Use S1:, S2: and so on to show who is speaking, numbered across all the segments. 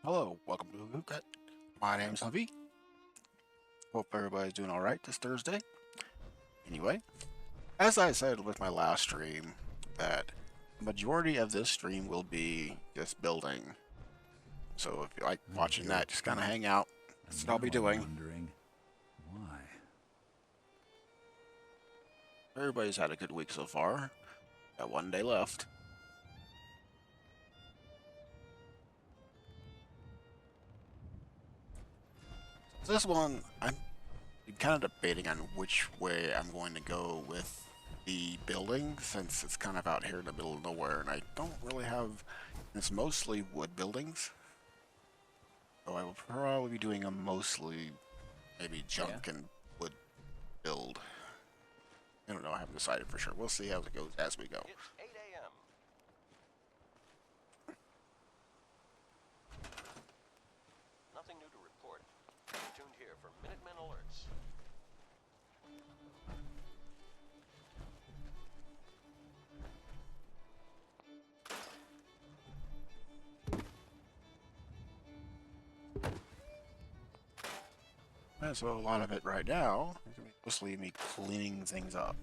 S1: Hello, welcome to the Cut. My name's Javi. Hope everybody's doing alright this Thursday. Anyway, as I said with my last stream, that the majority of this stream will be just building. So if you like watching that, just kind of hang out. That's what I'll be doing.
S2: Wondering why.
S1: Everybody's had a good week so far. Got one day left. This one, I'm kind of debating on which way I'm going to go with the building, since it's kind of out here in the middle of nowhere, and I don't really have. It's mostly wood buildings, so I will probably be doing a mostly maybe junk and wood build. I don't know. I haven't decided for sure. We'll see how it goes as we go.
S3: It's 8 a.m. Nothing new to report. Stay tuned here for Minutemen alerts.
S1: And so a lot of it right now is going to be mostly me cleaning things up.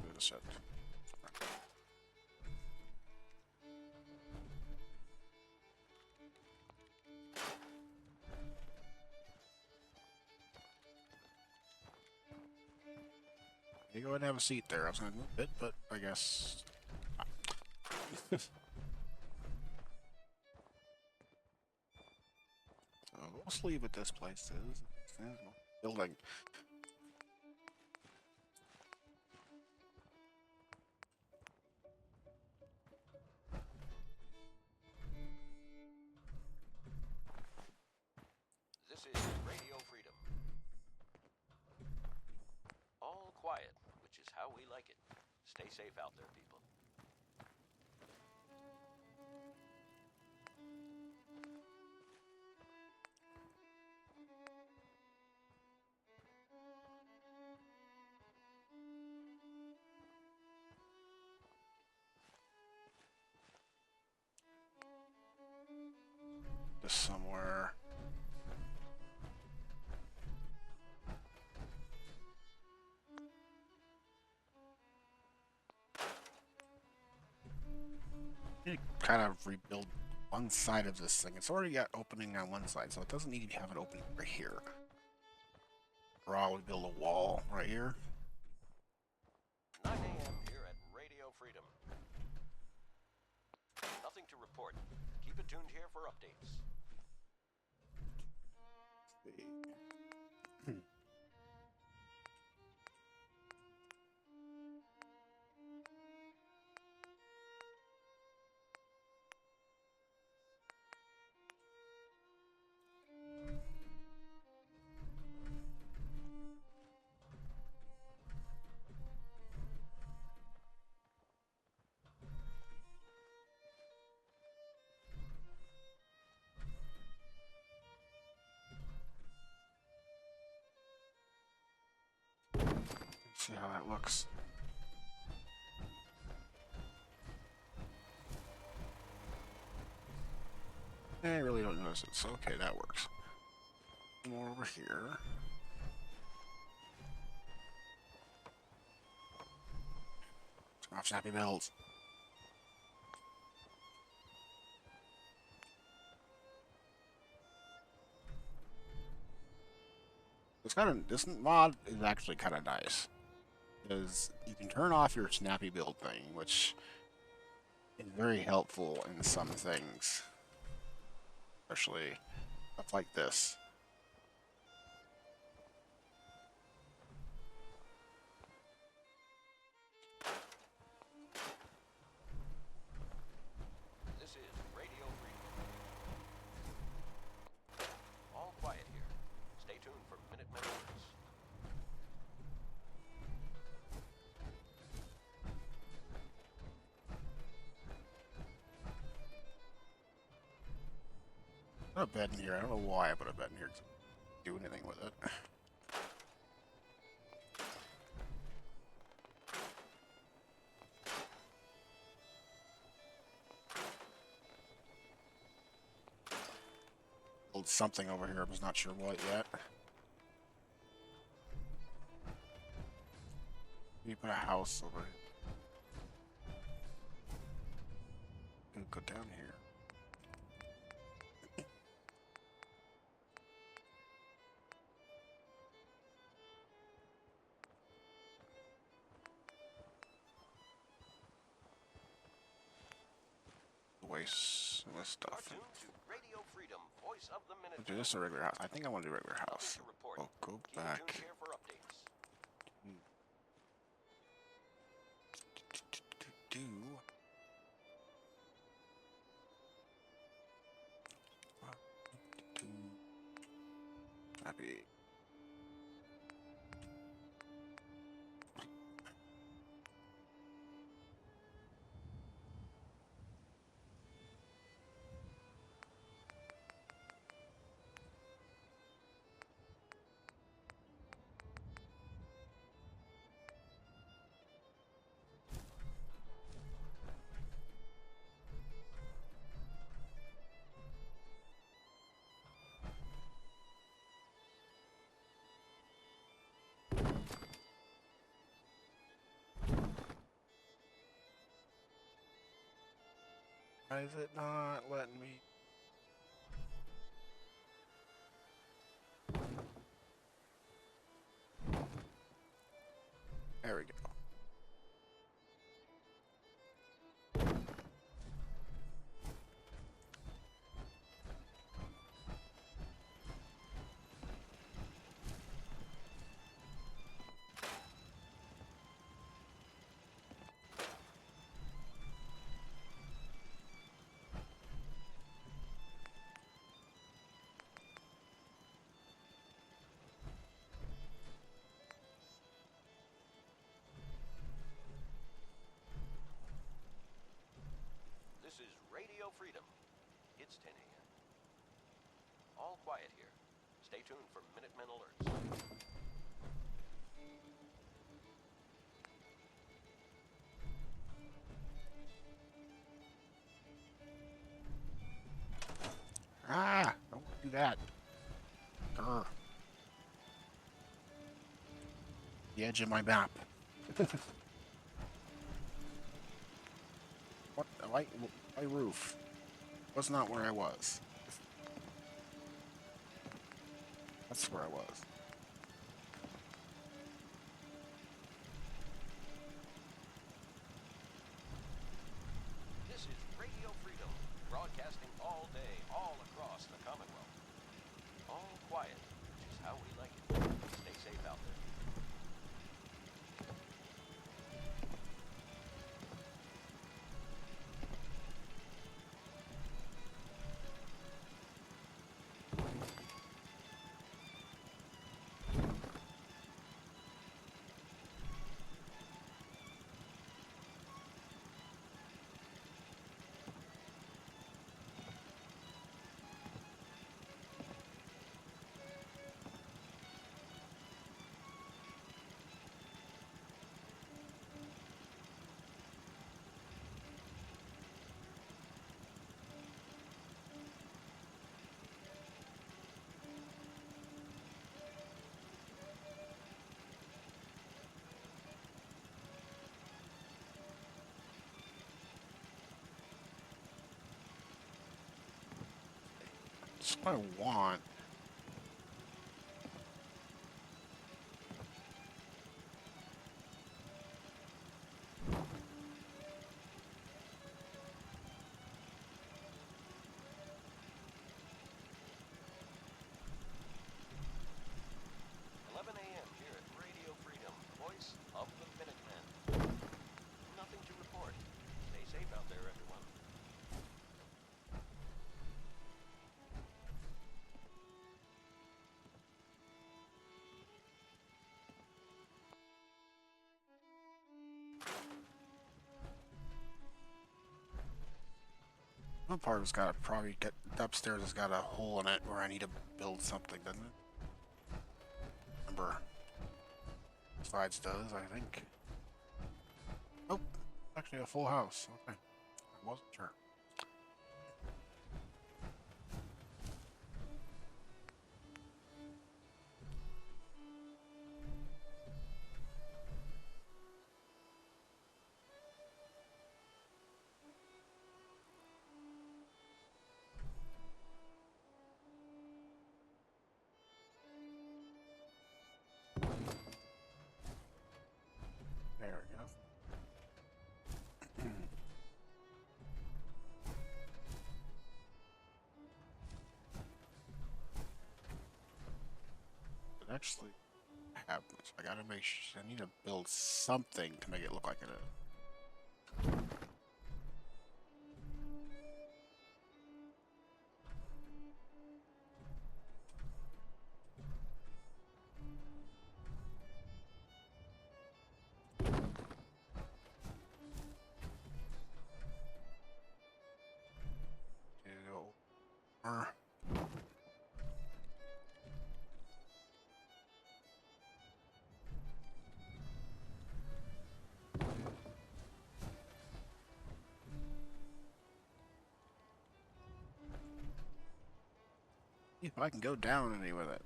S1: Wait a sec. You go ahead and have a seat there. I was going to move it, but I guess. So we'll see what this place is. Building.
S3: This is Radio Freedom. All quiet, which is how we like it. Stay safe out there, people.
S1: Just somewhere. You kind of rebuild one side of this thing. It's already got opening on one side, so it doesn't need to have an opening right here. Or I'll build a wall right here.
S3: 9 a.m. here at Radio Freedom. Nothing to report. Keep it tuned here for updates.
S1: See how that looks. I really don't notice it, so okay, that works. More over here. Turn off snappy builds. It's kind of, this mod is actually kind of nice, because you can turn off your snappy build thing, which is very helpful in some things, especially stuff like this.
S3: This is Radio Freedom. All quiet here. Stay tuned for Minutemen alerts.
S1: I put a bed in here. I don't know why I put a bed in here to do anything with it. build something over here. I was not sure what yet. Maybe put a house over here. And go down here. Waste some of this
S3: You are
S1: stuff.
S3: tuned to Radio Freedom, voice of the
S1: I'll
S3: minute.
S1: do this a regular house. I think I want to do a regular house.
S3: Nothing to report.
S1: Oh, go
S3: Keep tuned
S1: back.
S3: here for updates.
S1: Do. Happy. Why is it not letting me? There we go.
S3: This is Radio Freedom. It's 10 a.m. All quiet here. Stay tuned for Minutemen alerts.
S1: Ah! Don't do that. Grr. The edge of my map. What? My roof was not where I was. That's where I was.
S3: This is Radio Freedom, broadcasting all day, all across the Commonwealth. All quiet, which is how we like it. Stay safe out there.
S1: That's what I want.
S3: Here at Radio Freedom, voice of the Minutemen. Nothing to report. Stay safe out there, everyone.
S1: One part has got to probably get upstairs. Has got a hole in it where I need to build something, doesn't it? Remember, sides does, I think. Oh, actually a full house. Okay, I wasn't sure. actually have this. I gotta make sure. I need to build something to make it look like it is. Or see if I can go down any with it.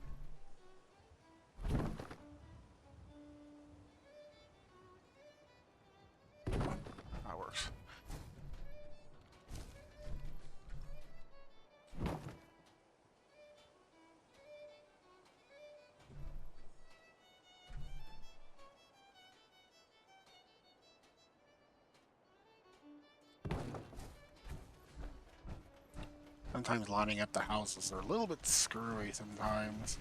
S1: That works. Sometimes lining up the houses are a little bit screwy sometimes.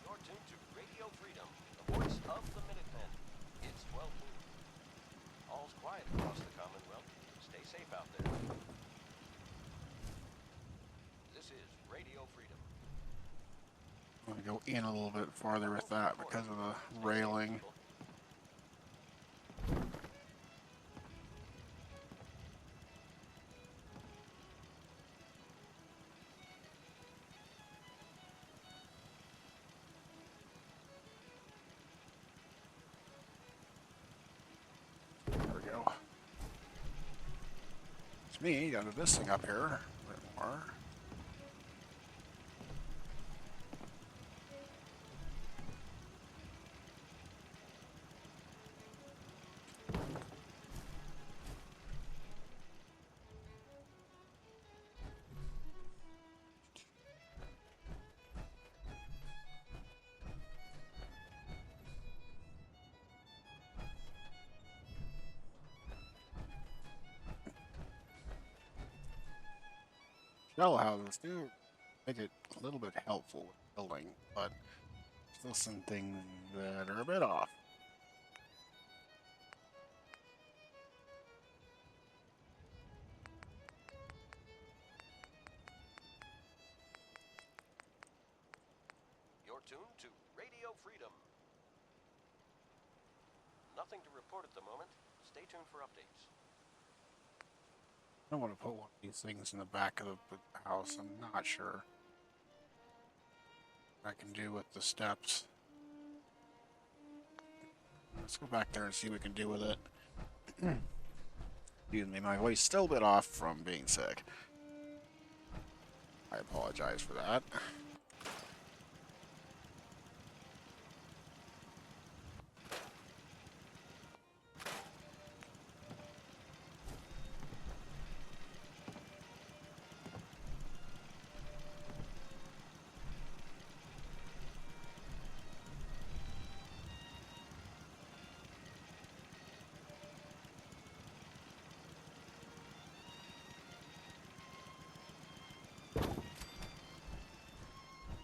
S3: You're tuned to Radio Freedom, the voice of the Minutemen. It's 12 noon. All's quiet across the Commonwealth. Stay safe out there. This is Radio Freedom.
S1: I'm gonna go in a little bit farther with that because of the railing. There we go. It's me, got this thing up here. A bit more. Shell houses do make it a little bit helpful with building, but still some things that are a bit off.
S3: You're tuned to Radio Freedom. Nothing to report at the moment. Stay tuned for updates.
S1: I don't want to put one of these things in the back of the house. I'm not sure what I can do with the steps. Let's go back there and see what we can do with it. Excuse me, my voice still a bit off from being sick. I apologize for that.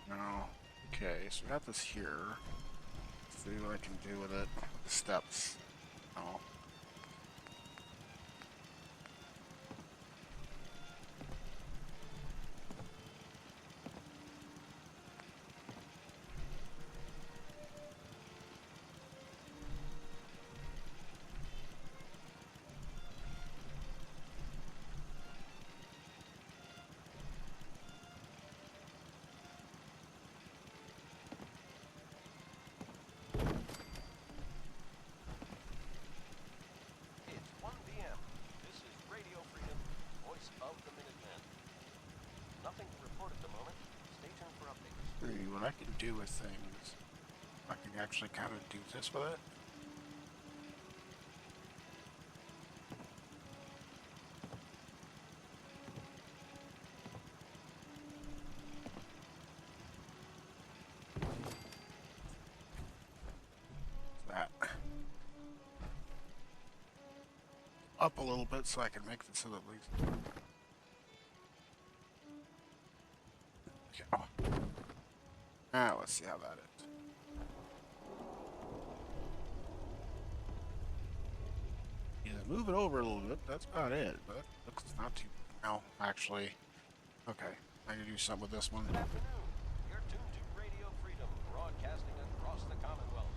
S1: No. Okay, so we got this here. See what I can do with it. The steps. Oh.
S3: It's 1 p.m. This is Radio Freedom, voice of the Minutemen. Nothing to report at the moment. Stay tuned for updates.
S1: See what I can do with things. I can actually kind of do this with it. That. up a little bit so I can make this at least. Okay. Oh. Ah, let's see how that is. Yeah, move it over a little bit. That's about it. But it looks not too. No, actually. Okay, I can do something with this one.
S3: Good afternoon. You're tuned to Radio Freedom, broadcasting across the Commonwealth.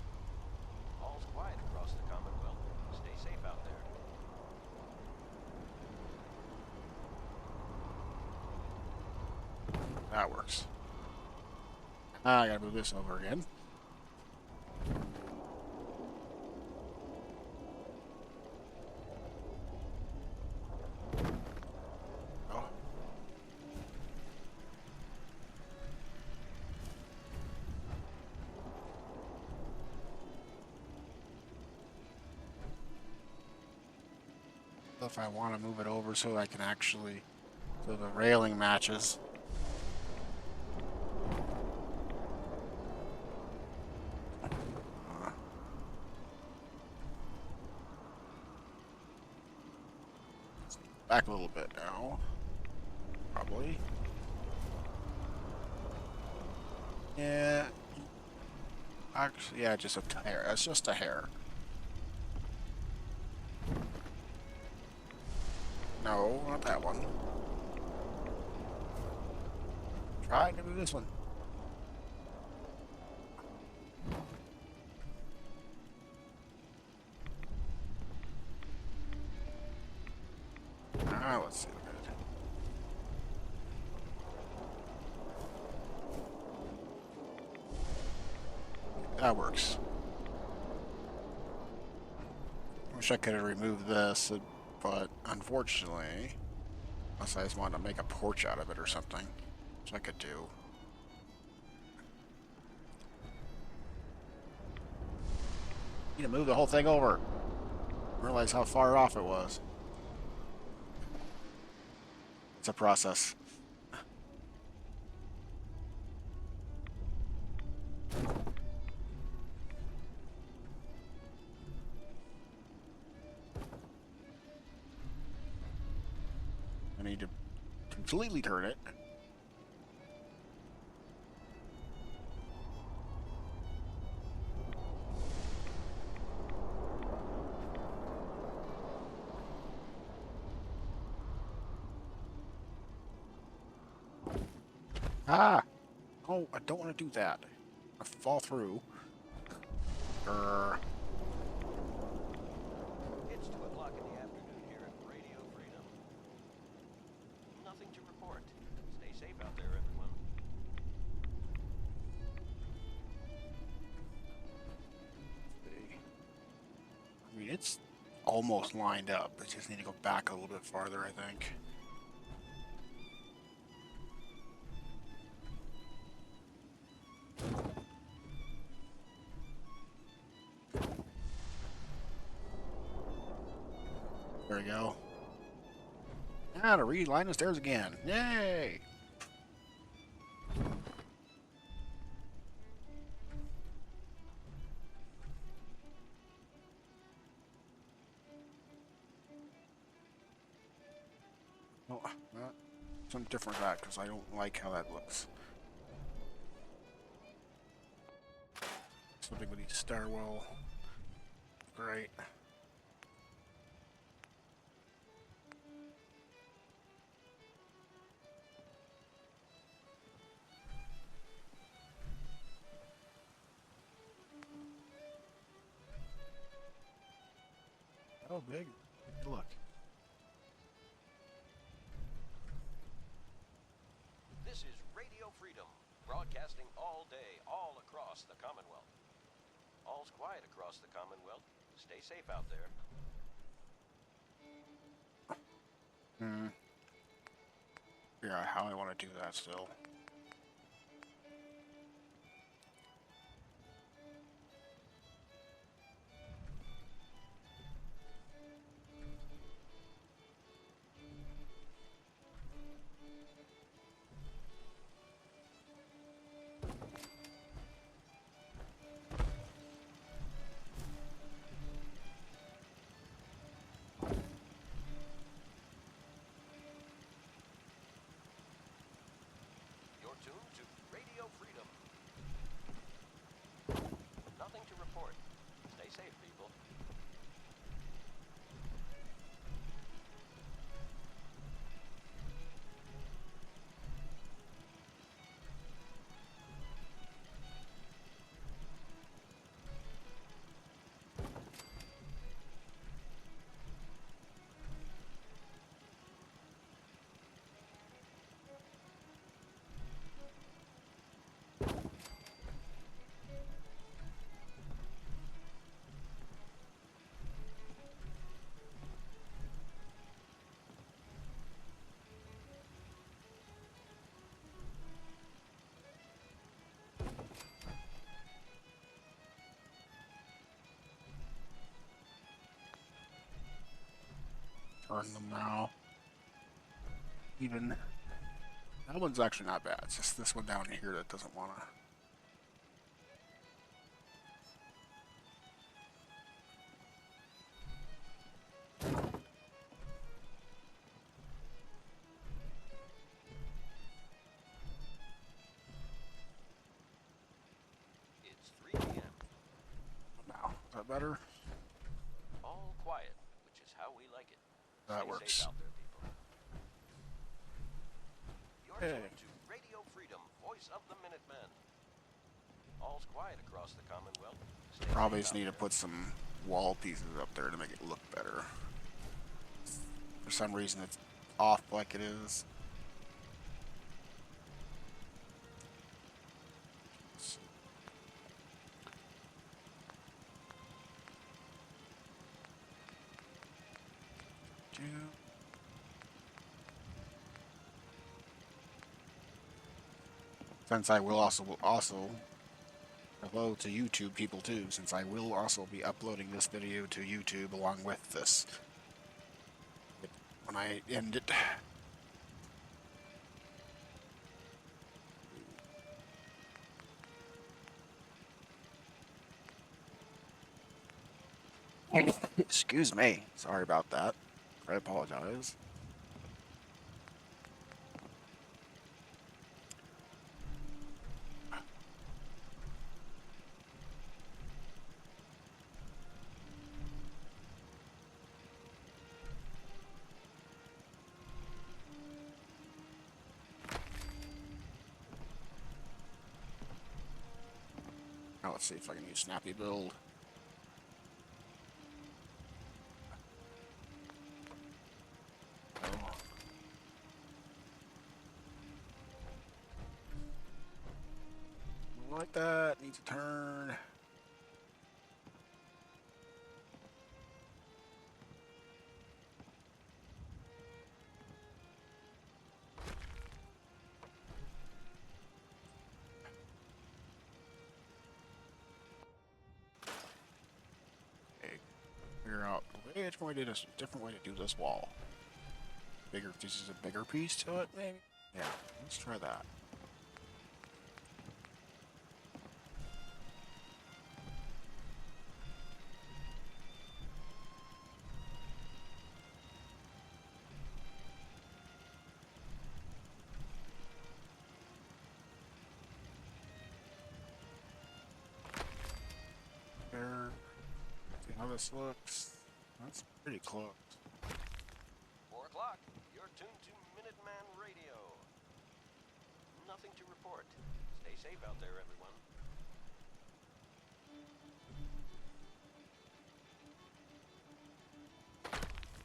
S3: All's quiet across the Commonwealth. Stay safe out there.
S1: That works. Ah, I gotta move this over again. Oh. If I want to move it over so I can actually, so the railing matches. Back a little bit now. Probably. Yeah. Actually, yeah, just a hair. That's just a hair. No, not that one. Try to move this one. Ah, let's see. That works. Wish I could have removed this, but unfortunately, unless I just wanted to make a porch out of it or something, which I could do. Need to move the whole thing over. Realize how far off it was. It's a process. I need to completely turn it. Ah! Oh, I don't want to do that. I fall through.
S3: It's 2 o'clock in the afternoon here at Radio Freedom. Nothing to report. Stay safe out there, everyone.
S1: I mean, it's almost lined up. I just need to go back a little bit farther, I think. There we go. Ah, to reline the stairs again. Yay! Well, something different with that because I don't like how that looks. Something with each stairwell. Great. Oh, big. Good luck.
S3: This is Radio Freedom, broadcasting all day, all across the Commonwealth. All's quiet across the Commonwealth. Stay safe out there.
S1: Figure out how I want to do that still. turn them now. Even that one's actually not bad. It's just this one down here that doesn't want to.
S3: It's 3 p.m.
S1: Now, is that better?
S3: All quiet, which is how we like it.
S1: That
S3: Stay
S1: works.
S3: safe out there, people. You're
S1: Hey.
S3: tuned to Radio Freedom, voice of the Minutemen. All's quiet across the Commonwealth. Stay
S1: Probably
S3: safe
S1: just
S3: out
S1: need to
S3: there.
S1: put some wall pieces up there to make it look better. For some reason, it's off like it is. Since I will also hello to YouTube people too, since I will also be uploading this video to YouTube along with this. When I end it. Excuse me. Sorry about that. I apologize. Now let's see if I can use Snappy Build. Oh. Like that. Needs a turn. Okay. Figure out which way to do this. Different way to do this wall. Bigger. This is a bigger piece to it, maybe. Yeah. Let's try that. There. See how this looks. That's pretty close.
S3: 4 o'clock. You're tuned to Minuteman Radio. Nothing to report. Stay safe out there, everyone.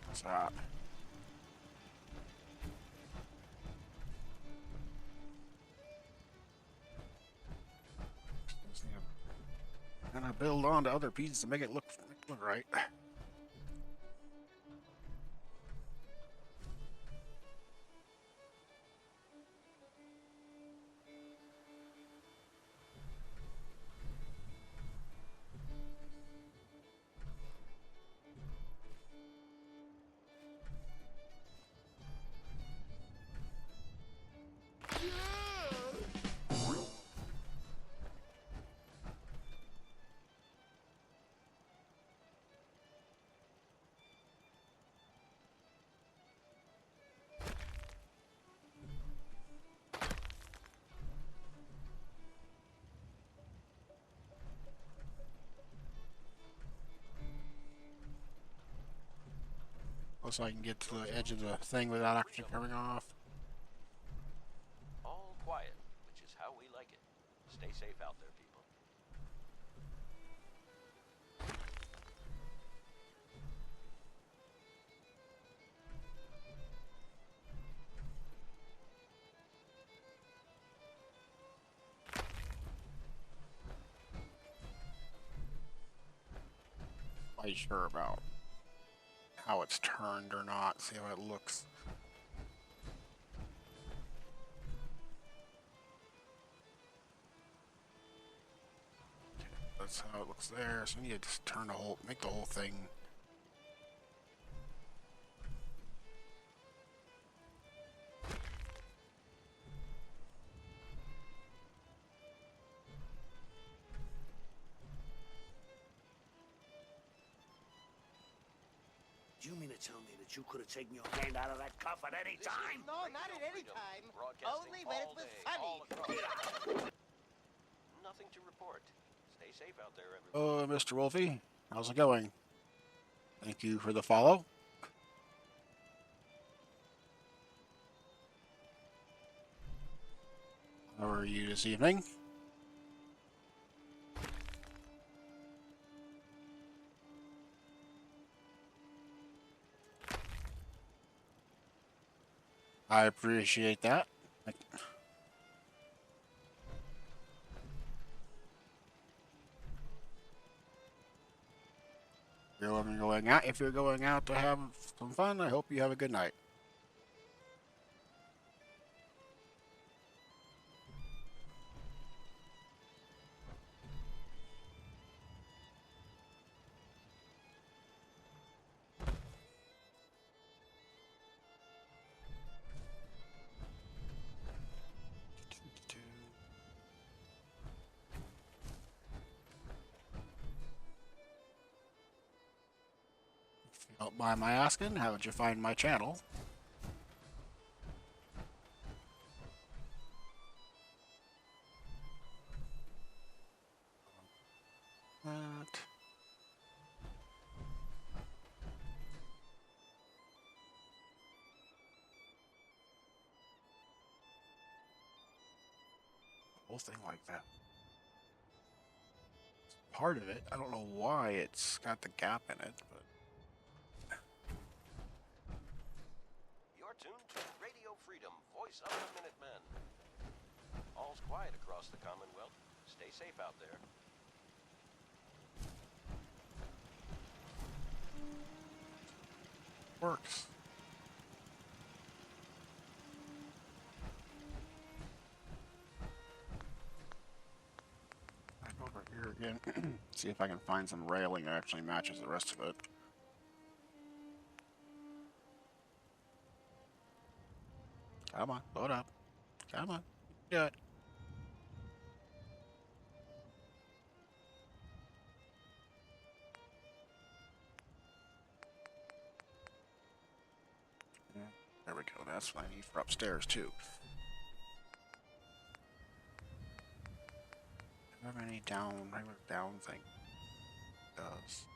S1: What's that? Just need to kind of build onto other pieces to make it look right. So I can get to the edge of the thing without actually coming off.
S3: All quiet, which is how we like it. Stay safe out there, people.
S1: Quite sure about how it's turned or not. See how it looks. That's how it looks there. So I need to just turn the whole, make the whole thing
S4: Do you mean to tell me that you could have taken your hand out of that cuff at any
S3: This is
S4: time?
S5: No, not
S3: Radio
S5: at any
S3: Freedom,
S5: time.
S3: broadcasting
S5: Only when it
S3: all
S5: was
S3: day,
S5: funny.
S3: all across. Nothing to report. Stay safe out there, everyone.
S1: Oh, Mr. Wolfie, how's it going? Thank you for the follow. How are you this evening? I appreciate that. If you're going out to have some fun, I hope you have a good night. If you don't mind my asking, how did you find my channel? That. Whole thing like that. Part of it, I don't know why it's got the gap in it, but
S3: You're tuned to Radio Freedom, voice of the Minutemen. All's quiet across the Commonwealth. Stay safe out there.
S1: works. Back over here again. See if I can find some railing that actually matches the rest of it. Come on, load up. Come on, do it. Yeah, there we go. That's what I need for upstairs too. Do I have any regular down thing? Does.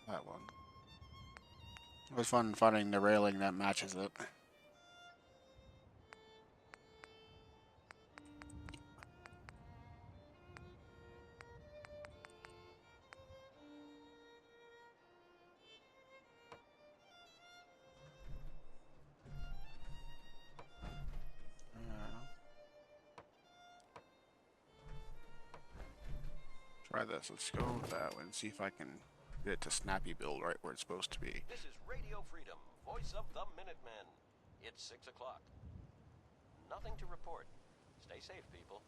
S1: That one. It was fun finding the railing that matches it. Try this. Let's go with that one. See if I can get it to snappy build right where it's supposed to be.
S3: This is Radio Freedom, voice of the Minutemen. It's 6 o'clock. Nothing to report. Stay safe, people.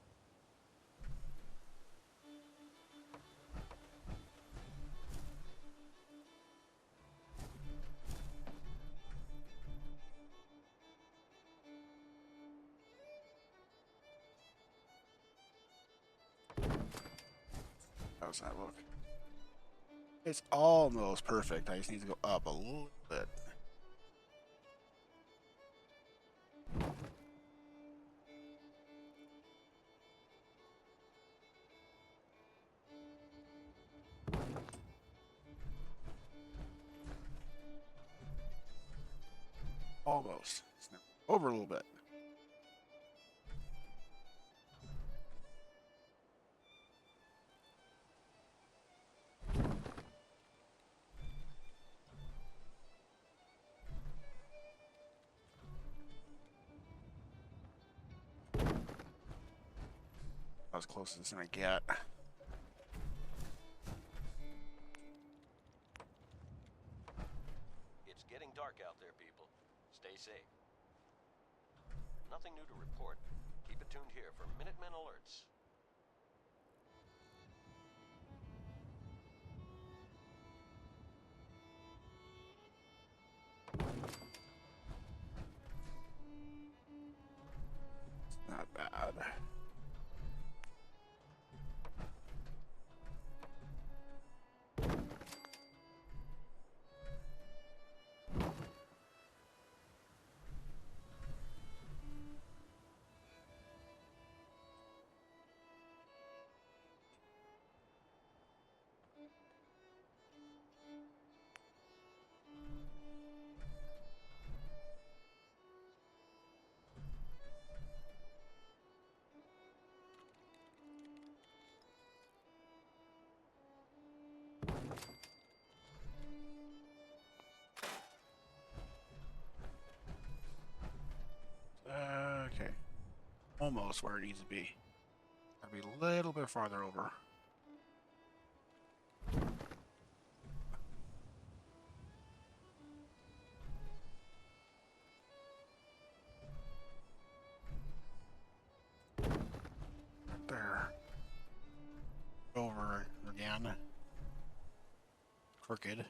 S1: How's that look? It's almost perfect. I just need to go up a little bit. Almost. Over a little bit. As close as it's gonna get.
S3: It's getting dark out there, people. Stay safe. Nothing new to report. Keep it tuned here for Minutemen alerts.
S1: Not bad. Okay. Almost where it needs to be. Gotta be a little bit farther over. Right there. Over again. Crooked.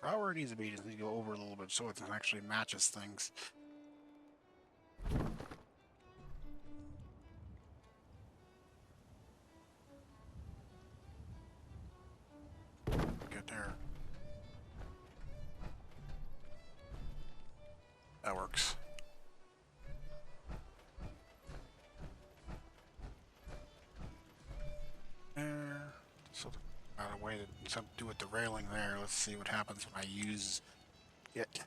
S1: Right where it needs to be, just need to go over a little bit so it actually matches things. Get there. That works. There. So a way to do with the railing there. Let's see what happens when I use it.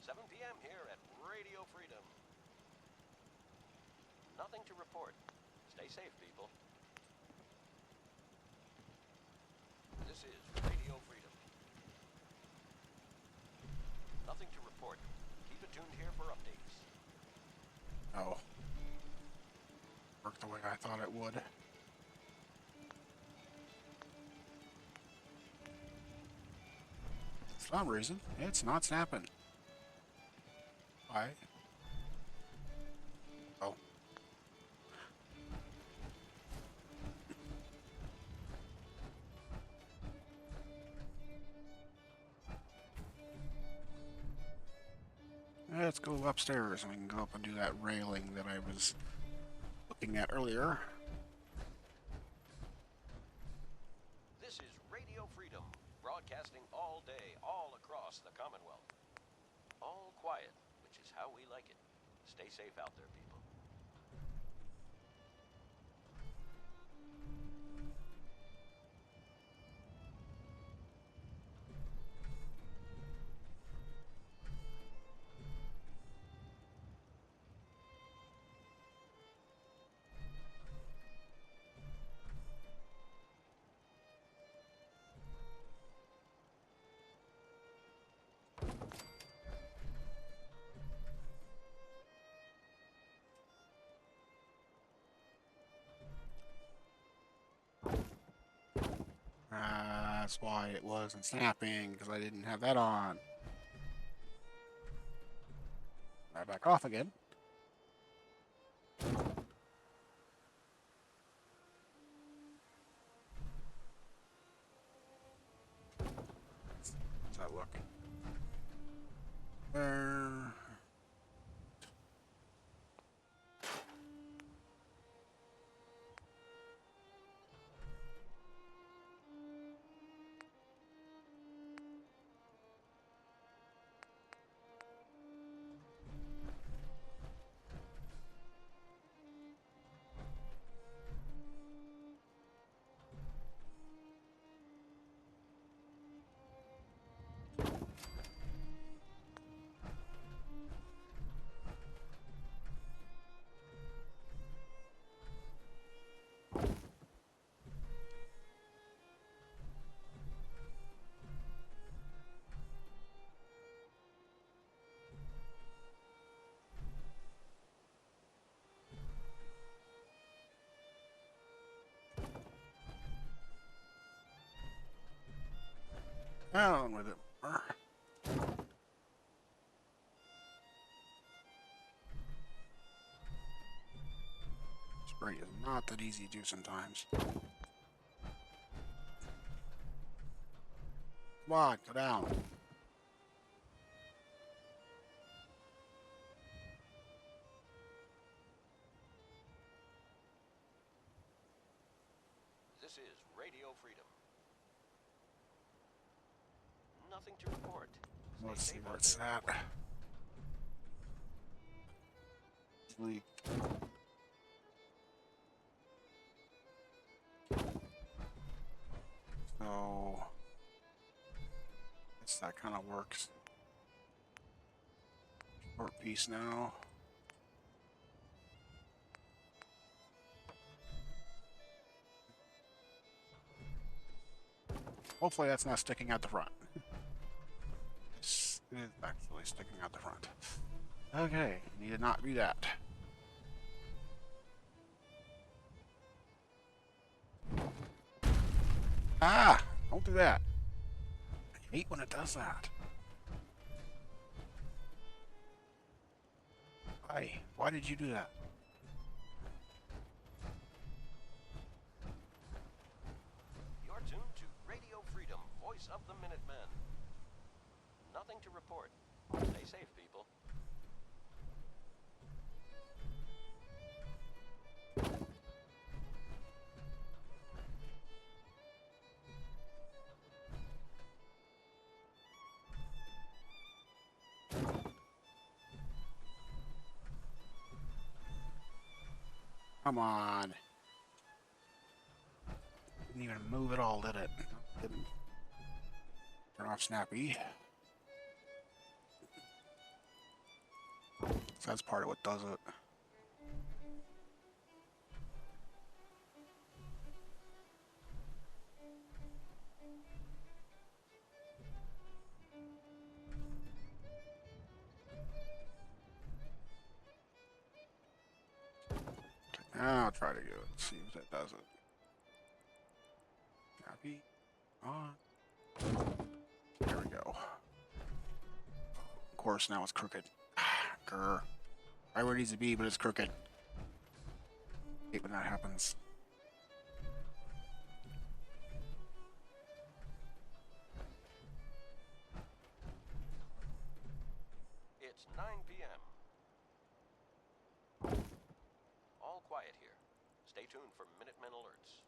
S3: 7 p.m. here at Radio Freedom. Nothing to report. Stay safe, people. This is Radio Freedom. Nothing to report. Keep it tuned here for updates.
S1: Oh. Worked the way I thought it would. For some reason, it's not snapping. Why? Oh. Let's go upstairs and we can go up and do that railing that I was looking at earlier.
S3: This is Radio Freedom, broadcasting all day, all across the Commonwealth. All quiet, which is how we like it. Stay safe out there, people.
S1: That's why it wasn't snapping, because I didn't have that on. Right back off again. How's that look? There. Down with it. Spray is not that easy to do sometimes. Come on, go down.
S3: This is Radio Freedom. Nothing to report. Stay
S1: Let's see
S3: safe
S1: where
S3: out
S1: it's
S3: there,
S1: at.
S3: everyone.
S1: Leak. So, guess that kind of works. Short piece now. Hopefully that's not sticking out the front. It is actually sticking out the front. Okay, need to not do that. Ah! Don't do that. I hate when it does that. Why? Why did you do that?
S3: You're tuned to Radio Freedom, voice of the Minutemen. Nothing to report. Stay safe, people.
S1: Come on. Didn't even move at all, did it? Didn't turn off Snappy. So that's part of what does it. Now I'll try to do it. See if that does it. Copy. On. There we go. Of course, now it's crooked. Grr. Right where it needs to be, but it's crooked. Hate when that happens.
S3: It's 9 p.m. All quiet here. Stay tuned for Minutemen alerts.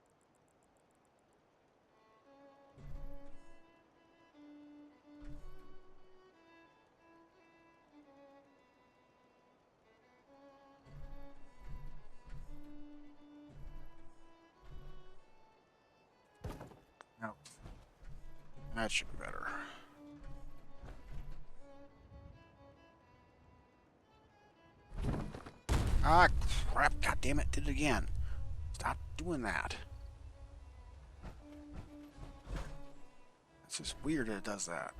S1: No. That should be better. Ah, crap. God damn it. Did it again. Stop doing that. It's just weird that it does that.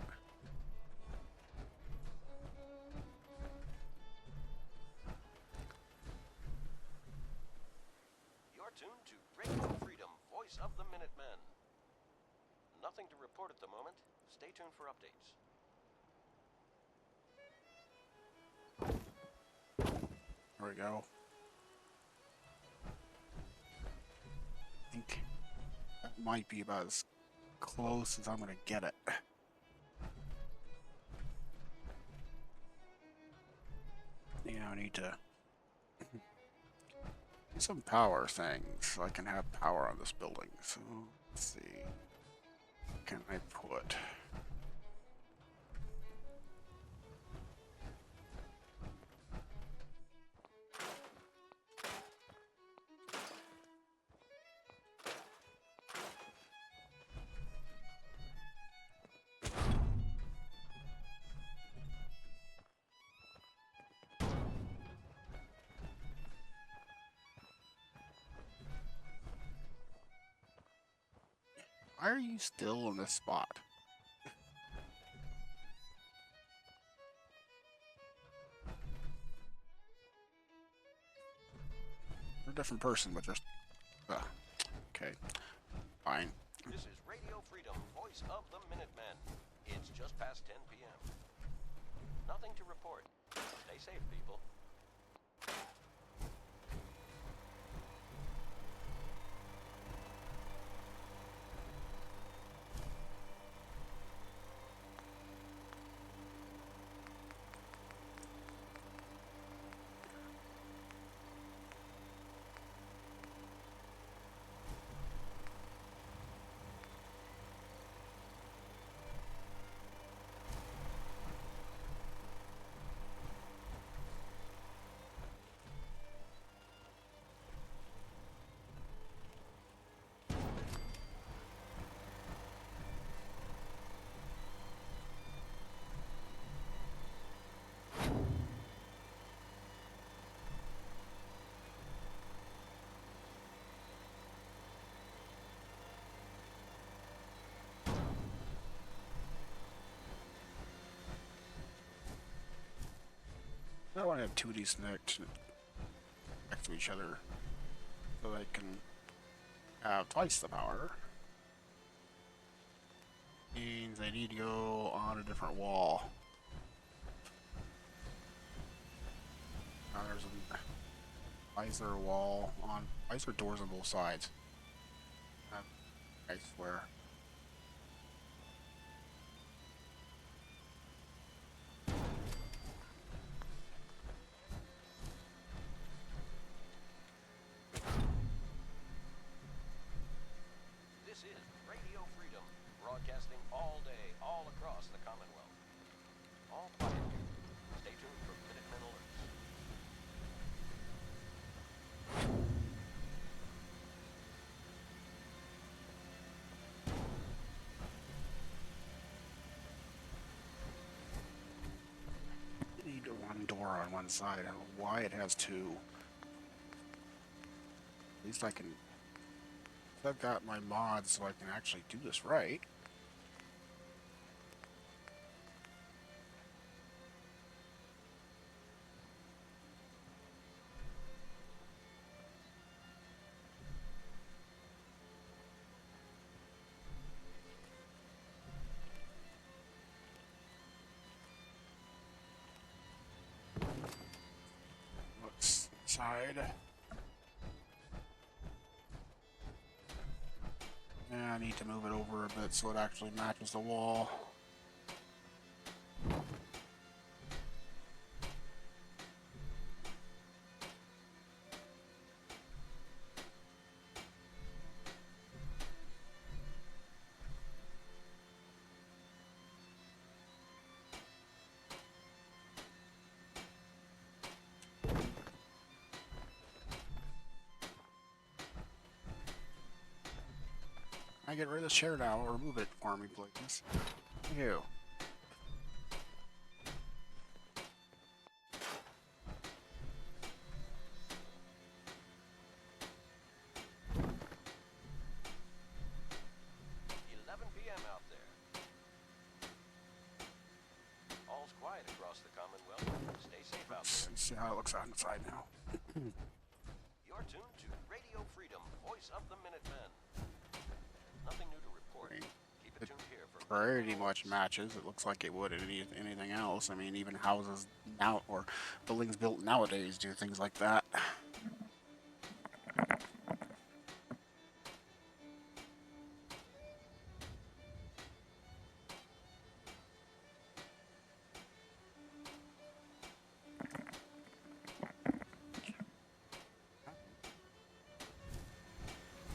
S3: You're tuned to Radio Freedom, voice of the Minutemen. Nothing to report at the moment. Stay tuned for updates.
S1: There we go. I think that might be about as close as I'm gonna get it. Yeah, I need to do some power things so I can have power on this building. So let's see. What can I put? Why are you still in this spot? You're a different person, but just... okay. Fine.
S3: This is Radio Freedom, voice of the Minutemen. It's just past 10 p.m. Nothing to report. Stay safe, people.
S1: I want to have two of these next to each other so they can have twice the power. Means they need to go on a different wall. Now there's a why is there a wall on? Why is there doors on both sides? I swear.
S3: This is Radio Freedom, broadcasting all day, all across the Commonwealth. All quiet here. Stay tuned for Minutemen alerts.
S1: You need one door on one side. I don't know why it has two. At least I can. I've got my mods so I can actually do this right. Looks side. Yeah, I need to move it over a bit so it actually matches the wall. I get rid of this chair now, or move it for me, please. Thank you.
S3: PM out there. All's quiet across the Commonwealth. Stay safe out there.
S1: Let's see how it looks outside now.
S3: You're tuned to Radio Freedom, voice of the Minutemen. Nothing new to report. Keep it tuned here for
S1: Pretty much matches. It looks like it would in anything else. I mean, even houses now or buildings built nowadays do things like that.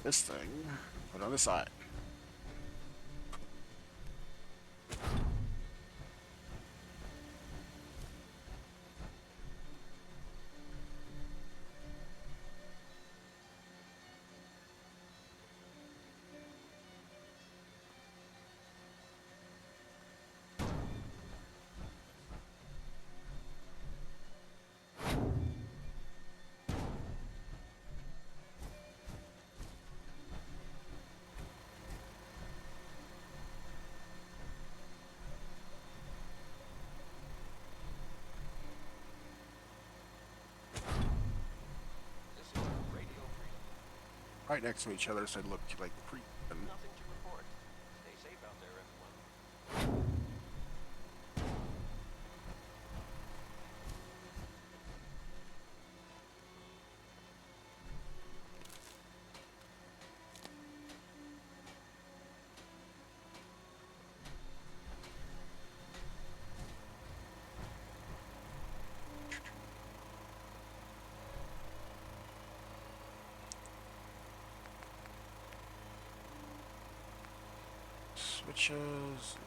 S1: This thing, put on the side.
S3: This is Radio Freedom.
S1: Right next to each other, so it looked like pretty.
S3: Nothing to report.
S1: switches.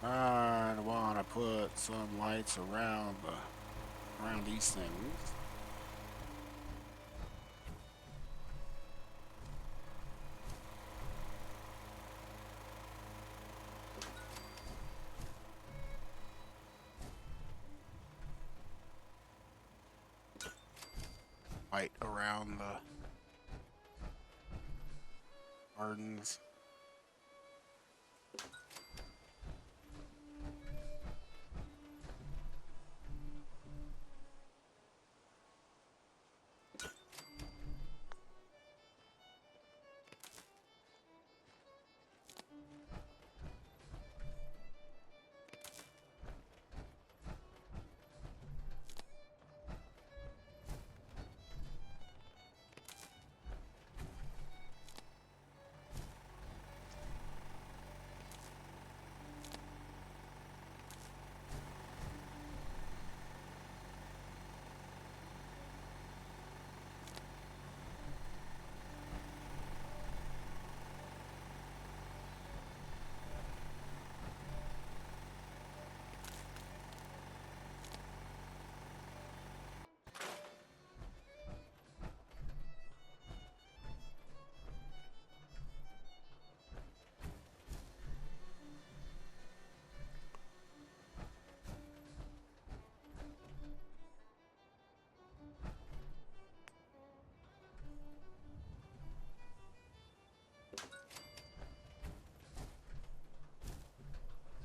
S1: I want to put some lights around these things. Light around the gardens.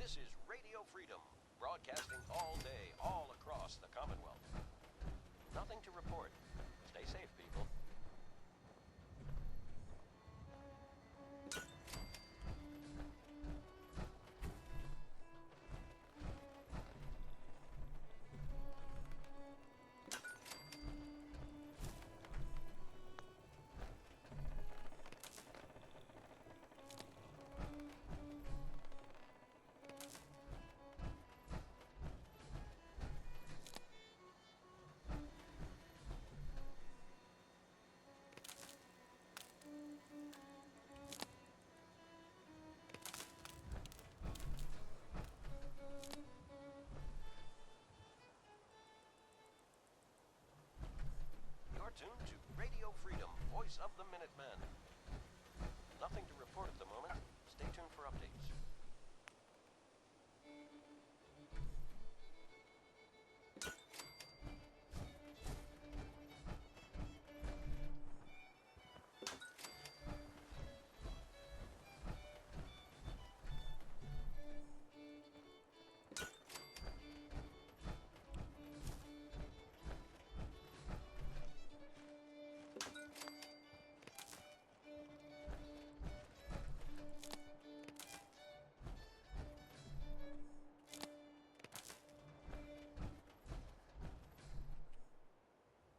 S3: This is Radio Freedom, broadcasting all day, all across the Commonwealth. Nothing to report. Stay safe, people. You're tuned to Radio Freedom, voice of the Minutemen. Nothing to report at the moment. Stay tuned for updates.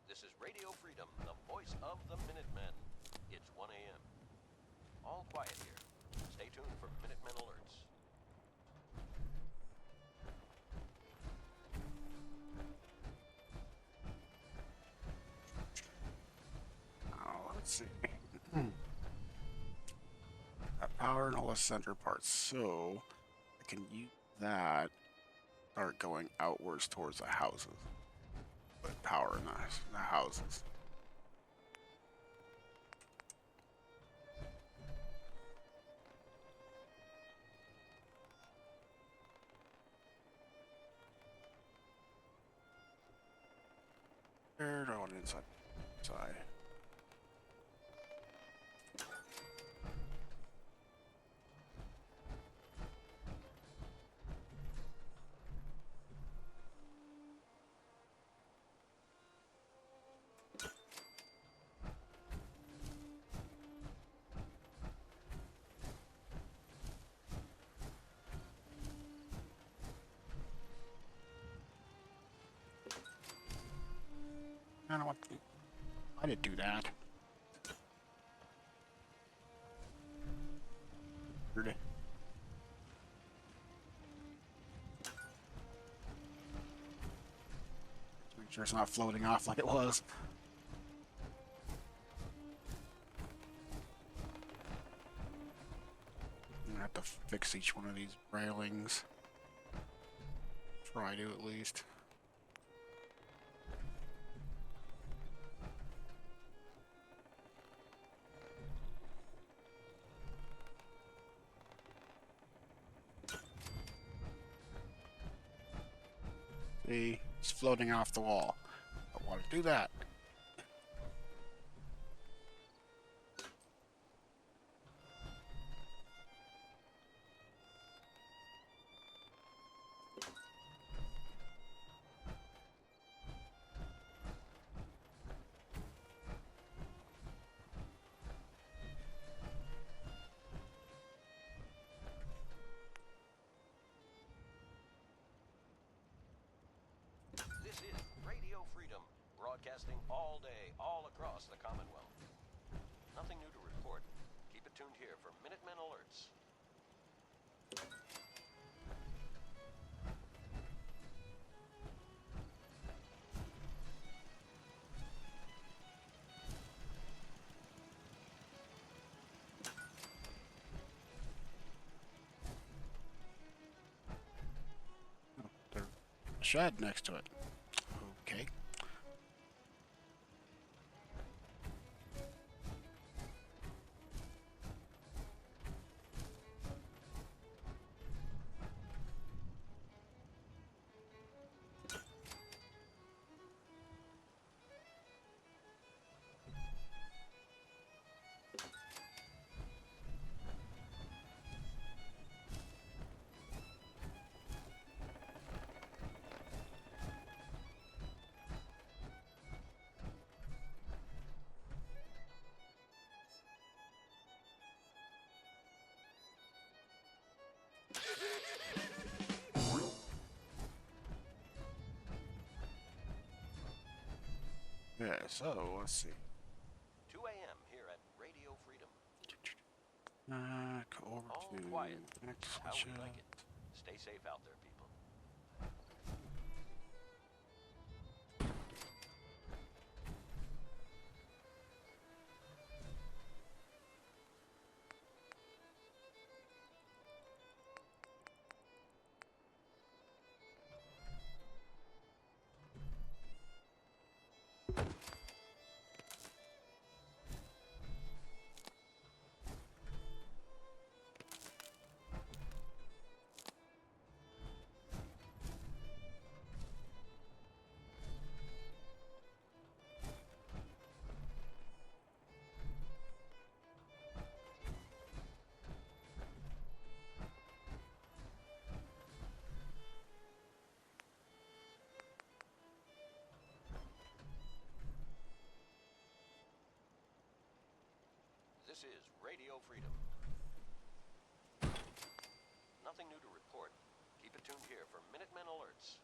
S3: This is Radio Freedom, the voice of the Minutemen. It's 1 a.m. All quiet here. Stay tuned for Minutemen alerts.
S1: Oh, let's see. That power and all the center parts. So I can use that. Start going outwards towards the houses. Put power in the houses. There, I want inside. Side. I don't want. I didn't do that. Weird. Sure it's not floating off like it was. I'm gonna have to fix each one of these railings. Try to at least. See, it's floating off the wall. I want to do that.
S3: This is Radio Freedom, broadcasting all day, all across the Commonwealth. Nothing new to report. Keep it tuned here for Minutemen alerts.
S1: There's a shed next to it. Okay. Yeah, so let's see.
S3: 2 a.m. here at Radio Freedom.
S1: Go over
S3: All
S1: to
S3: quiet.
S1: next
S3: How we
S1: shed.
S3: like it. Stay safe out there, people. This is Radio Freedom. Nothing new to report. Keep it tuned here for Minutemen alerts.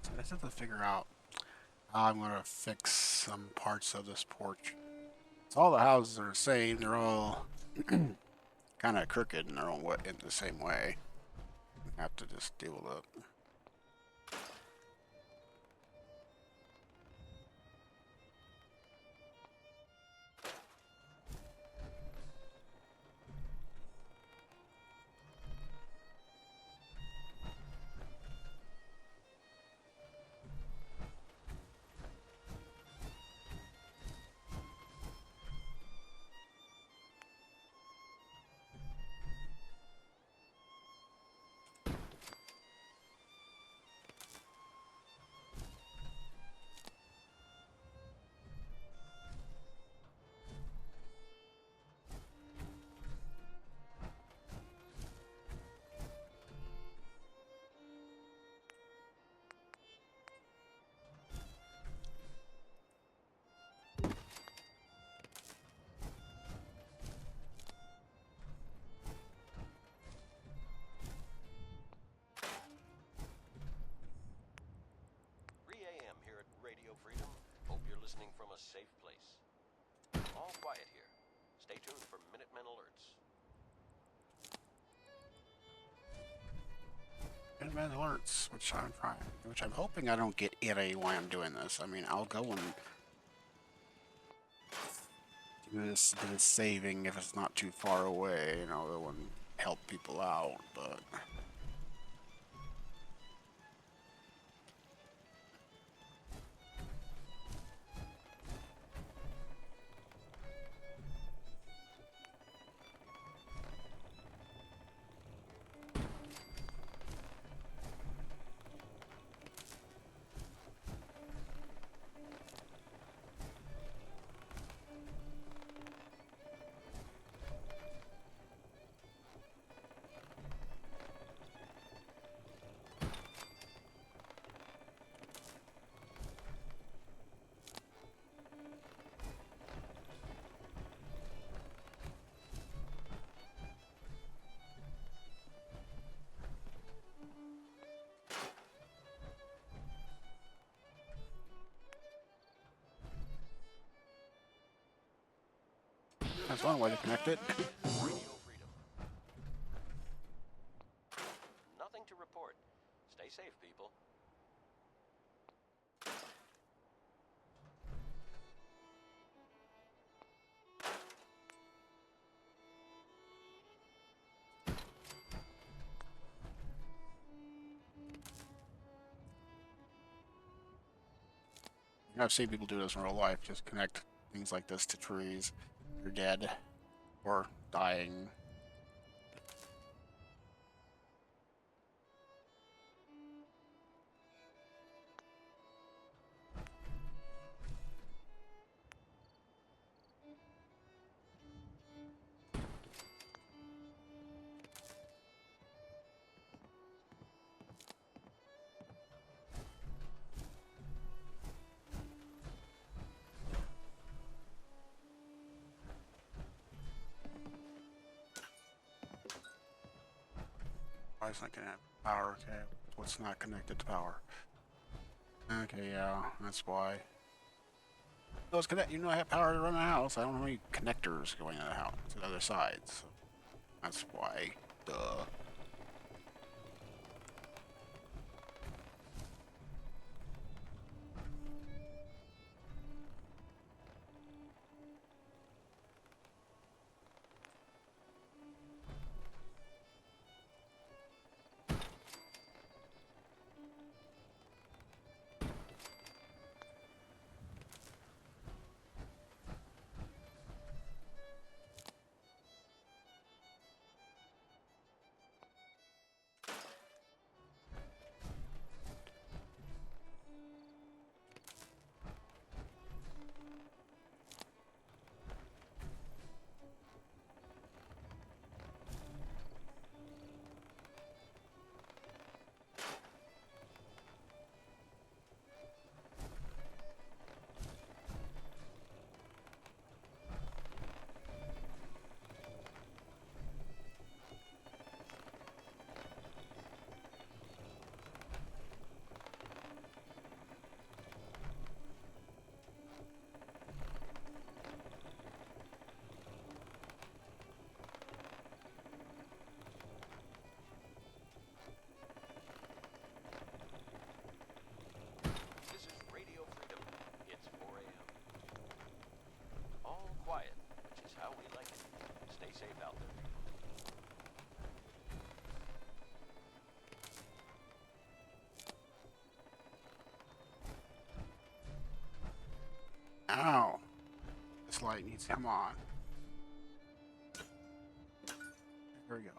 S1: So I just have to figure out how I'm gonna fix some parts of this porch. So all the houses are the same. They're all kind of crooked in their own way, in the same way. I have to just deal with it.
S3: AM here at Radio Freedom. Hope you're listening from a safe place. All quiet here. Stay tuned for Minutemen alerts.
S1: Event alerts, which I'm trying, which I'm hoping I don't get any while I'm doing this. I mean, I'll go and do this saving if it's not too far away, you know, go and help people out, but. That's one way to connect it.
S3: Radio freedom. Nothing to report. Stay safe, people.
S1: I've seen people do this in real life, just connect things like this to trees. You're dead or dying. Why is not connected to power? Okay, what's not connected to power? Okay, yeah, that's why. No, it's connect. You know, I have power to run a house. I don't have any connectors going to the house to the other side. So that's why. Duh.
S3: This is Radio Freedom. It's 4 a.m. All quiet, which is how we like it. Stay safe out there, people.
S1: Ow. This light needs to come on. There we go.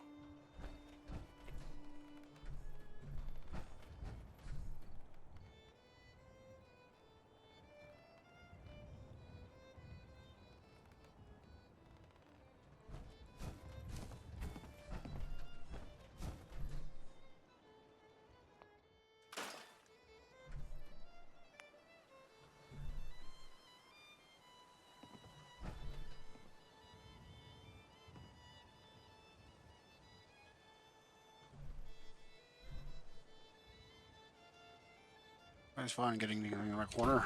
S1: It's fun getting in the corner.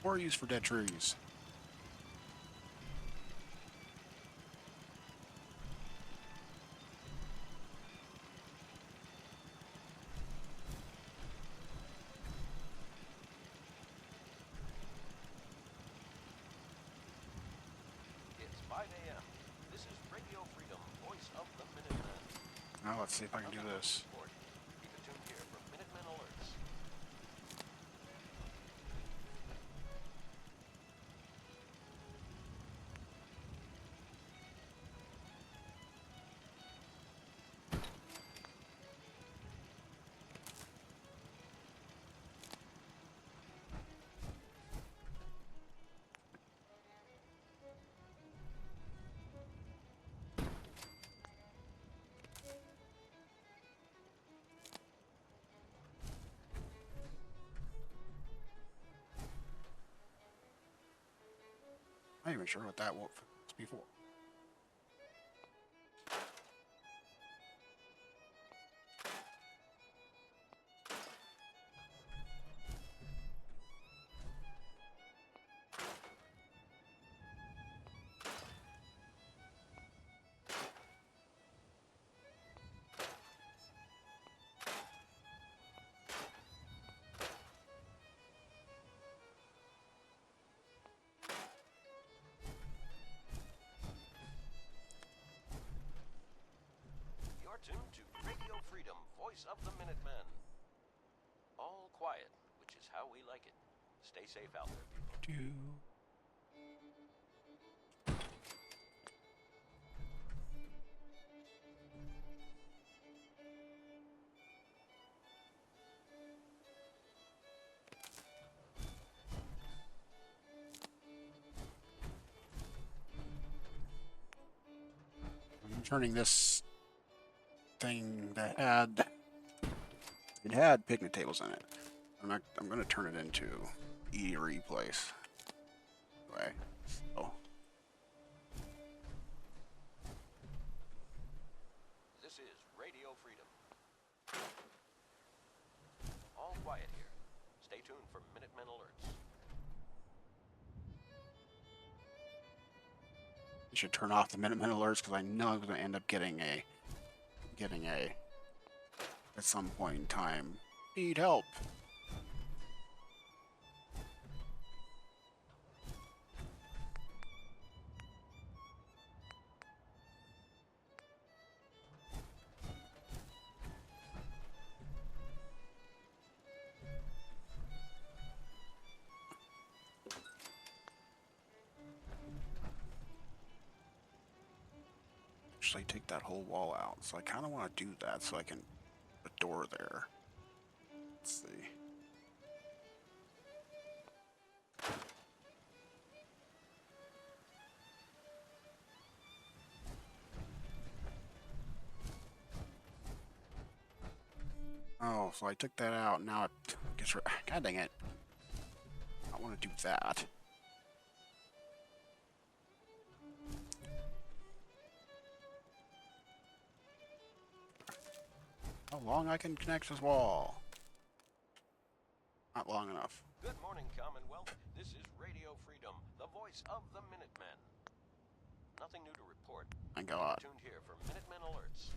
S1: More use for dead trees.
S3: It's 5 a.m. This is Radio Freedom, voice of the Minutemen.
S1: Now let's see if I can do this.
S3: Report. Keep it tuned here for Minutemen alerts.
S1: I'm not even sure what that was before.
S3: You're tuned to Radio Freedom, voice of the Minutemen. All quiet, which is how we like it. Stay safe out there, people.
S1: Do. I'm turning this thing that had picnic tables in it. I'm gonna turn it into eatery place. Anyway, so
S3: This is Radio Freedom. All quiet here. Stay tuned for Minutemen alerts.
S1: I should turn off the Minutemen alerts because I know I'm gonna end up getting a at some point in time. Need help. Actually take that whole wall out. So I kind of want to do that so I can put a door there. Let's see. Oh, so I took that out. Now it gets rid. God dang it. I want to do that. How long I can connect this wall? Not long enough.
S3: Good morning, Commonwealth. This is Radio Freedom, the voice of the Minutemen. Nothing new to report.
S1: Thank God.
S3: Tuned here for Minutemen alerts.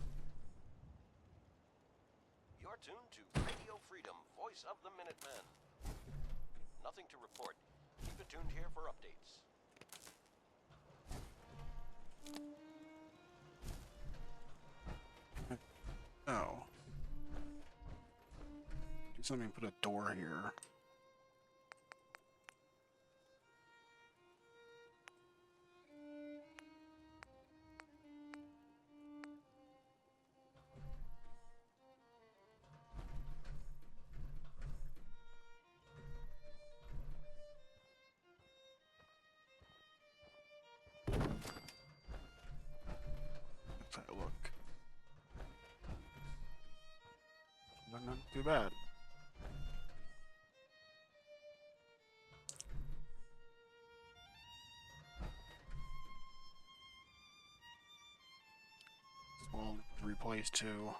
S3: You're tuned to Radio Freedom, voice of the Minutemen. Nothing to report. Keep it tuned here for updates.
S1: Oh. Do something, put a door here. Let's have a look. Not too bad. This wall replaced too.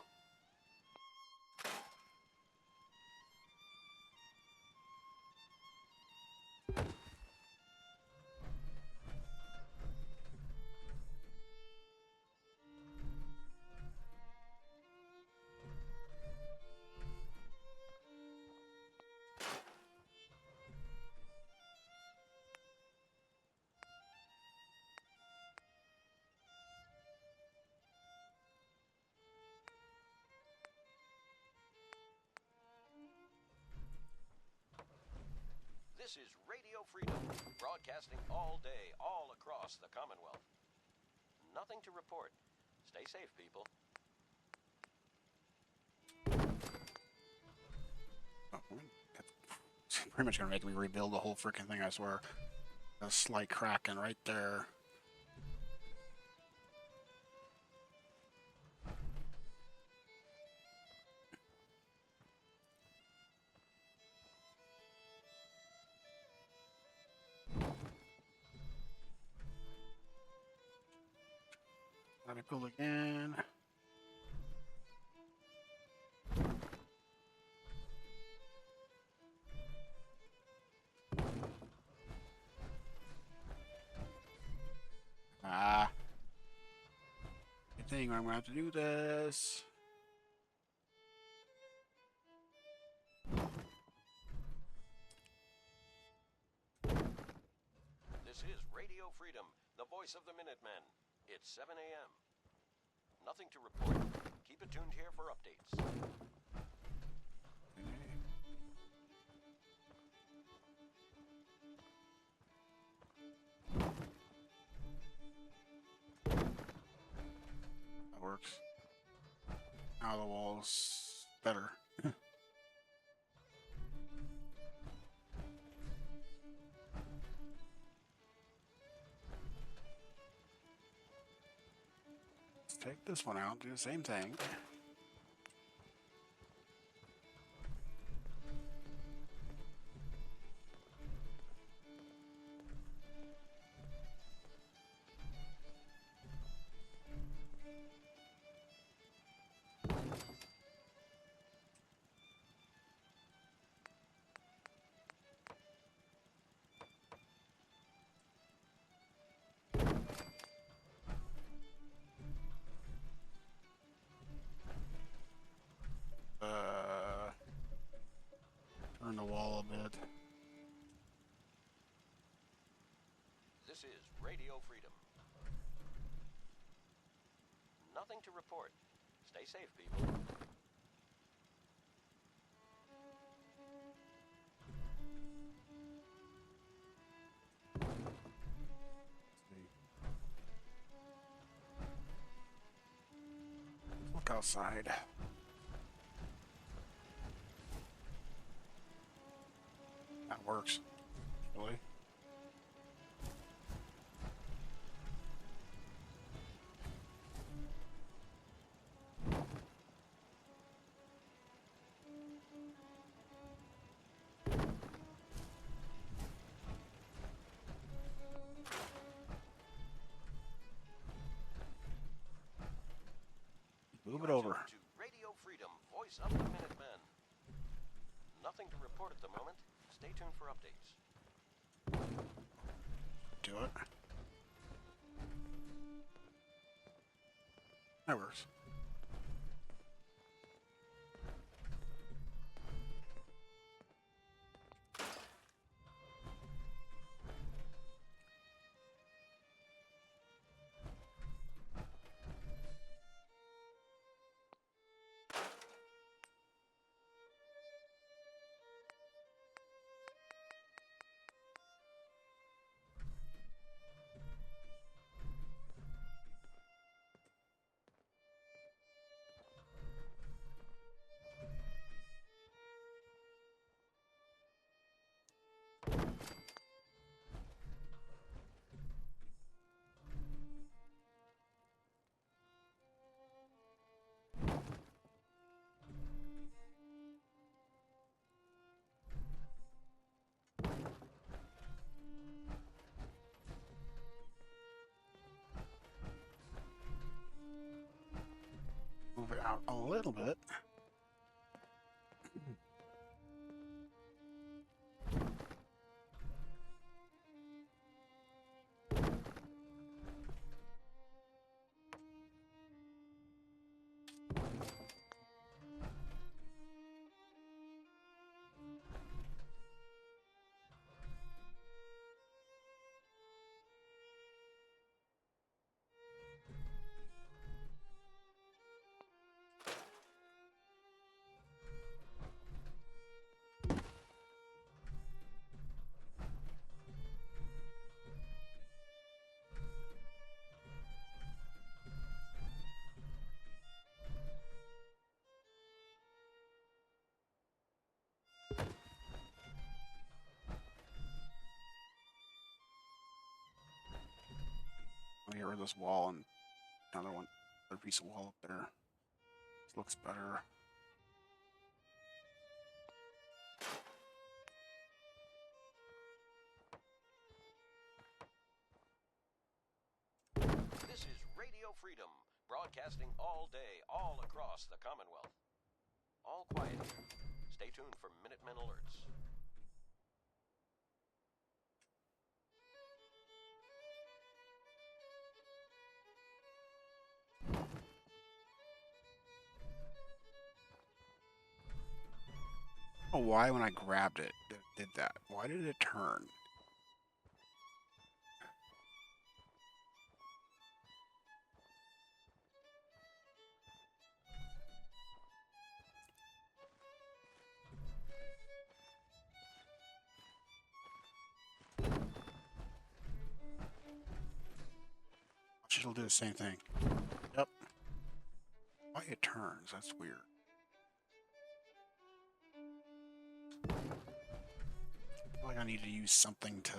S3: This is Radio Freedom, broadcasting all day, all across the Commonwealth. Nothing to report. Stay safe, people.
S1: Oh, that's pretty much gonna make me rebuild the whole freaking thing, I swear. A slight cracking right there. Let me build again. Ah. Good thing I'm gonna have to do this.
S3: This is Radio Freedom, the voice of the Minutemen. It's 7 a.m. Nothing to report. Keep it tuned here for updates.
S1: That works. Now the wall's better. Let's take this one out, do the same thing. Turn the wall a bit.
S3: This is Radio Freedom. Nothing to report. Stay safe, people.
S1: Look outside. That works. Really? Move it
S3: You're
S1: over.
S3: tuned to Radio Freedom, voice of the Minutemen. Nothing to report at the moment. Stay tuned for updates.
S1: Do it. That works. Move it out a little bit. rid of this wall and another piece of wall up there. This looks better.
S3: This is Radio Freedom, broadcasting all day, all across the Commonwealth. All quiet here. Stay tuned for Minutemen alerts.
S1: I don't know why when I grabbed it, it did that. Why did it turn? It'll do the same thing. Yep. Why it turns? That's weird. I feel like I need to use something to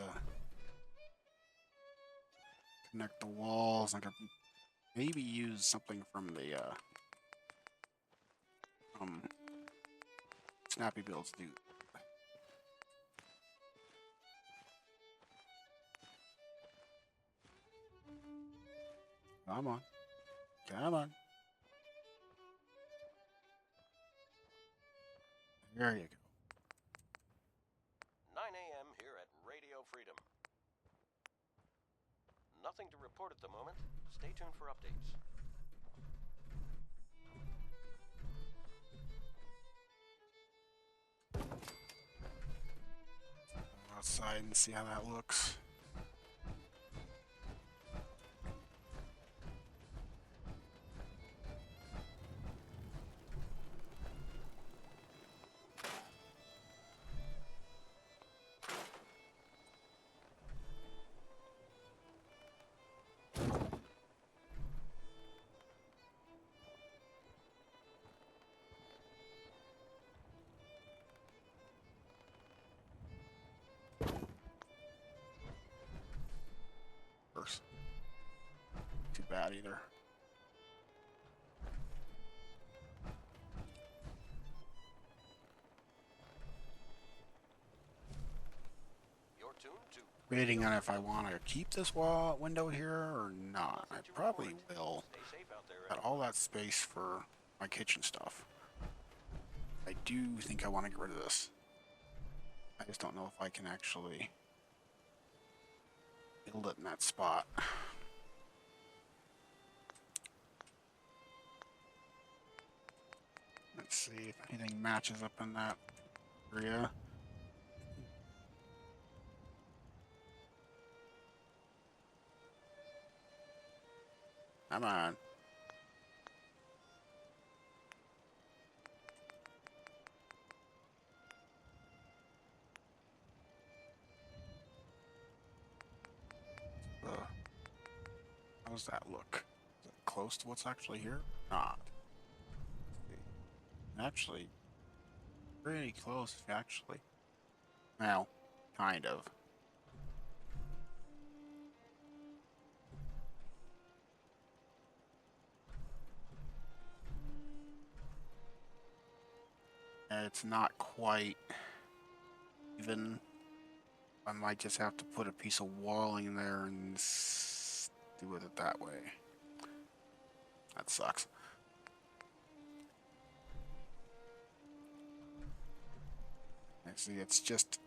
S1: connect the walls. I could maybe use something from the Snappy Builds do. Come on. Come on. There you go.
S3: 9 a.m. here at Radio Freedom. Nothing to report at the moment. Stay tuned for updates.
S1: Go outside and see how that looks. Too bad either.
S3: You're tuned to
S1: Debating on if I want to keep this wall window here or not. I probably will.
S3: Stay safe out there.
S1: Got all that space for my kitchen stuff. I do think I want to get rid of this. I just don't know if I can actually build it in that spot. Let's see if anything matches up in that area. Come on. How's that look? Is it close to what's actually here? Not. Actually, pretty close, actually. Well, kind of. It's not quite even. I might just have to put a piece of walling in there and do it that way. That sucks. And see, it's just,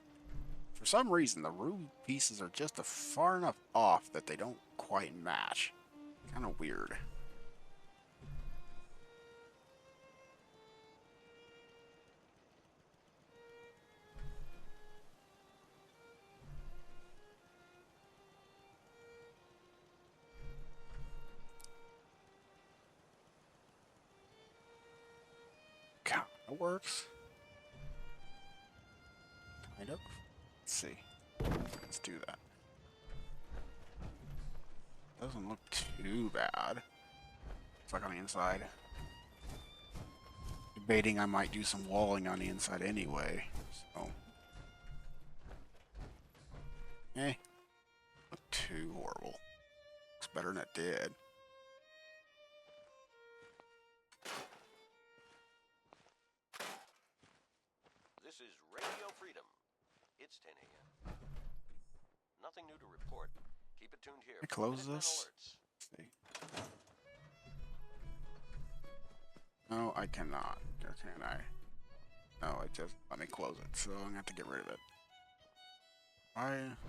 S1: for some reason, the roof pieces are just far enough off that they don't quite match. Kind of weird. It works. Kind of. Let's see. Let's do that. Doesn't look too bad. It's like on the inside. Debating I might do some walling on the inside anyway. So. Look too horrible. Looks better than it did.
S3: This is Radio Freedom. It's 10 a.m. Nothing new to report. Keep it tuned here.
S1: Can I close
S3: Minutemen
S1: this?
S3: Alerts.
S1: Let's see. No, I cannot. Or can I? No, it just let me close it, so I'm gonna have to get rid of it.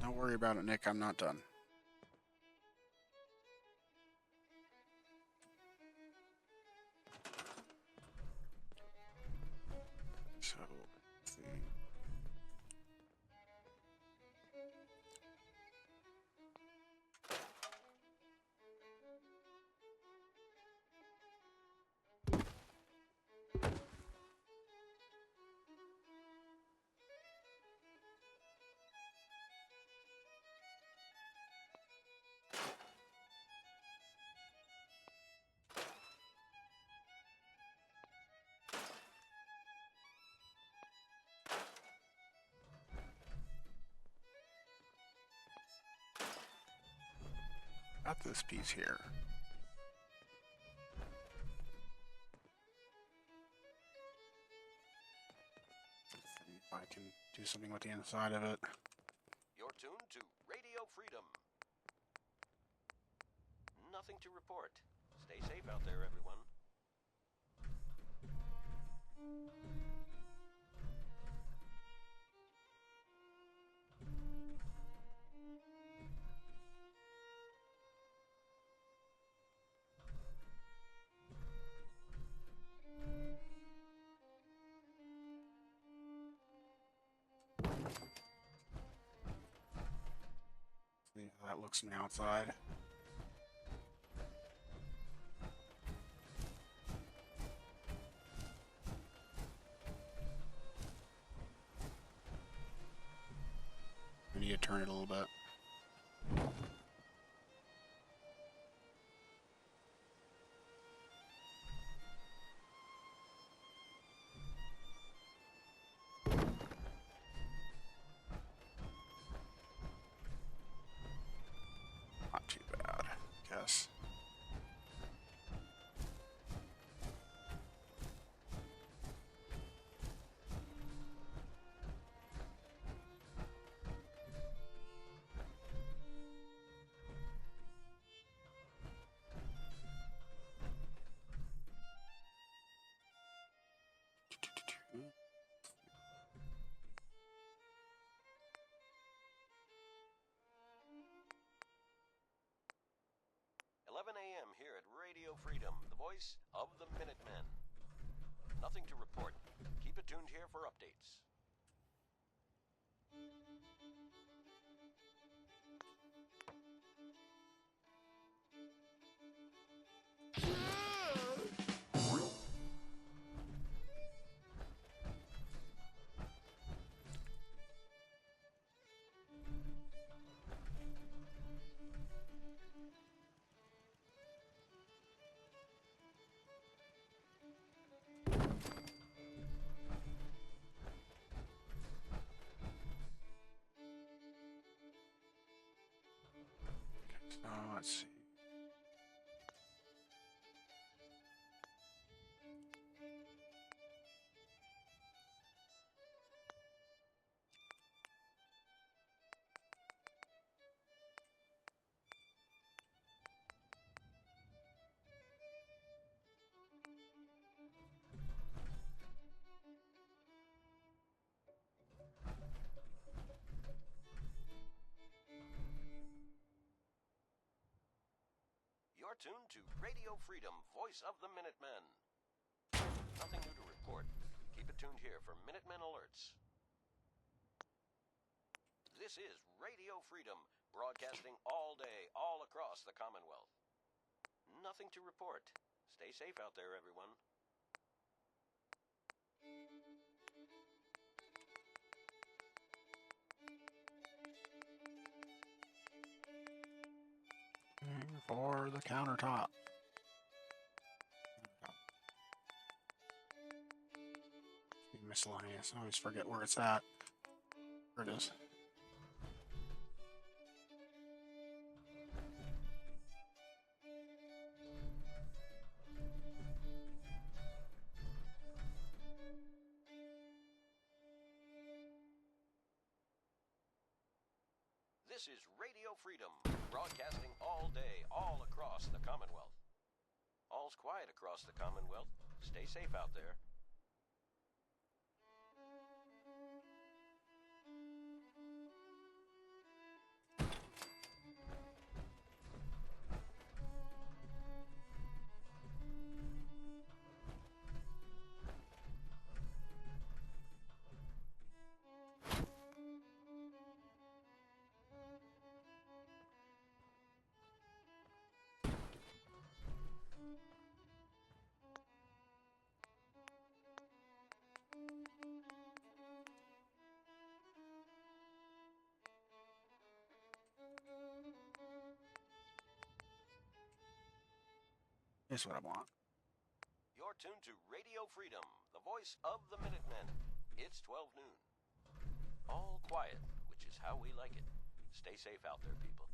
S1: Don't worry about it, Nick. I'm not done. So, let's see. Got this piece here. Let's see if I can do something with the inside of it.
S3: You're tuned to Radio Freedom. Nothing to report. Stay safe out there, everyone.
S1: See how that looks from the outside. We need to turn it a little bit. Not too bad, I guess. Hmm.
S3: 11 a.m. here at Radio Freedom, the voice of the Minutemen. Nothing to report. Keep it tuned here for updates.
S1: So let's see.
S3: You're tuned to Radio Freedom, voice of the Minutemen. Nothing new to report. Keep it tuned here for Minutemen Alerts. This is Radio Freedom, broadcasting all day, all across the Commonwealth. Nothing to report. Stay safe out there, everyone.
S1: For the countertop. Miscellaneous. I always forget where it's at. There it is.
S3: This is Radio Freedom, broadcasting all day, all across the Commonwealth. All's quiet across the Commonwealth. Stay safe out there.
S1: Here's what I want.
S3: You're tuned to Radio Freedom, the voice of the Minutemen. It's 12 noon. All quiet, which is how we like it. Stay safe out there, people.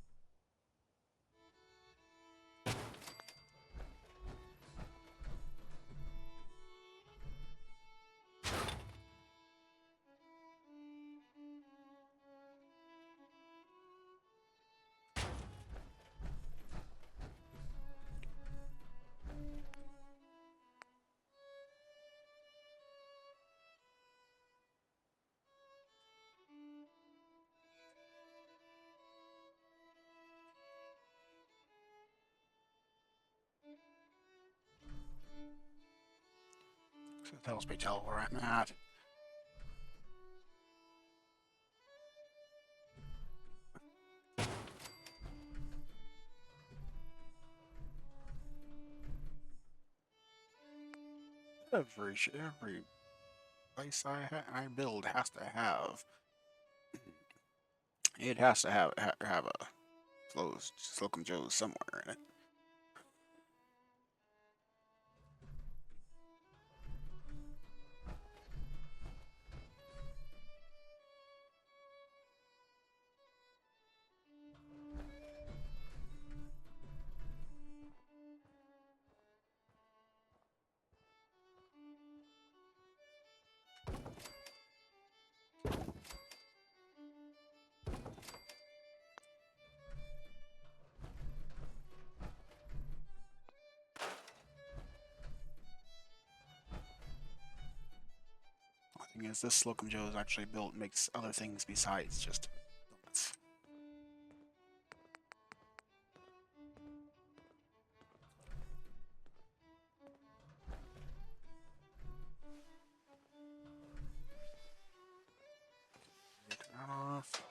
S1: So it helps me tell where I'm at. Every place I build has to have. It has to have a closed Slocum Joe's somewhere in it. The thing is, this Slocum Joe's actually built makes other things besides just donuts. Get that off.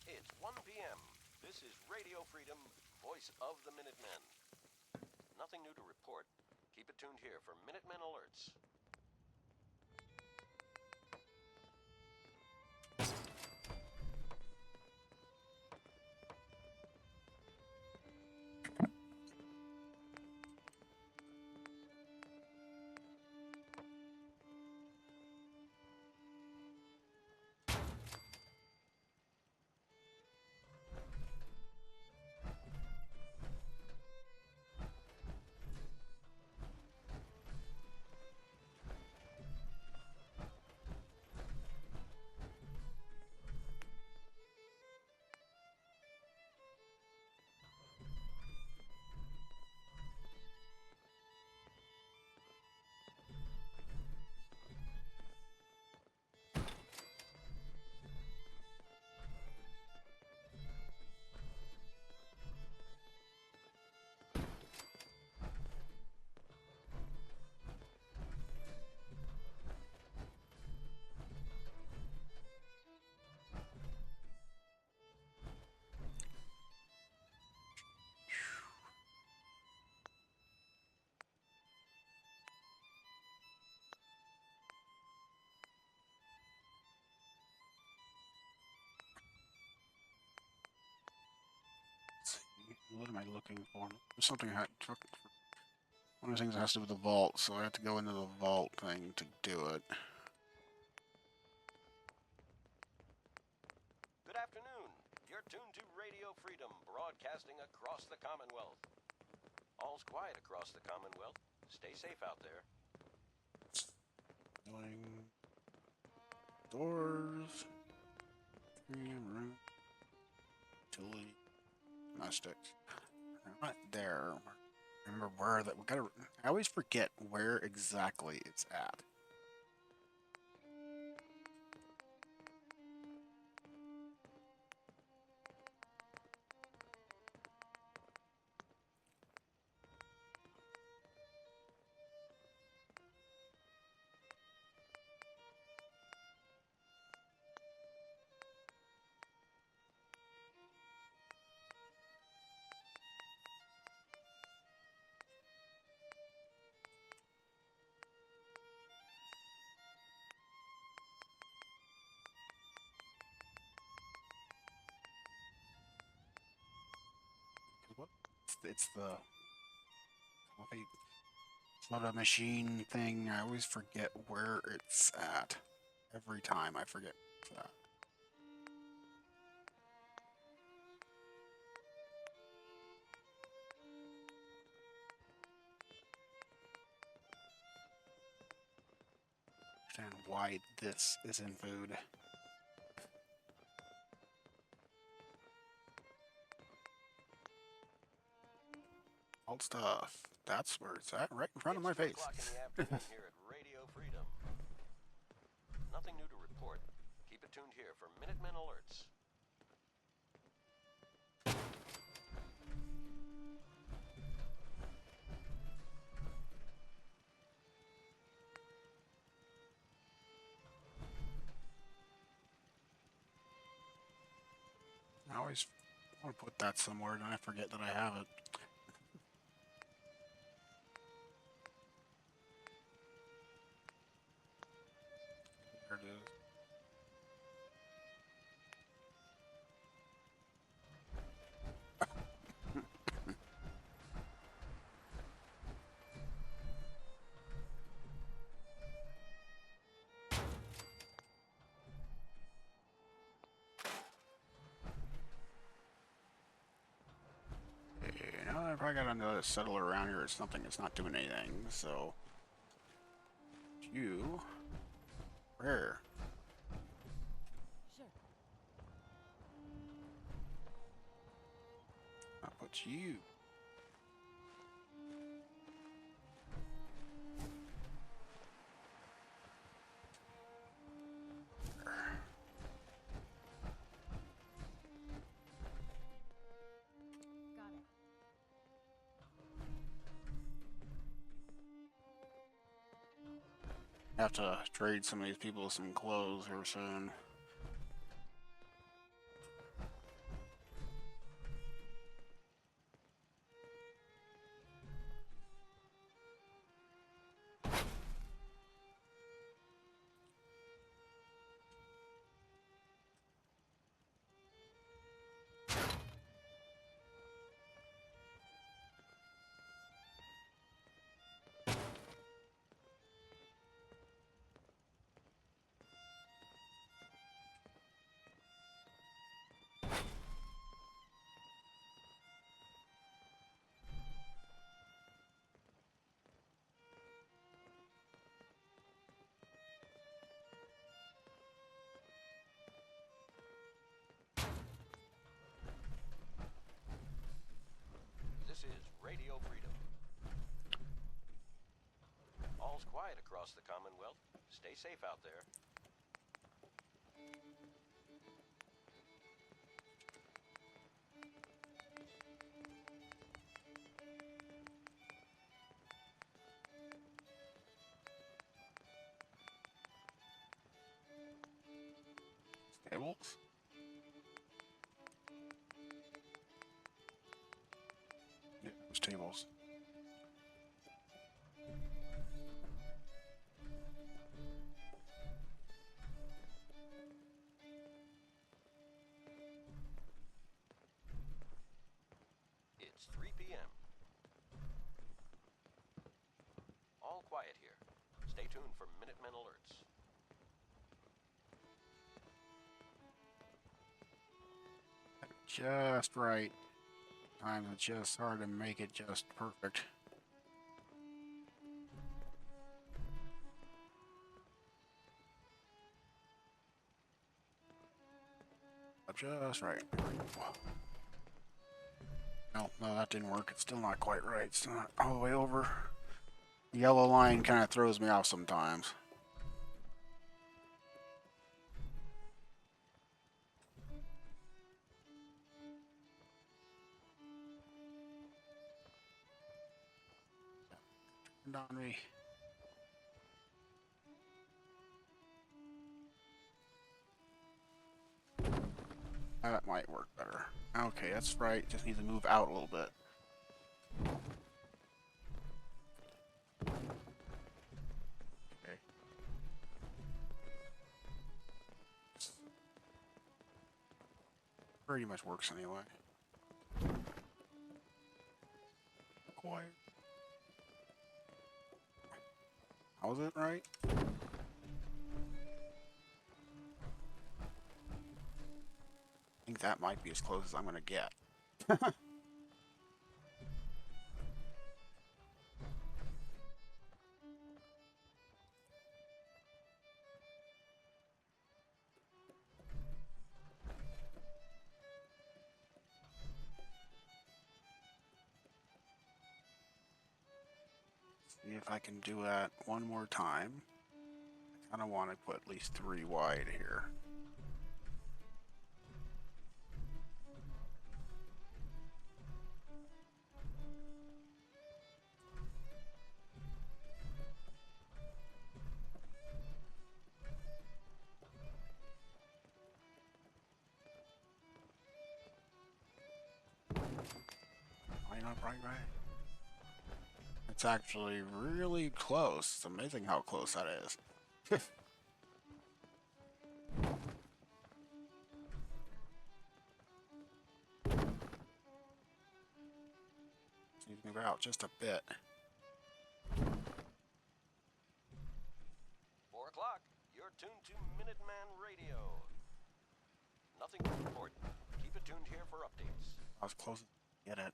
S3: It's 1 p.m. This is Radio Freedom, voice of the Minutemen. Nothing new to report. Keep it tuned here for Minutemen alerts.
S1: am I looking for? There's something I had. One of the things that has to do with the vault, so I have to go into the vault thing to do it.
S3: Good afternoon. You're tuned to Radio Freedom, broadcasting across the Commonwealth. All's quiet across the Commonwealth. Stay safe out there.
S1: Going doors. Room. Utility. Domestics. Right there. Remember where that we gotta. I always forget where exactly it's at. What? It's the coffee. It's not a machine thing. I always forget where it's at. Every time I forget where it's at. Understand why this is in food. Old stuff. That's where it's at, right in front of my
S3: It's 2
S1: face.
S3: o'clock in the afternoon here at Radio Freedom. Nothing new to report. Keep it tuned here for Minutemen alerts.
S1: I always want to put that somewhere, and I forget that I have it. There it is. Now I probably got another settle around here. It's something that's not doing anything. So you, where?
S5: Sure.
S1: I put you.
S5: Got it.
S1: Have to trade some of these people some clothes here soon.
S3: This is Radio Freedom. All's quiet across the Commonwealth. Stay safe out there.
S1: Stables? Yeah, those tables.
S3: Stay tuned for Minutemen alerts.
S1: Just right. Times it's just hard to make it just perfect. Just right. No, that didn't work. It's still not quite right. It's not all the way over. The yellow line kind of throws me off sometimes. Turned on me. That might work better. Okay, that's right. Just need to move out a little bit. Okay. Pretty much works anyway. Quiet. How was it right? I think that might be as close as I'm gonna get. See if I can do that one more time. I kind of want to put at least 3 wide here. Line up right. It's actually really close. It's amazing how close that is. Just need to move out just a bit.
S3: 4 o'clock. You're tuned to Minuteman Radio. Nothing to report. Keep it tuned here for updates.
S1: I was close to get it.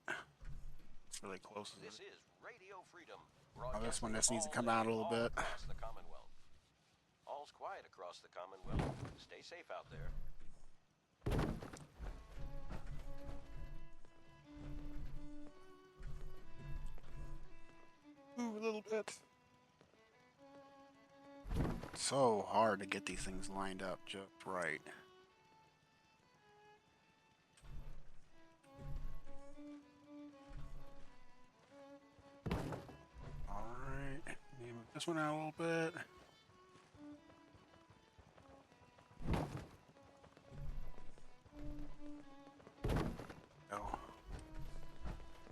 S1: It's really close.
S3: This is Radio Freedom.
S1: Oh, this one
S3: broadcasting
S1: just needs to
S3: all
S1: come
S3: day,
S1: out a little
S3: all
S1: bit.
S3: across the Commonwealth. All's quiet across the Commonwealth. Stay safe out there.
S1: Ooh, a little bit. It's so hard to get these things lined up just right. Alright, move this one out a little bit. Go.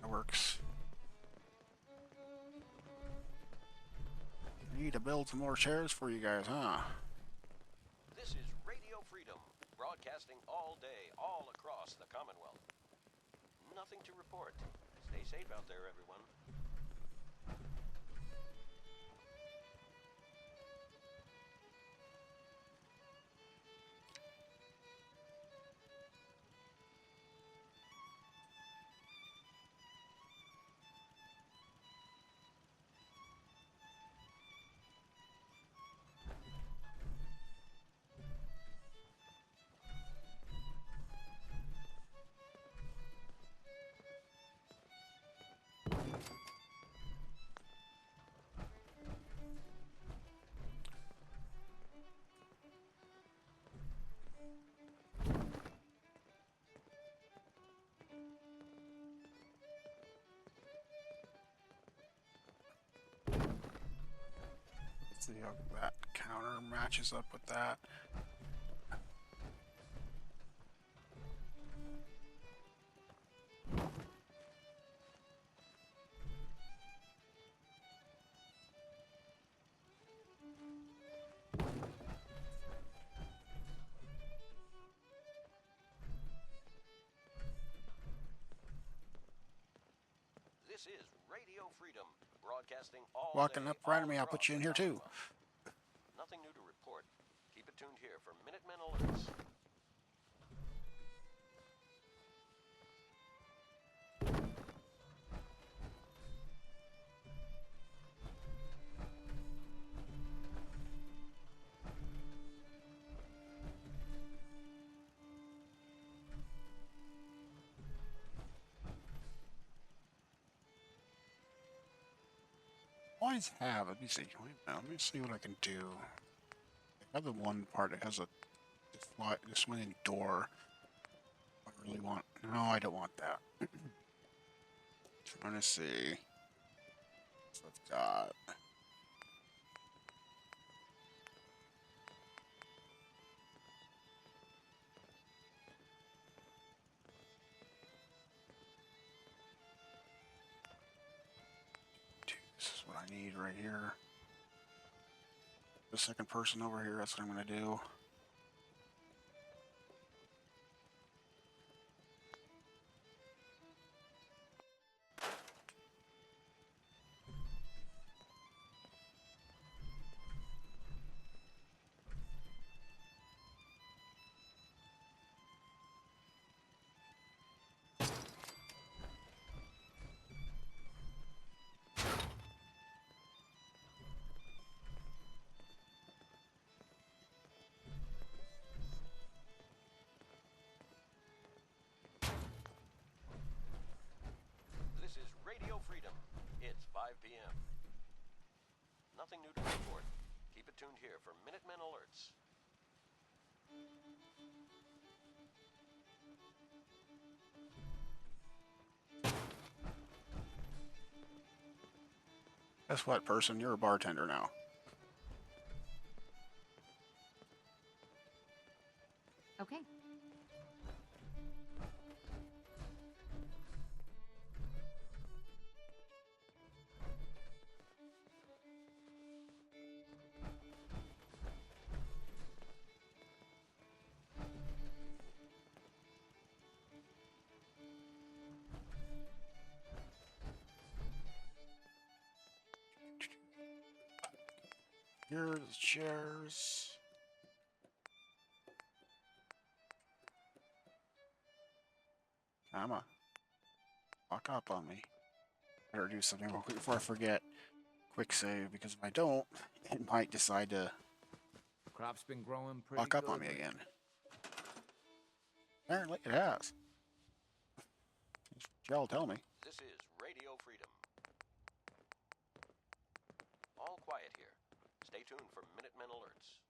S1: That works. Need to build some more chairs for you guys, huh?
S3: This is Radio Freedom, broadcasting all day, all across the Commonwealth. Nothing to report. Stay safe out there, everyone.
S1: See how that counter matches up with that.
S3: This is Radio Freedom, broadcasting all
S1: Walking
S3: day,
S1: up right
S3: all
S1: of me, I'll
S3: across
S1: put you in
S3: the
S1: here too.
S3: Commonwealth. Nothing new to report. Keep it tuned here for Minutemen alerts.
S1: Always have. Let me see. Wait a minute, let me see what I can do. I have the one part that has a swinging door. I really want. No, I don't want that. Trying to see. So I've got. This is what I need right here. The second person over here. That's what I'm gonna do.
S3: This is Radio Freedom. It's 5 p.m. Nothing new to report. Keep it tuned here for Minutemen alerts.
S1: Guess what, person? You're a bartender now.
S5: Okay.
S1: Here's the chairs. Come on. Walk up on me. Better do something real quick before I forget. Quick save, because if I don't, it might decide to
S2: Crop's been growing pretty
S1: walk up
S2: good
S1: on me
S2: lately.
S1: again. Apparently it has. Y'all tell me.
S3: This is Radio Freedom. All quiet here. Stay tuned for Minutemen alerts.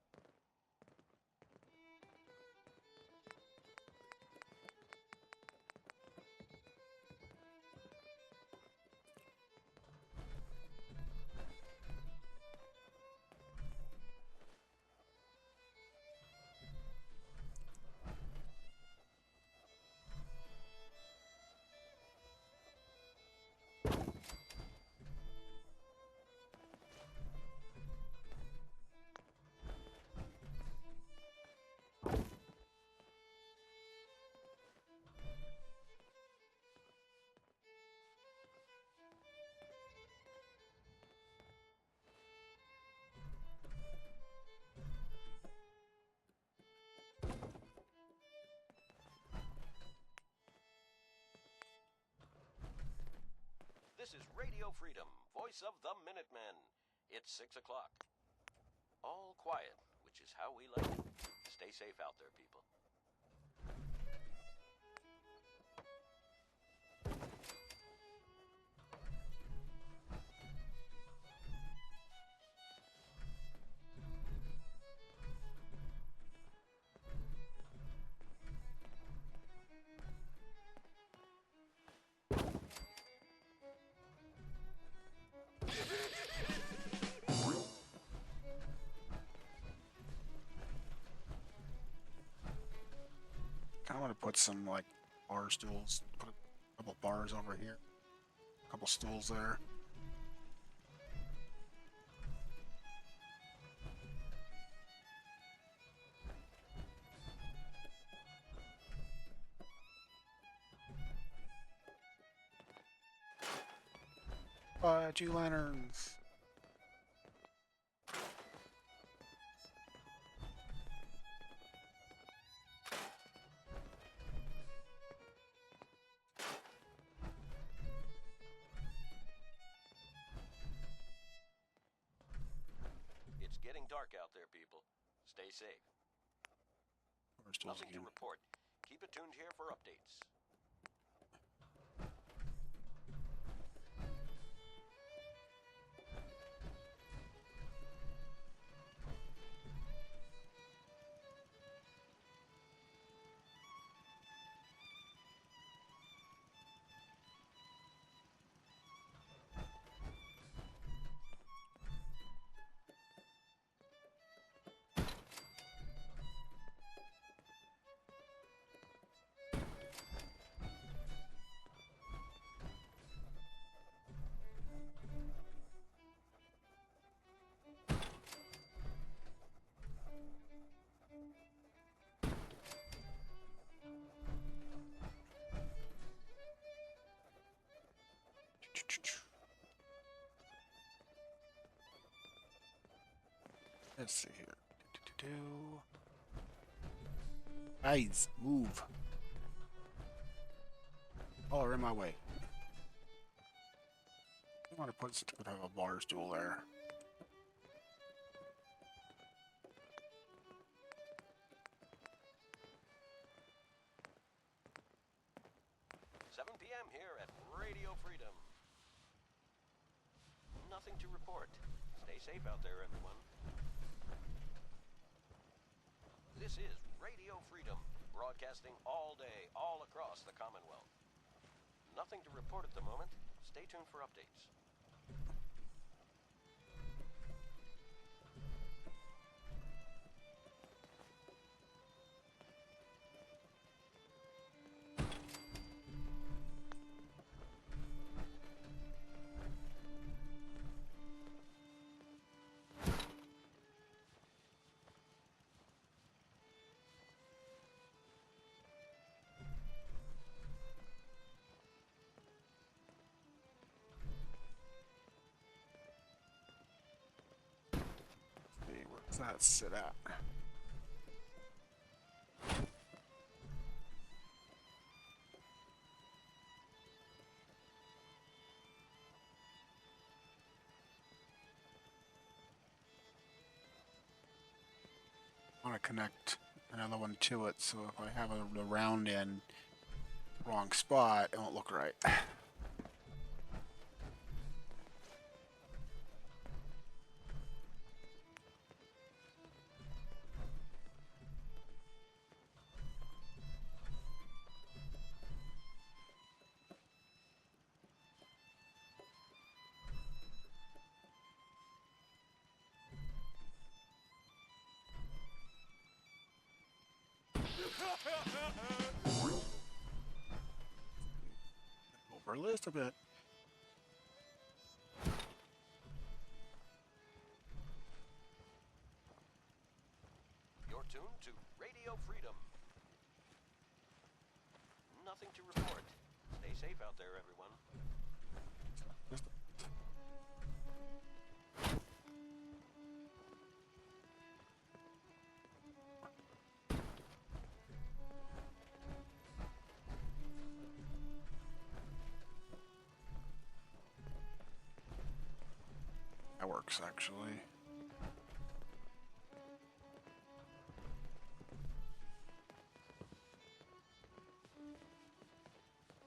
S3: This is Radio Freedom, voice of the Minutemen. It's 6 o'clock. All quiet, which is how we like it. Stay safe out there, people.
S1: I want to put some like bar stools. Put a couple bars over here. A couple stools there. But Yeah, 2 lanterns.
S3: It's getting dark out there, people. Stay safe.
S1: Barstools
S3: Nothing to
S1: again.
S3: report. Keep it tuned here for updates.
S1: Let's see here. Guys, move. Oh, they're in my way. I want to put have a bar stool there.
S3: 7 p.m. here at Radio Freedom. Nothing to report. Stay safe out there, everyone. This is Radio Freedom, broadcasting all day, all across the Commonwealth. Nothing to report at the moment. Stay tuned for updates.
S1: See, where does that sit at? I want to connect another one to it, so if I have the round end wrong spot, it won't look right. Over a list a bit.
S3: You're tuned to Radio Freedom. Nothing to report. Stay safe out there, everyone.
S1: That works, actually.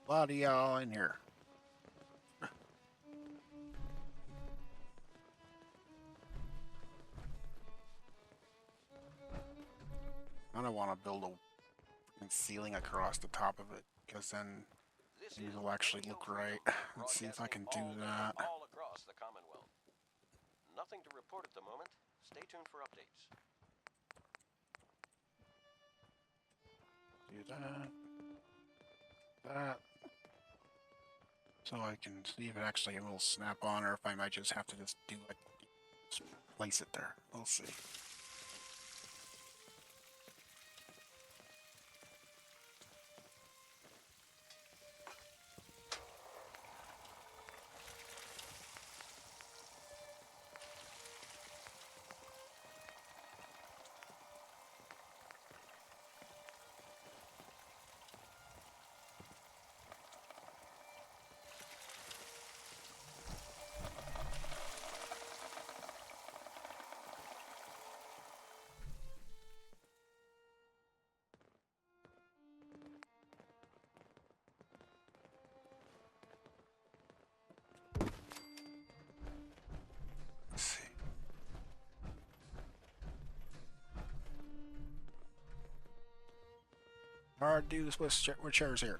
S1: A lot of y'all in here. I don't want to build a freaking ceiling across the top of it, because then
S3: This
S1: things
S3: is
S1: will actually
S3: Radio
S1: look
S3: Freedom,
S1: right. Let's see if I can do
S3: broadcasting all day,
S1: that.
S3: all across the Commonwealth. Nothing to report at the moment. Stay tuned for updates.
S1: Do that. That. So I can see if it actually will snap on, or if I might just have to just do like, just place it there. We'll see. Hard to do this with chairs here.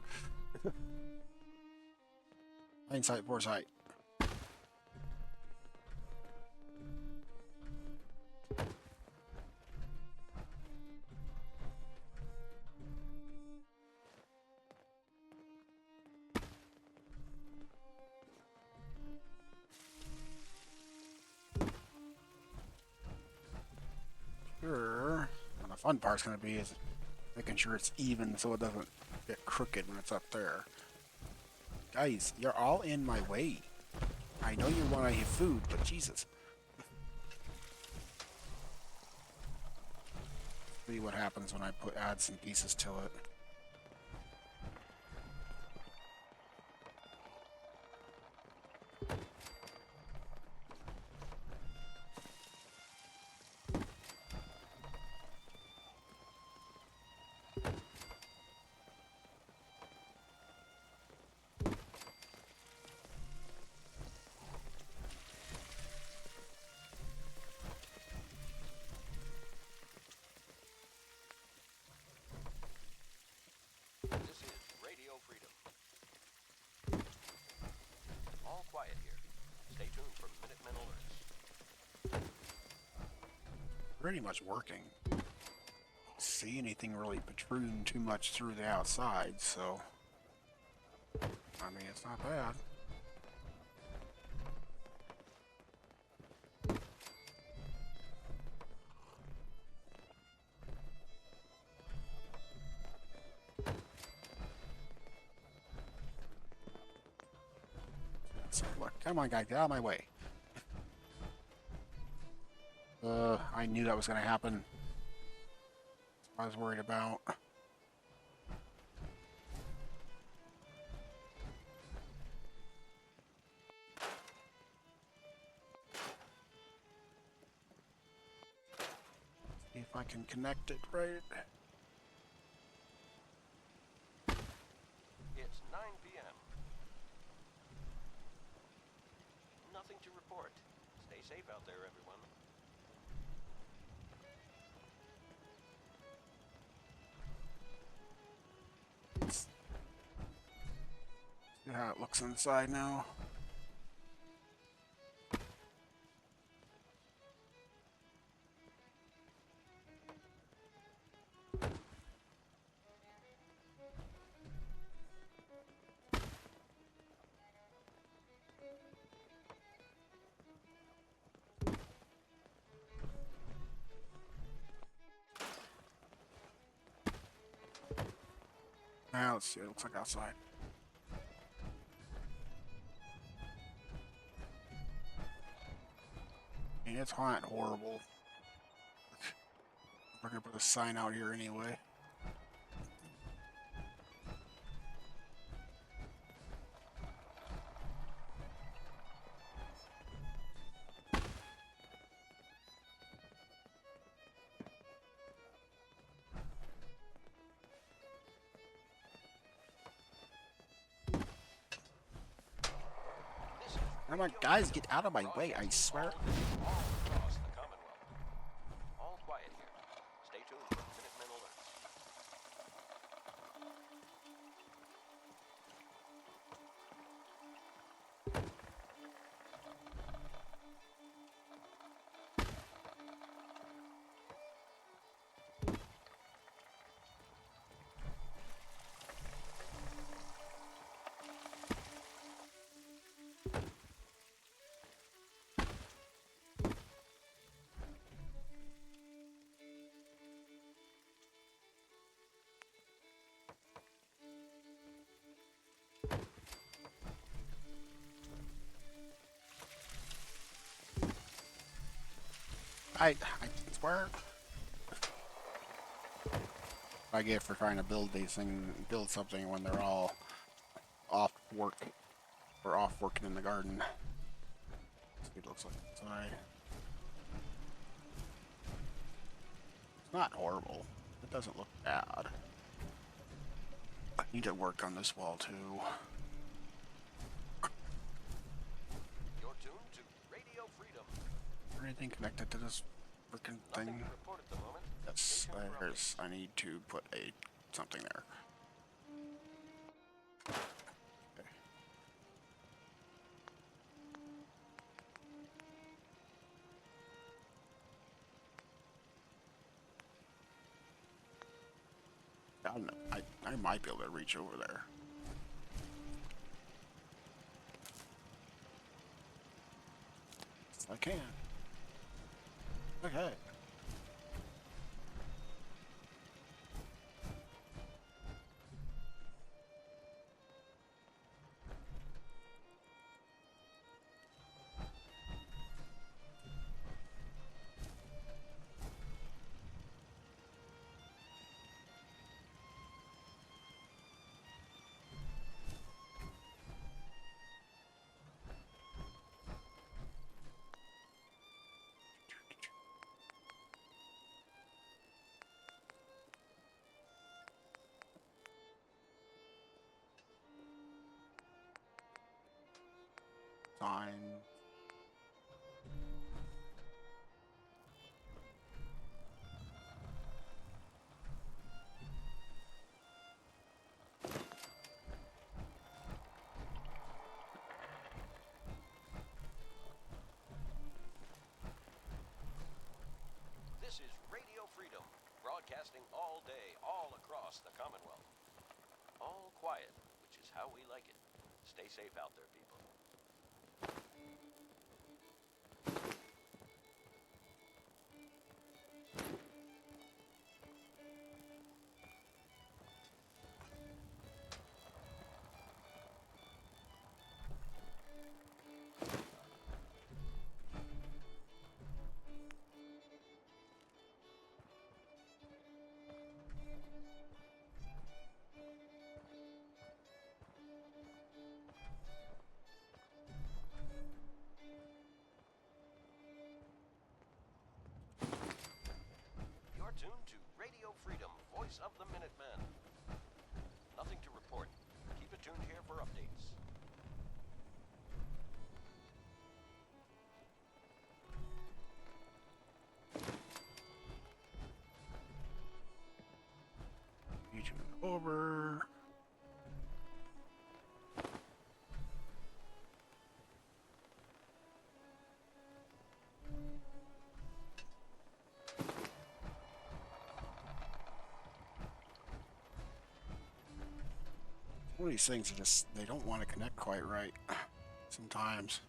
S1: Hindsight, foresight. Sure. And the fun part's going to be is making sure it's even so it doesn't get crooked when it's up there. Guys, you're all in my way. I know you want to eat food, but Jesus. See what happens when I add some pieces to it.
S3: This is Radio Freedom. All quiet here. Stay tuned for Minutemen alerts.
S1: Pretty much working. See anything really protruding too much through the outside, so I mean it's not bad. So look, come on guys, get out of my way. I knew that was gonna happen. That's what I was worried about. See if I can connect it right.
S3: It's 9 p.m. Nothing to report. Stay safe out there, everyone.
S1: See how it looks inside now. Now let's see what it looks like outside. And it's hot, horrible. We're gonna put a sign out here anyway. Come on, guys, get out of my way, I swear.
S3: All across the Commonwealth. All quiet here. Stay tuned for Minutemen alerts.
S1: I swear. I get for trying to build something when they're all off work or off working in the garden. Let's see what it looks like inside. It's not horrible. It doesn't look bad. I need to work on this wall too.
S3: You're tuned to Radio Freedom.
S1: Is there anything connected to this freaking
S3: Nothing
S1: thing?
S3: to report at the moment.
S1: Yes,
S3: Stay tuned for
S1: there's. I need to put a something there. Okay. I don't know. I might be able to reach over there. Yes, I can. Okay. Sign.
S3: This is Radio Freedom, broadcasting all day, all across the Commonwealth. All quiet, which is how we like it. Stay safe out there, people. You're tuned to Radio Freedom, voice of the Minutemen. Nothing to report. Keep it tuned here for updates.
S1: Need you over. One of these things are just, they don't want to connect quite right sometimes.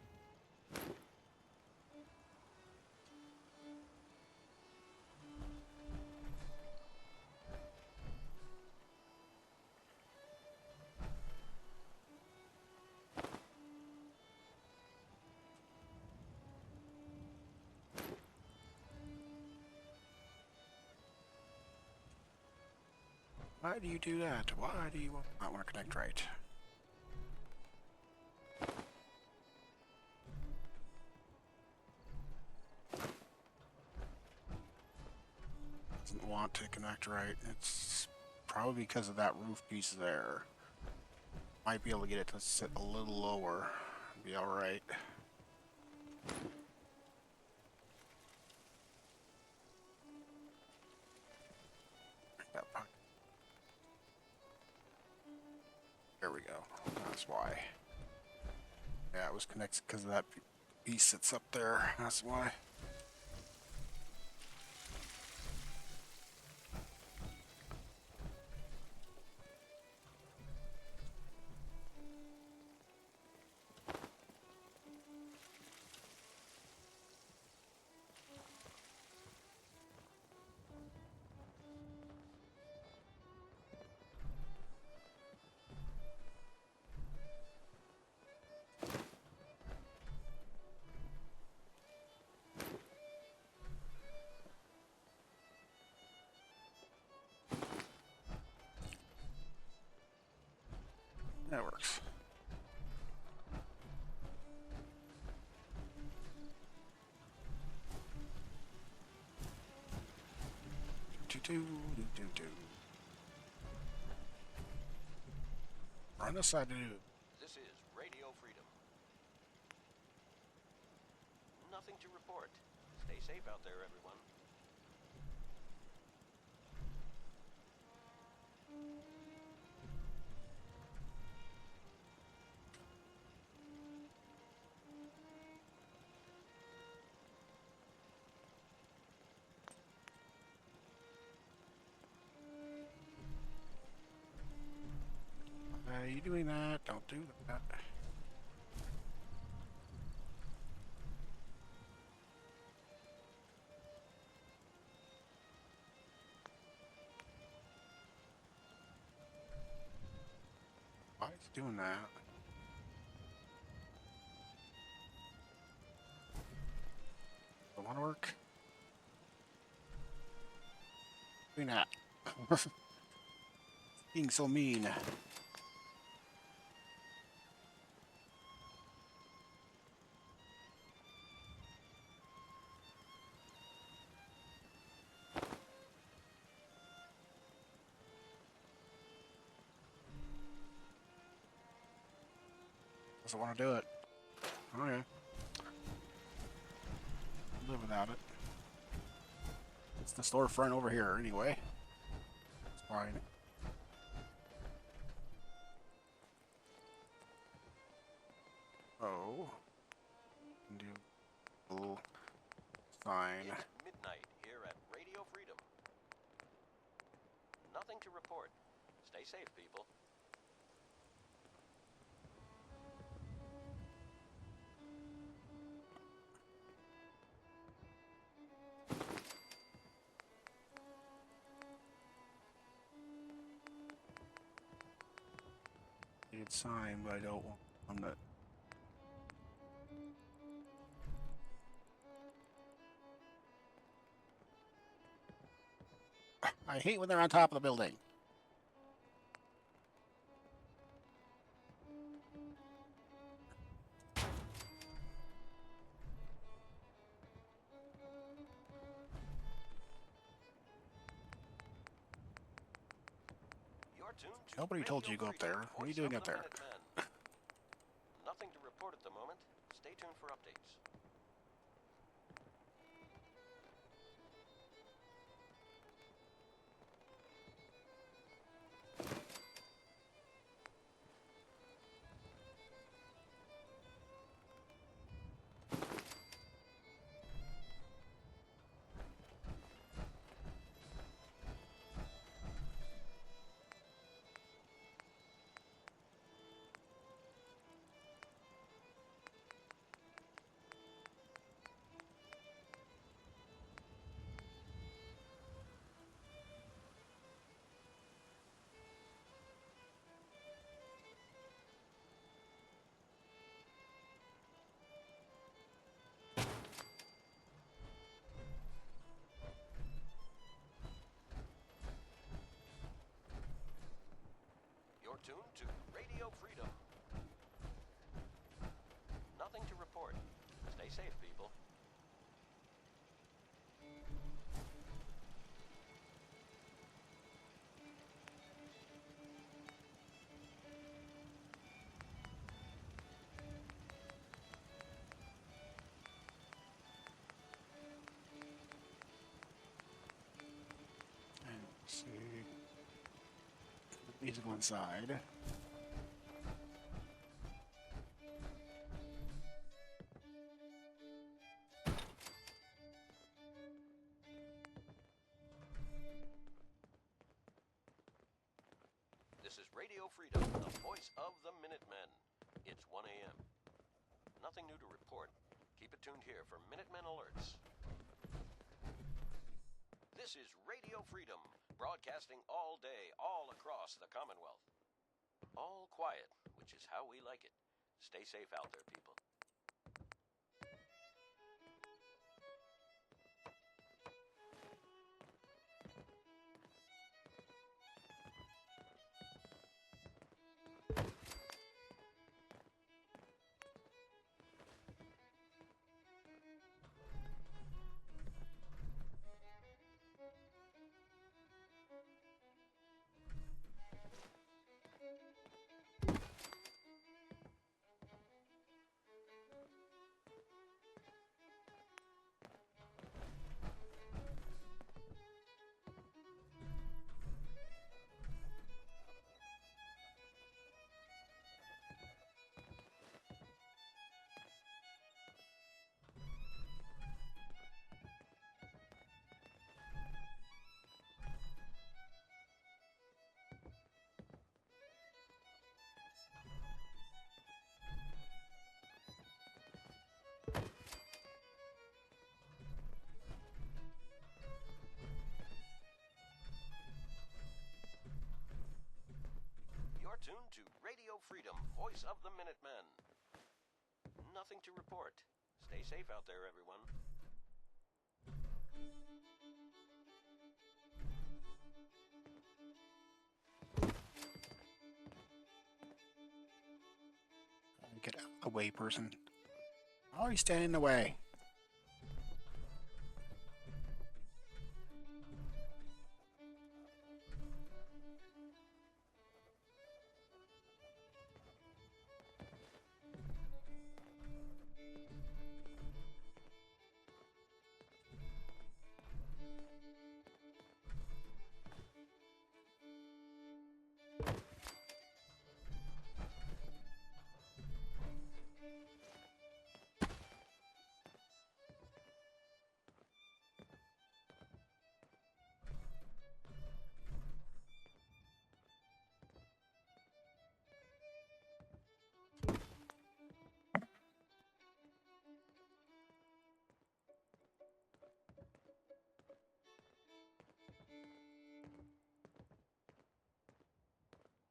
S1: Why do you do that? Why do you not want to connect right? Doesn't want to connect right. It's probably because of that roof piece there. Might be able to get it to sit a little lower. Be alright. There we go. That's why. Yeah, it was connected because of that piece that's up there. That's why. That works. Run aside to do.
S3: This is Radio Freedom. Nothing to report. Stay safe out there, everyone.
S1: you doing that? Don't do that. Why is he doing that? Don't want to work. Doing that. Being so mean. Doesn't want to do it. Okay. Live without it. It's the storefront over here anyway. It's fine. Oh. Do a little sign.
S3: It's midnight here at Radio Freedom. Nothing to report. Stay safe, people.
S1: Good sign, but I don't want. I'm not. I hate when they're on top of the building.
S3: You're tuned to
S1: Nobody told
S3: Radio
S1: you to go up
S3: Freedom,
S1: there. What are you
S3: voice
S1: doing
S3: of
S1: up
S3: the
S1: there?
S3: Minutemen. Nothing to report at the moment. Stay tuned for updates. You're tuned to Radio Freedom. Nothing to report. Stay safe, people.
S1: And let's see. These go inside.
S3: This is Radio Freedom, the voice of the Minutemen. It's 1 a.m. Nothing new to report. Keep it tuned here for Minutemen alerts. This is Radio Freedom, broadcasting all day, all across the Commonwealth. All quiet, which is how we like it. Stay safe out there, people. Freedom, voice of the Minutemen. Nothing to report. Stay safe out there, everyone.
S1: Get out of the way, person. Always stand in the way.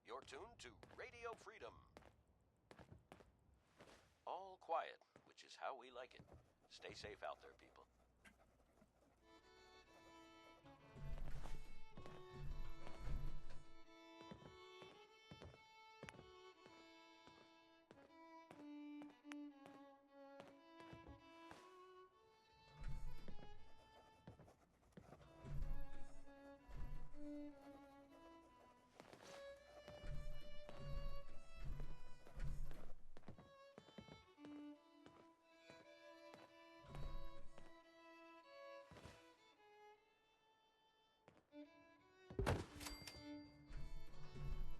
S3: You're tuned to Radio Freedom. All quiet, which is how we like it. Stay safe out there, people.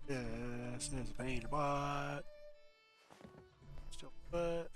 S1: This is a pain in the butt. Still butt.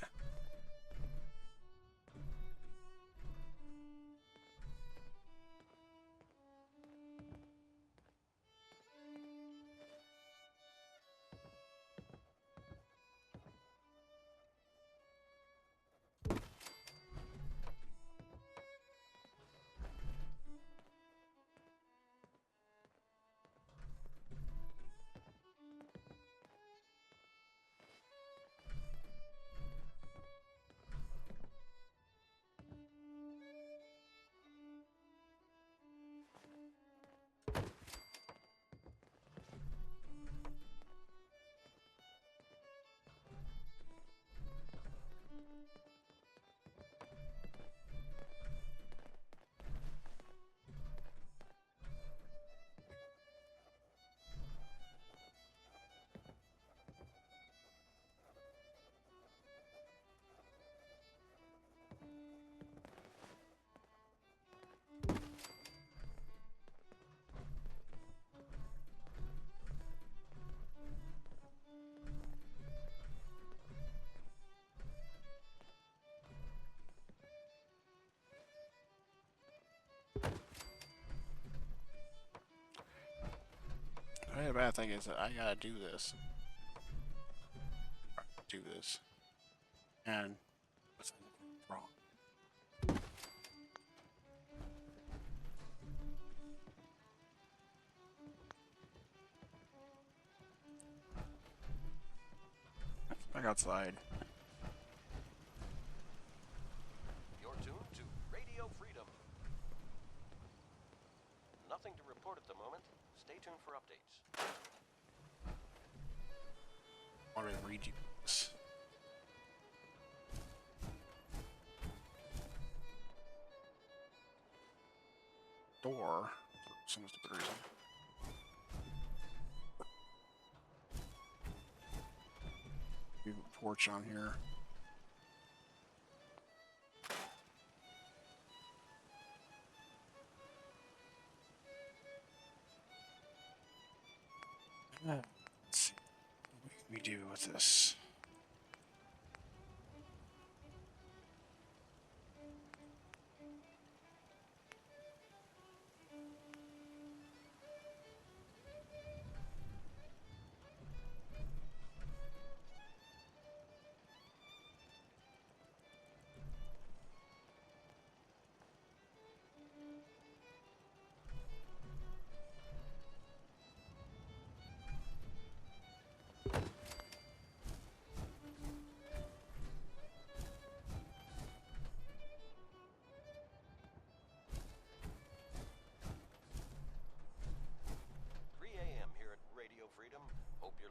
S1: The only bad thing is that I gotta do this. Do this. And what's wrong? Back outside.
S3: You're tuned to Radio Freedom. Nothing to report at the moment. Stay tuned for updates.
S1: I want to read you this. Door for some stupid reason. Leave a porch on here. Let's see what can we do with this.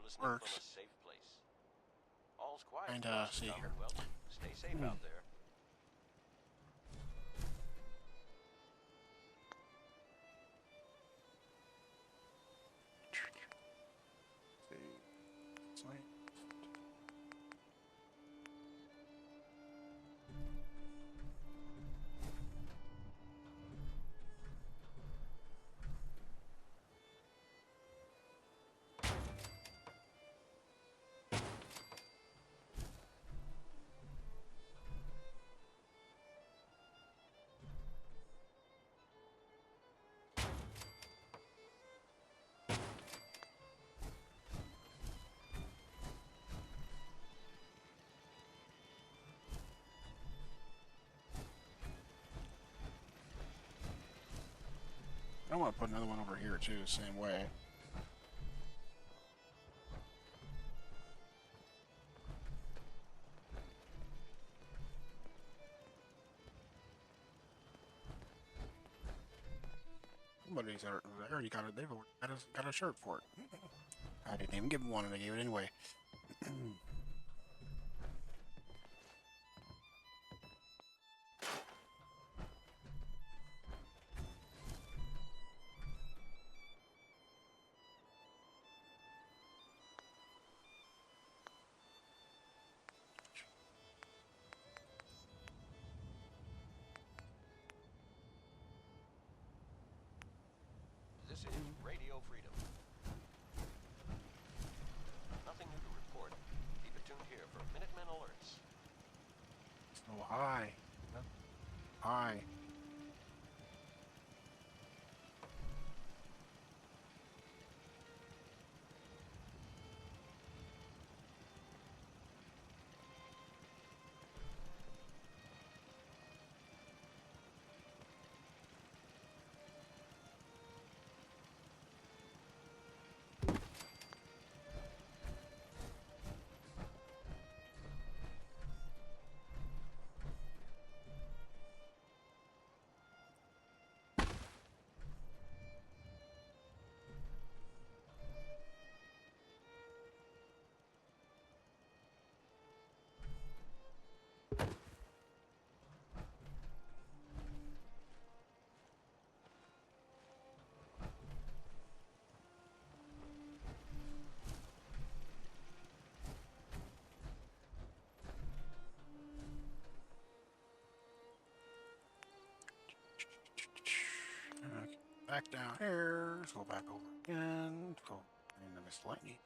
S3: listening from
S1: works.
S3: a safe place. All's quiet
S1: And
S3: across the
S1: see here.
S3: Commonwealth. Stay safe out there.
S1: See. I want to put another one over here too, same way. Somebody's already got it. They've already got a shirt for it. I didn't even give them one, and I gave it anyway.
S3: This is Radio Freedom. Nothing new to report. Keep it tuned here for Minutemen alerts.
S1: Oh, hi. Hi. Okay, back down here. Let's go back over again. Let's go into miscellaneous.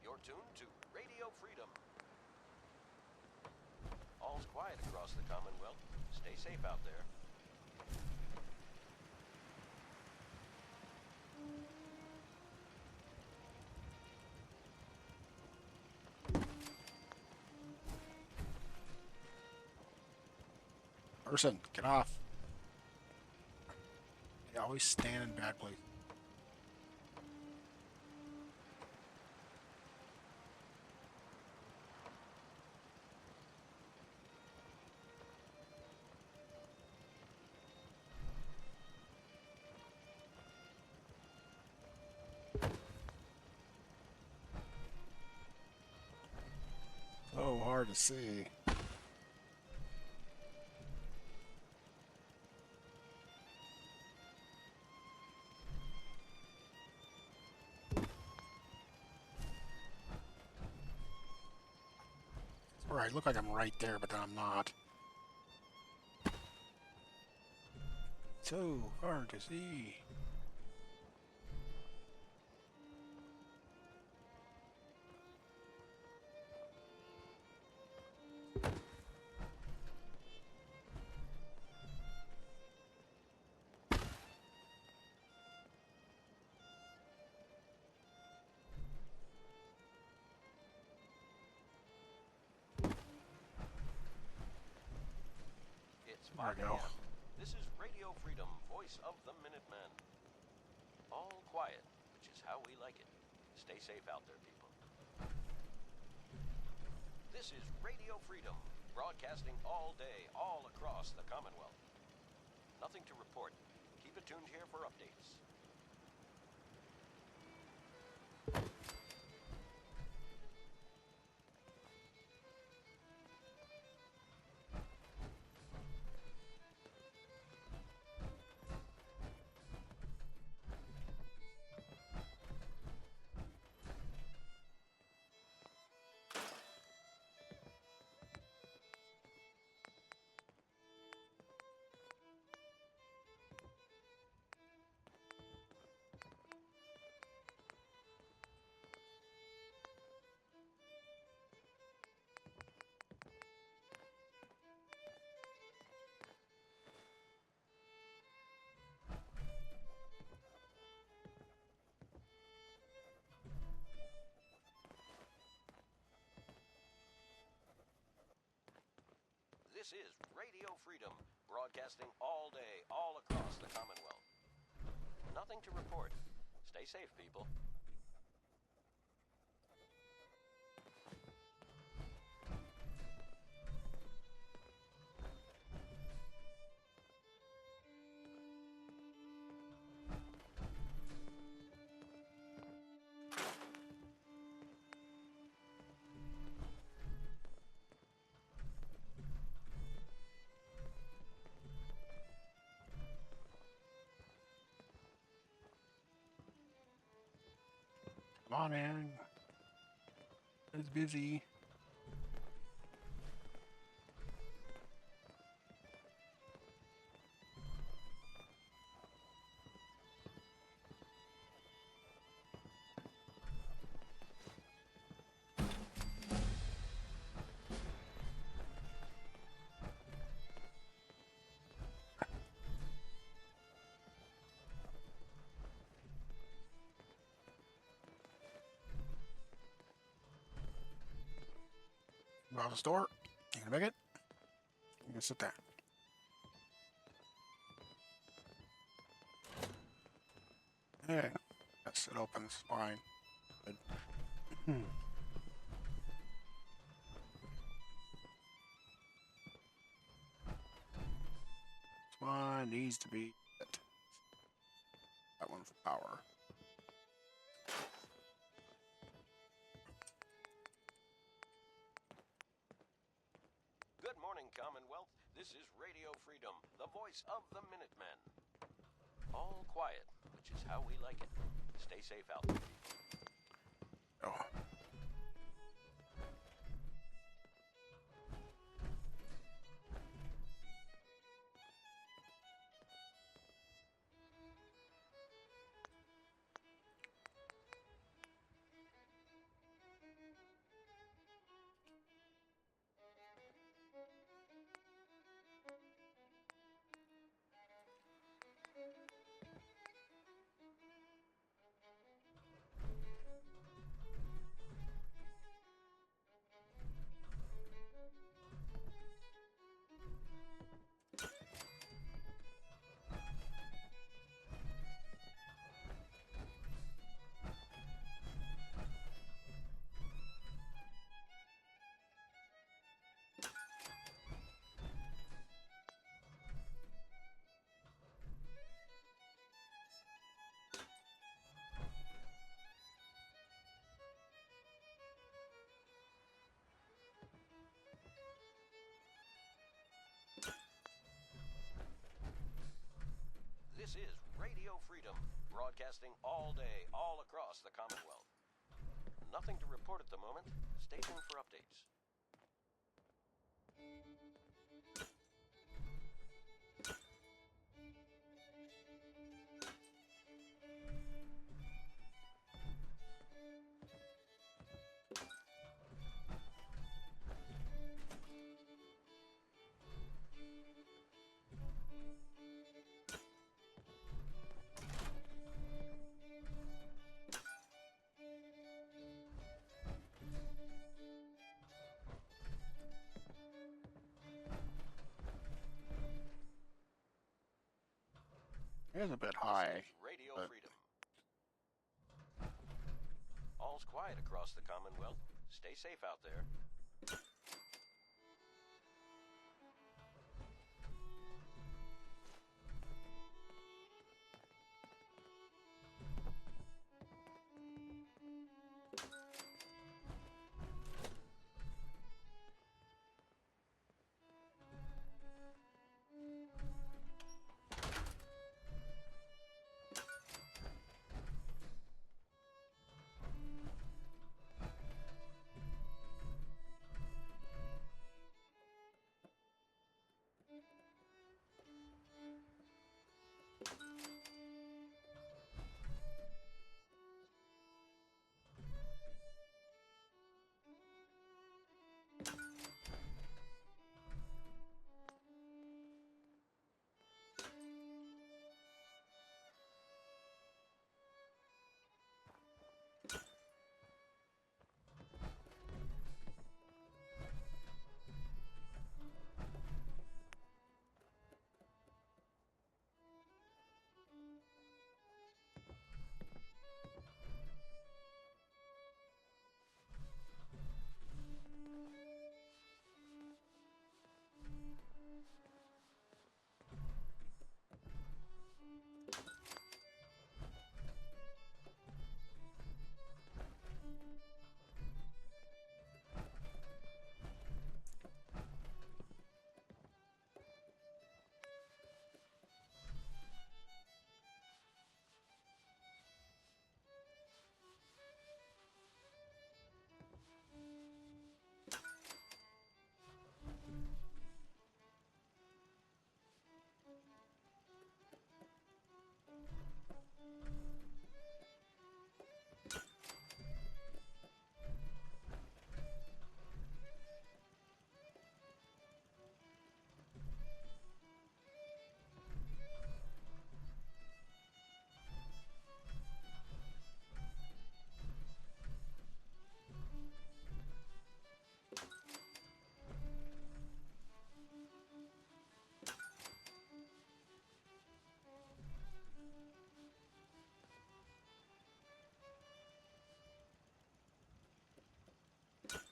S3: You're tuned to Radio Freedom. All's quiet across the Commonwealth. Stay safe out there.
S1: Person, get off. They always stand in bad places. So hard to see. Or I look like I'm right there, but then I'm not. So hard to see.
S3: It's
S1: There
S3: 5
S1: we go.
S3: a.m. This is Radio Freedom, voice of the Minutemen. All quiet, which is how we like it. Stay safe out there, people. This is Radio Freedom, broadcasting all day, all across the Commonwealth. Nothing to report. Keep it tuned here for updates. This is Radio Freedom, broadcasting all day, all across the Commonwealth. Nothing to report. Stay safe, people.
S1: Come on, man. It's busy. Go out the store. You gonna make it? You can sit there. Yeah. Yes, it opens. Fine. Good. This one needs to be lit. That one for power.
S3: Good morning, Commonwealth. This is Radio Freedom, the voice of the Minutemen. All quiet, which is how we like it. Stay safe out there, people.
S1: Oh.
S3: This is Radio Freedom, broadcasting all day, all across the Commonwealth. Nothing to report at the moment. Stay tuned for updates.
S1: It is a bit
S3: This
S1: high.
S3: is Radio
S1: but
S3: Freedom. All's quiet across the Commonwealth. Stay safe out there.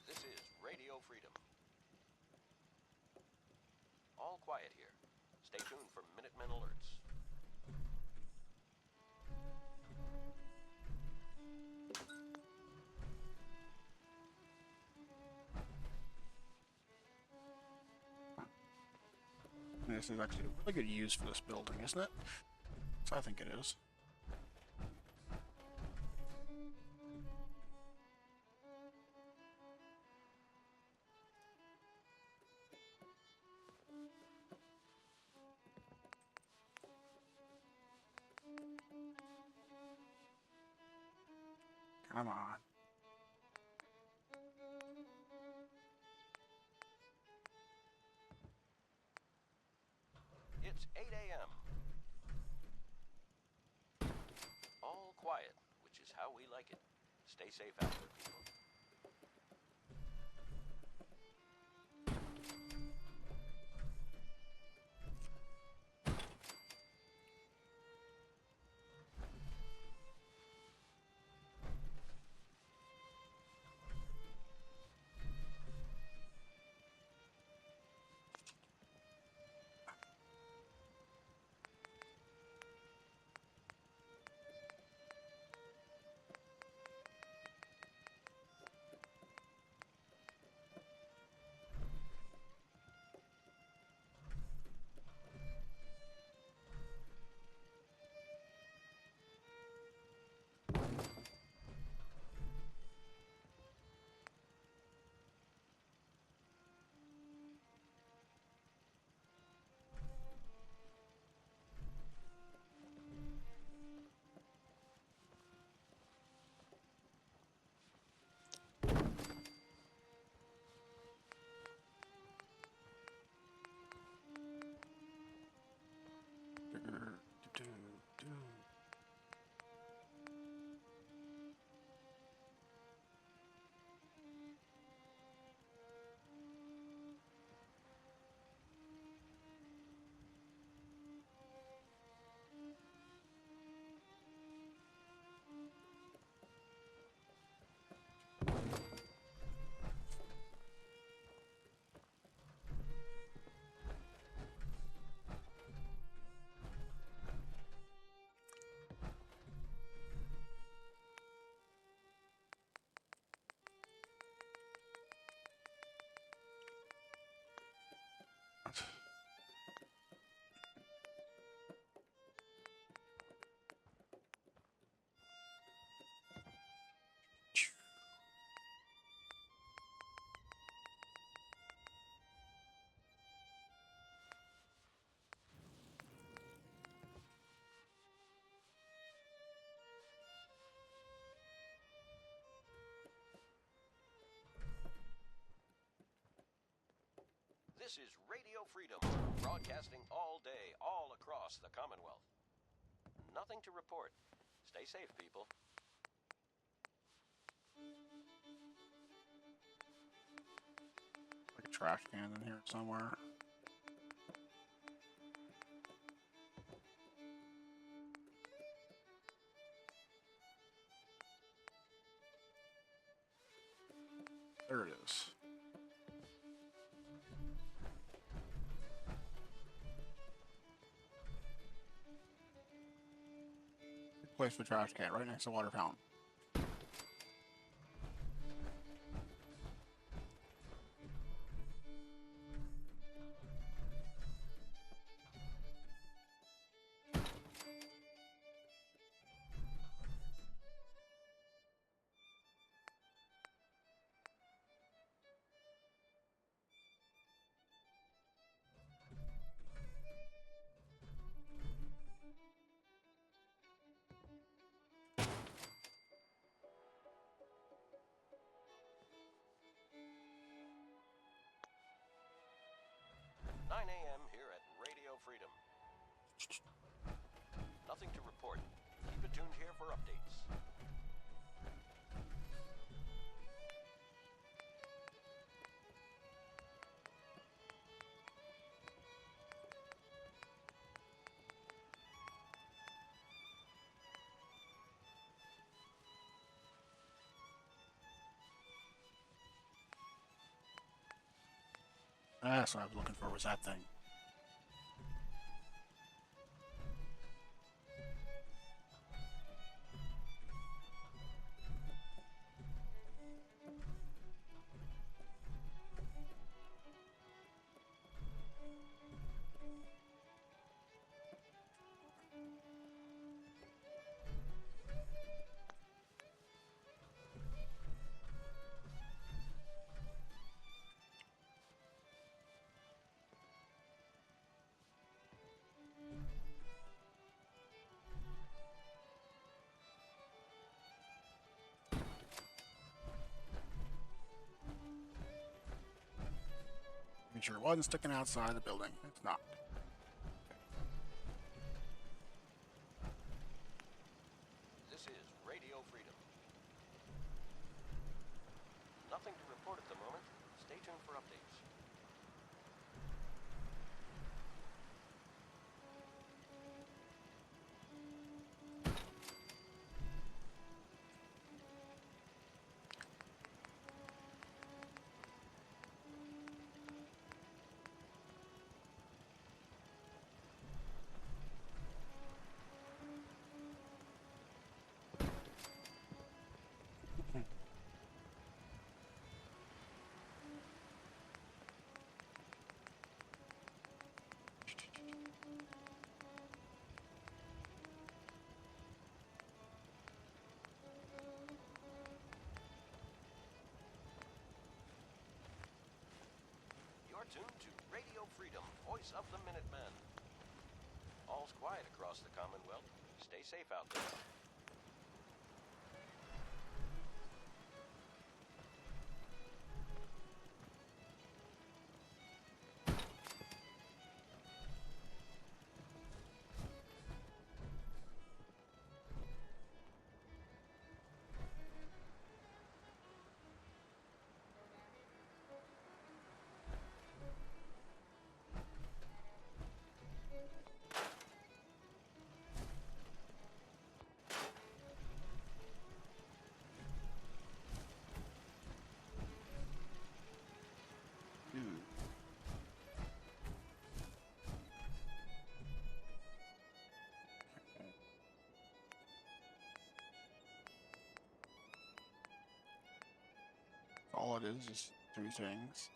S3: This is Radio Freedom. All quiet here. Stay tuned for Minutemen alerts.
S1: this is actually a really good use for this building, isn't it? So I think it is. Come on.
S3: It's 8 a.m. All quiet, which is how we like it. Stay safe out there, people. This is Radio Freedom, broadcasting all day, all across the Commonwealth. Nothing to report. Stay safe, people.
S1: Like a trash can in here somewhere. There it is. Place the trash can right next to the water fountain.
S3: A.m. here at Radio Freedom. Nothing to report. Keep it tuned here for updates.
S1: That's what I was looking for, was that thing. Making sure it wasn't sticking outside the building. It's not.
S3: This is Radio Freedom. Nothing to report at the moment. Stay tuned for updates. You're tuned to Radio Freedom, voice of the Minutemen. All's quiet across the Commonwealth. Stay safe out there.
S1: Dude. All it is three things.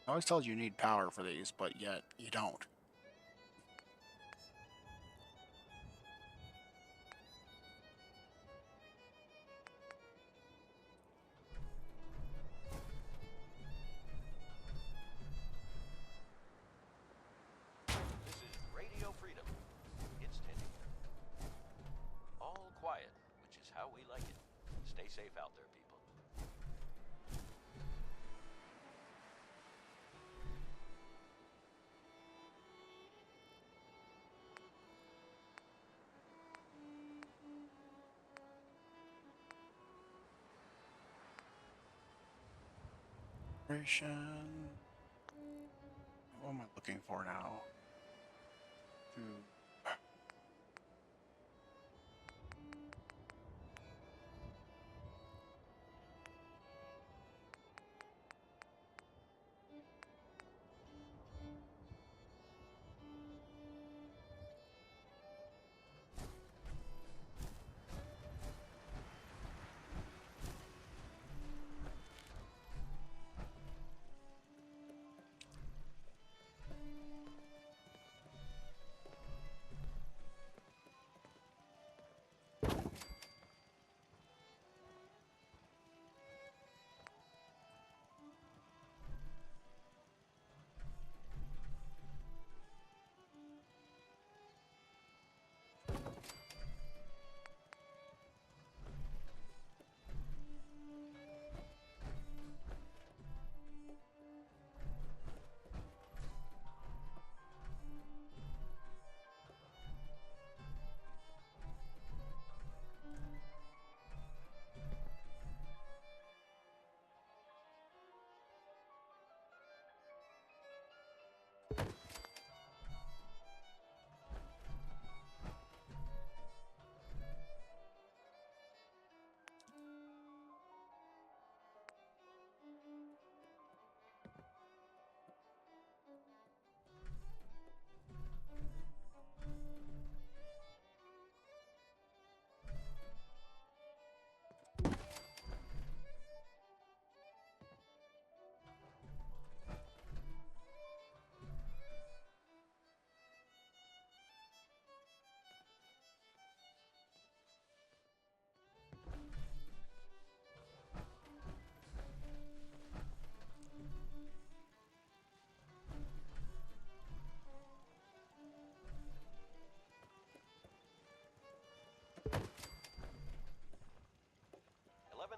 S1: It always tells you need power for these, but yet you don't.
S3: This is Radio Freedom. It's tending. All quiet, which is how we like it. Stay safe out there, people.
S1: Operation. What am I looking for now? To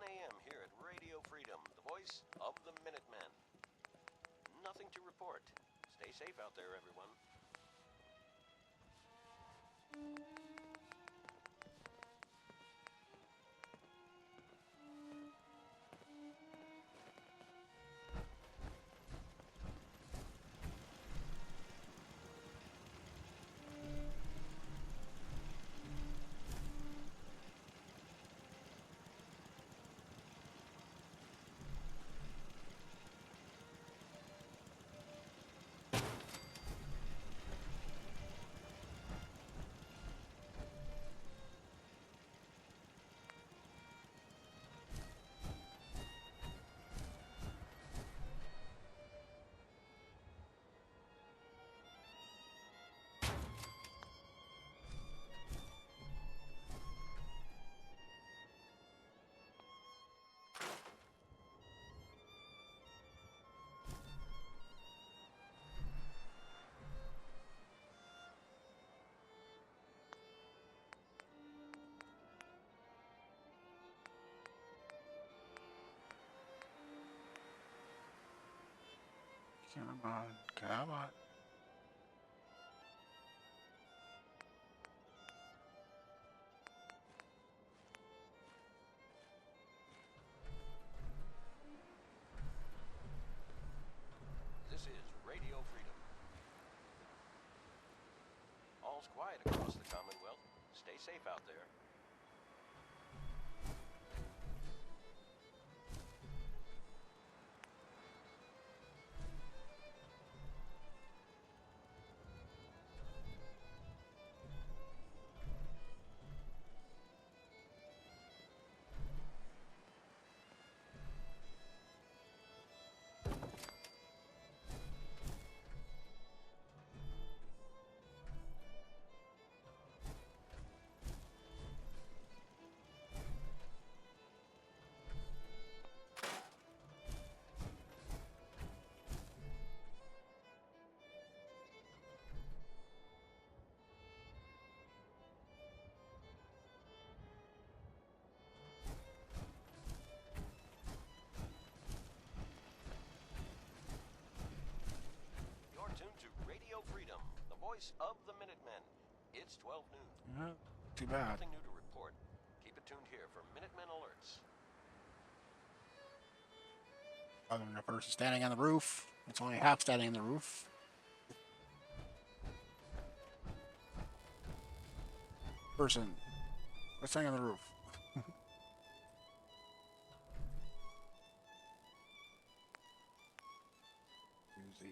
S3: a.m. here at Radio Freedom, the voice of the Minutemen. Nothing to report. Stay safe out there, everyone.
S1: come on, come on.
S3: This is Radio Freedom. All's quiet across the Commonwealth. Stay safe out there. You're tuned to Radio Freedom, the voice of the Minutemen. It's 12 noon.
S1: Too bad.
S3: Nothing new to report. Keep it tuned here for Minutemen alerts.
S1: Other than a person standing on the roof. It's only half standing on the roof. Person. What's standing on the roof? Easy.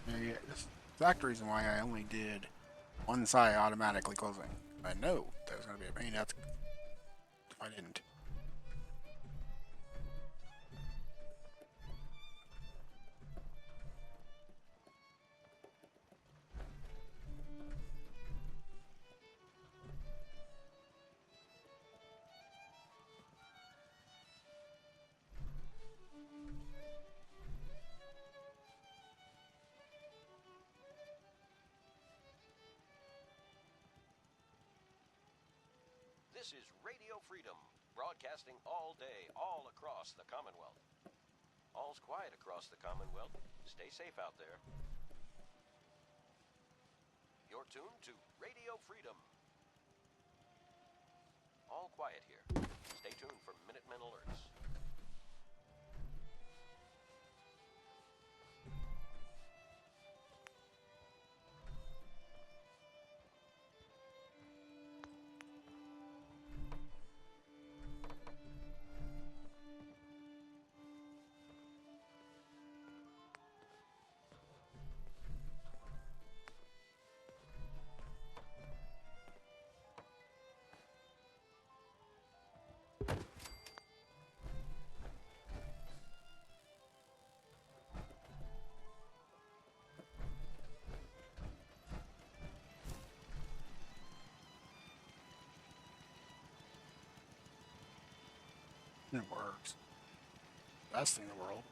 S1: Yeah, that's the exact reason why I only did one side automatically closing. I know that was going to be a pain. That's if I didn't.
S3: This is Radio Freedom, broadcasting all day, all across the Commonwealth. All's quiet across the Commonwealth. Stay safe out there. You're tuned to Radio Freedom. All quiet here. Stay tuned for Minutemen alerts.
S1: It works. Best thing in the world.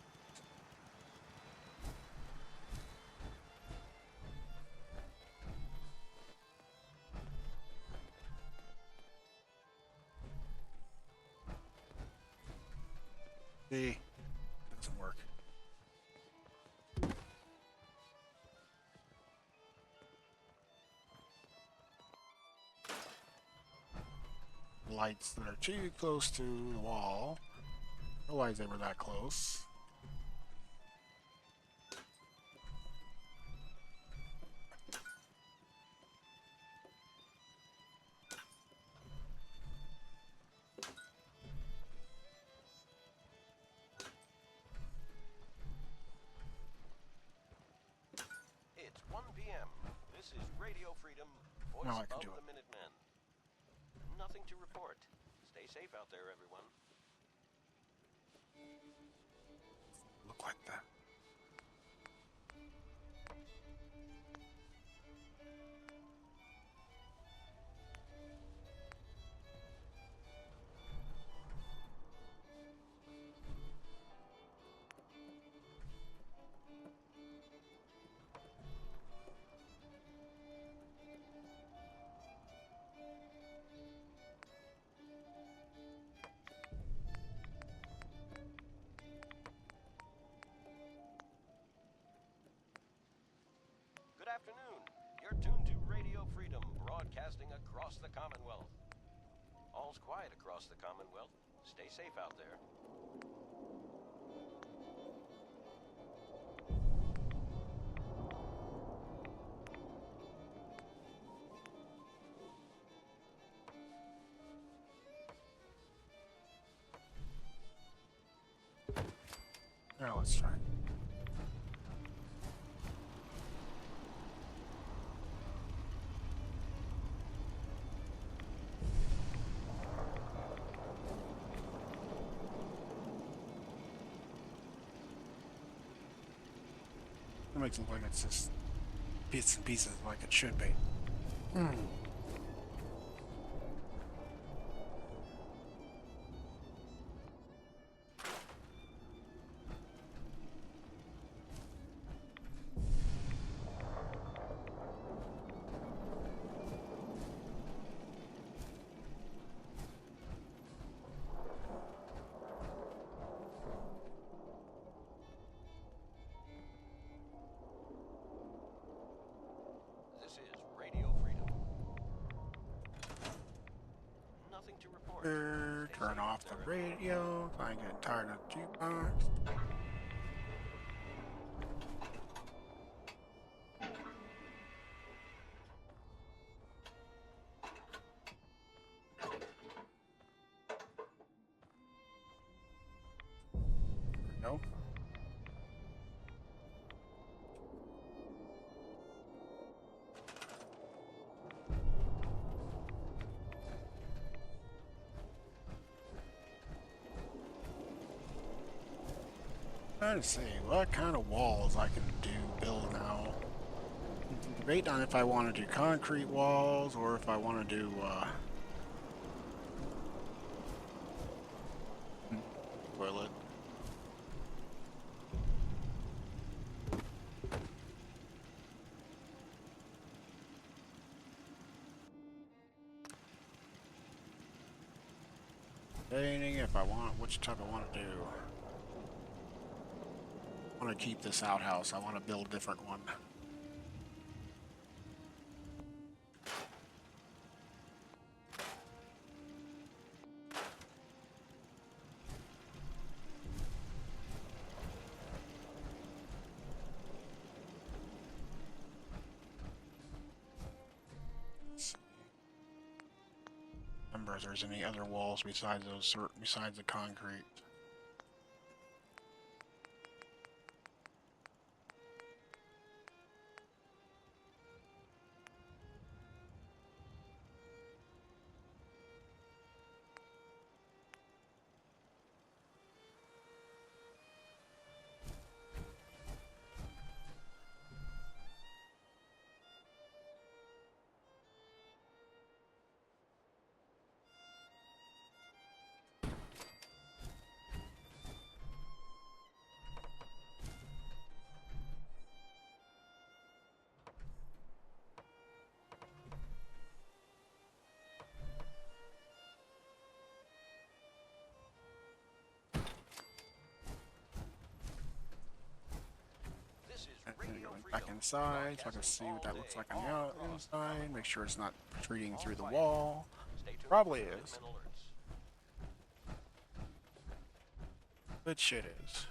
S1: See, doesn't work. Lights that are too close to the wall. Realize they were that close.
S3: It's 1 p.m. This is Radio Freedom, voice
S1: Now I can
S3: of
S1: do
S3: the
S1: it.
S3: Minutemen. Nothing to report. Stay safe out there, everyone.
S1: Look like that.
S3: Good afternoon. You're tuned to Radio Freedom, broadcasting across the Commonwealth. All's quiet across the Commonwealth. Stay safe out there.
S1: Now let's try. It makes it look like it's just bits and pieces like it should be. Turn off the radio. I'm getting tired of the jukebox. No. Trying to see what kind of walls I can build now. Debate on if I want to do concrete walls or if I want to do toilet. Debating if I want which type I want to do. I want to keep this outhouse. I want to build a different one. Remember if there's any other walls besides besides the concrete. Back inside so I can see what that looks like on the inside. Make sure it's not protruding through the wall. Probably is. But shit is.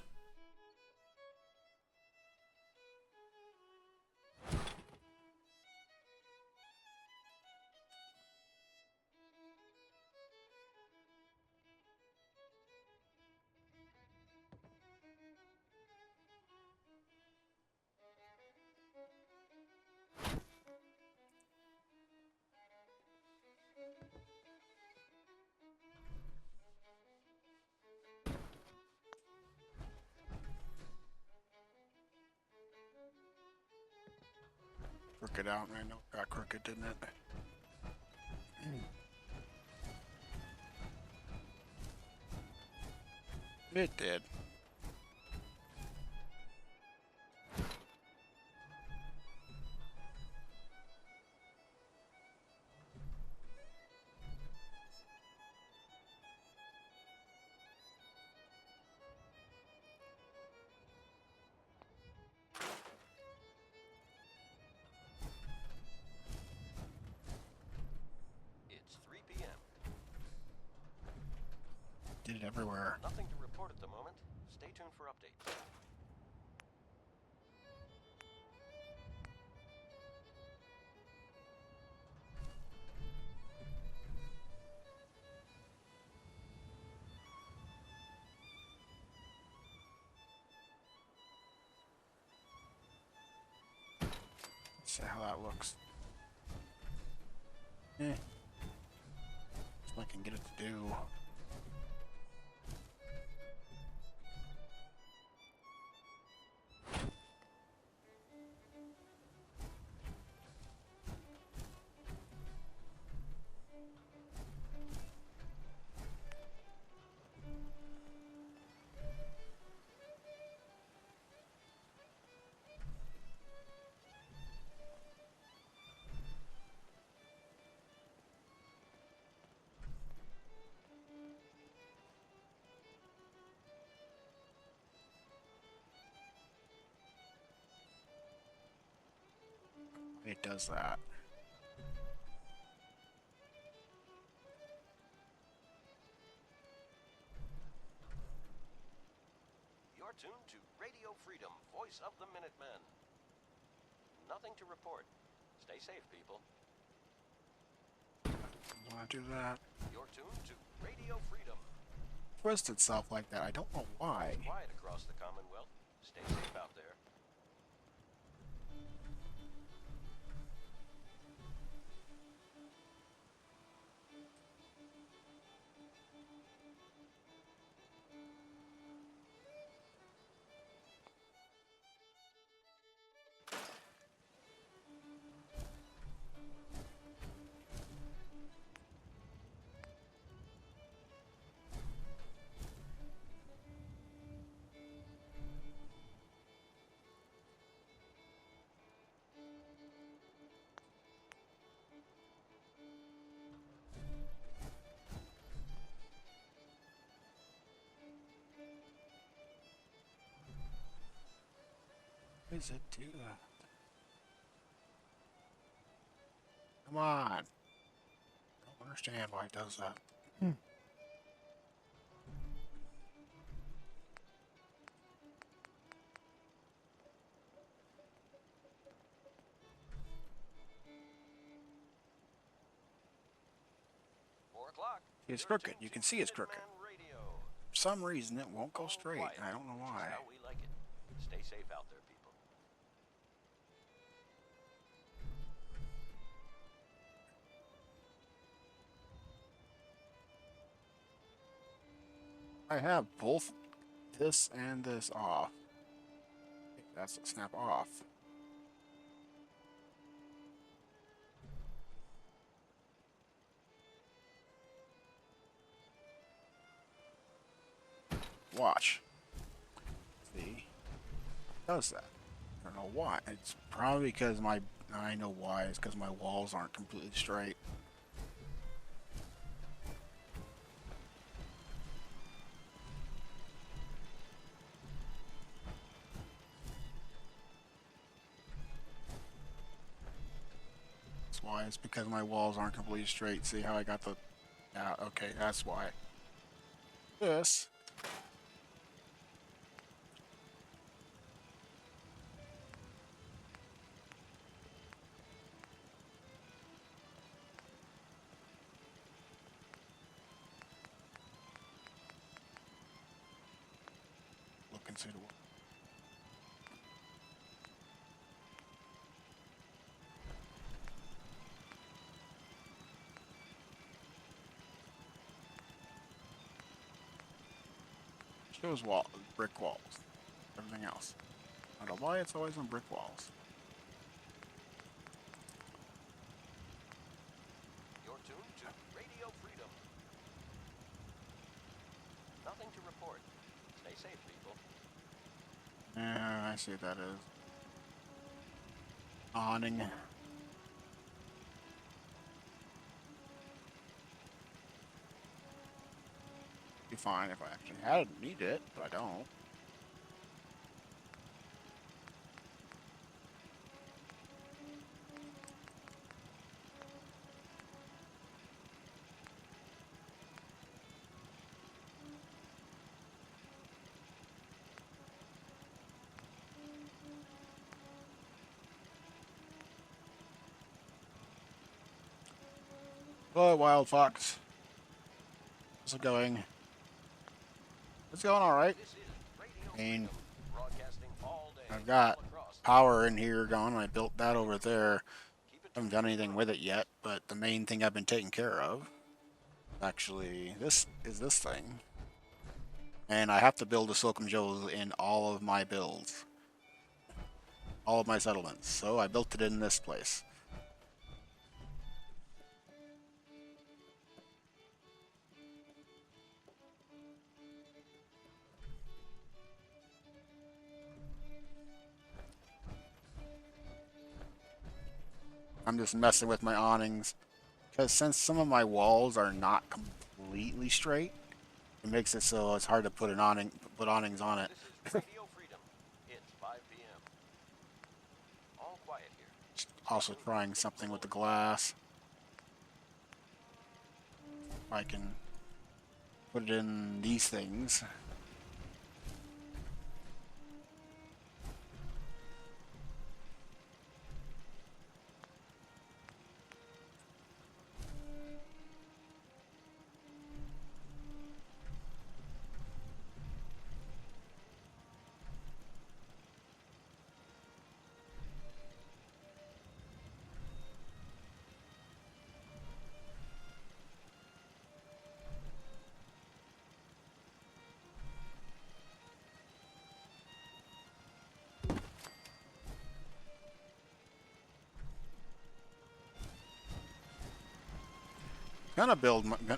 S1: Crooked out, I know it got crooked, didn't it? It did.
S3: It's 3 p.m.
S1: Did it everywhere.
S3: Nothing to report at the moment. Stay tuned for updates.
S1: Let's see how that looks. Eh. So I can get it to do. It does that.
S3: tuned to Radio Freedom, voice of the Minutemen. Nothing to report. Stay safe, people.
S1: I want to do that.
S3: You're tuned to Radio Freedom.
S1: Twist itself like that. I don't know why.
S3: It's quiet across the Commonwealth. Stay safe out there.
S1: What does it do that? Come on. I don't understand why it does that.
S3: 4 o'clock.
S1: It's crooked. You can see it's crooked.
S3: Radio.
S1: For some reason, it won't go straight.
S3: Quiet,
S1: I don't know
S3: which is
S1: why.
S3: how we like it. Stay safe out there, people.
S1: I have both this and this off. That's a snap off. Watch. See? It does that. I don't know why. It's probably because I know why. It's because my walls aren't completely straight. That's why. It's because my walls aren't completely straight. See how I got the... Yeah, okay, that's why. This... look and see the... Shows wall, brick walls. Everything else. I don't know why it's always on brick walls.
S3: You're tuned to Radio Freedom. Nothing to report. Stay safe, people.
S1: Yeah, I see what that is. Awning. Be fine if I actually had need it, but I don't. Hello, Wild Fox. How's it going? It's going alright.
S3: This is Radio
S1: I mean,
S3: Freedom, broadcasting all day,
S1: I've got
S3: all across the
S1: power in here going. I built that over there.
S3: Keep it
S1: I haven't done anything with it yet, but the main thing I've been taking care of, actually, this is this thing. And I have to build a Silcom Joe in all of my builds. All of my settlements. So I built it in this place. I'm just messing with my awnings. Because since some of my walls are not completely straight, it makes it so it's hard to put awnings on it.
S3: This is Radio Freedom. It's 5 p.m. All quiet here.
S1: Also trying something with the glass. If I can put it in these things.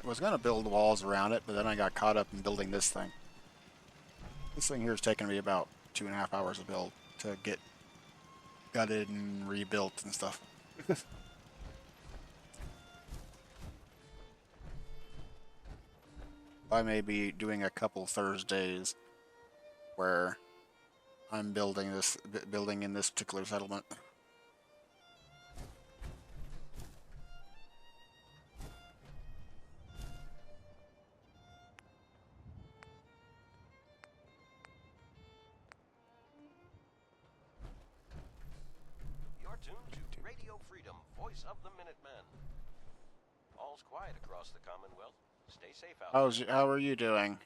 S1: was gonna build walls around it, but then I got caught up in building this thing. This thing here is taking me about 2.5 hours to build to get gutted and rebuilt and stuff. I may be doing a couple Thursdays where I'm building in this particular settlement.
S3: You're tuned to Radio Freedom, voice of the Minutemen. All's quiet across the Commonwealth. Stay safe out there.
S1: How are you doing?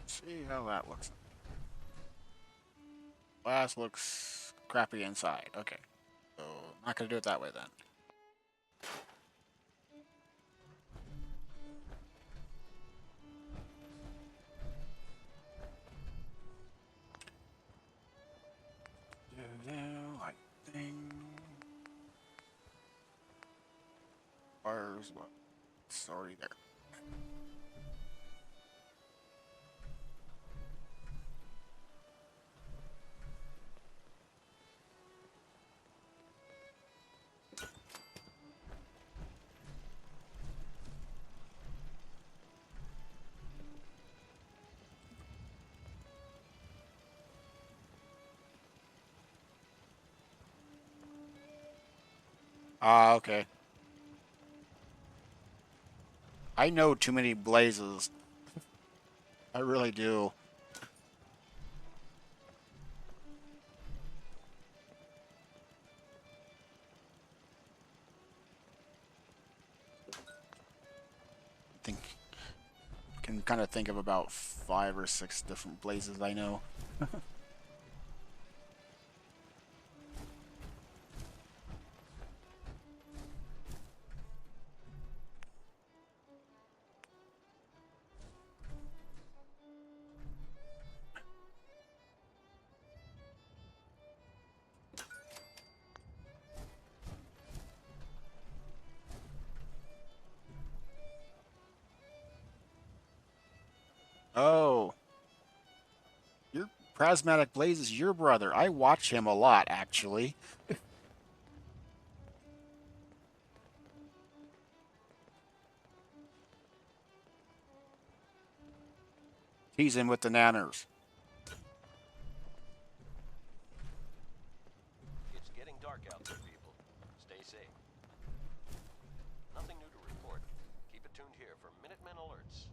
S1: See how that looks. Glass looks crappy inside. Okay. So, not gonna do it that way then. Lighting. Fires, what? It's already there. Ah, okay. I know too many blazes. I really do. Think can kind of think of about 5 or 6 different blazes I know. Oh, your Prismatic Blaze is your brother. I watch him a lot, actually. He's in with the nanners.
S3: It's getting dark out there, people. Stay safe. Nothing new to report. Keep it tuned here for Minutemen alerts.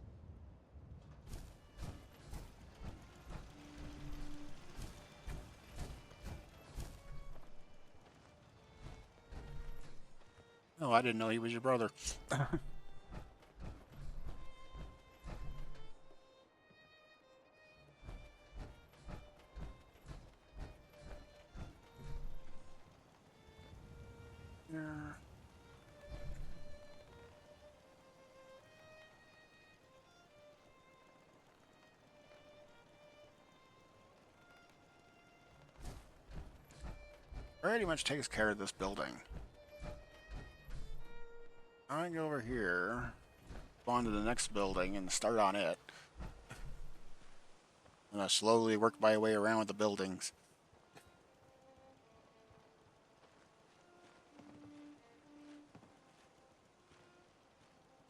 S1: Oh, I didn't know he was your brother. Yeah. Pretty much takes care of this building. I go over here, go on to the next building, and start on it. And I slowly work my way around with the buildings.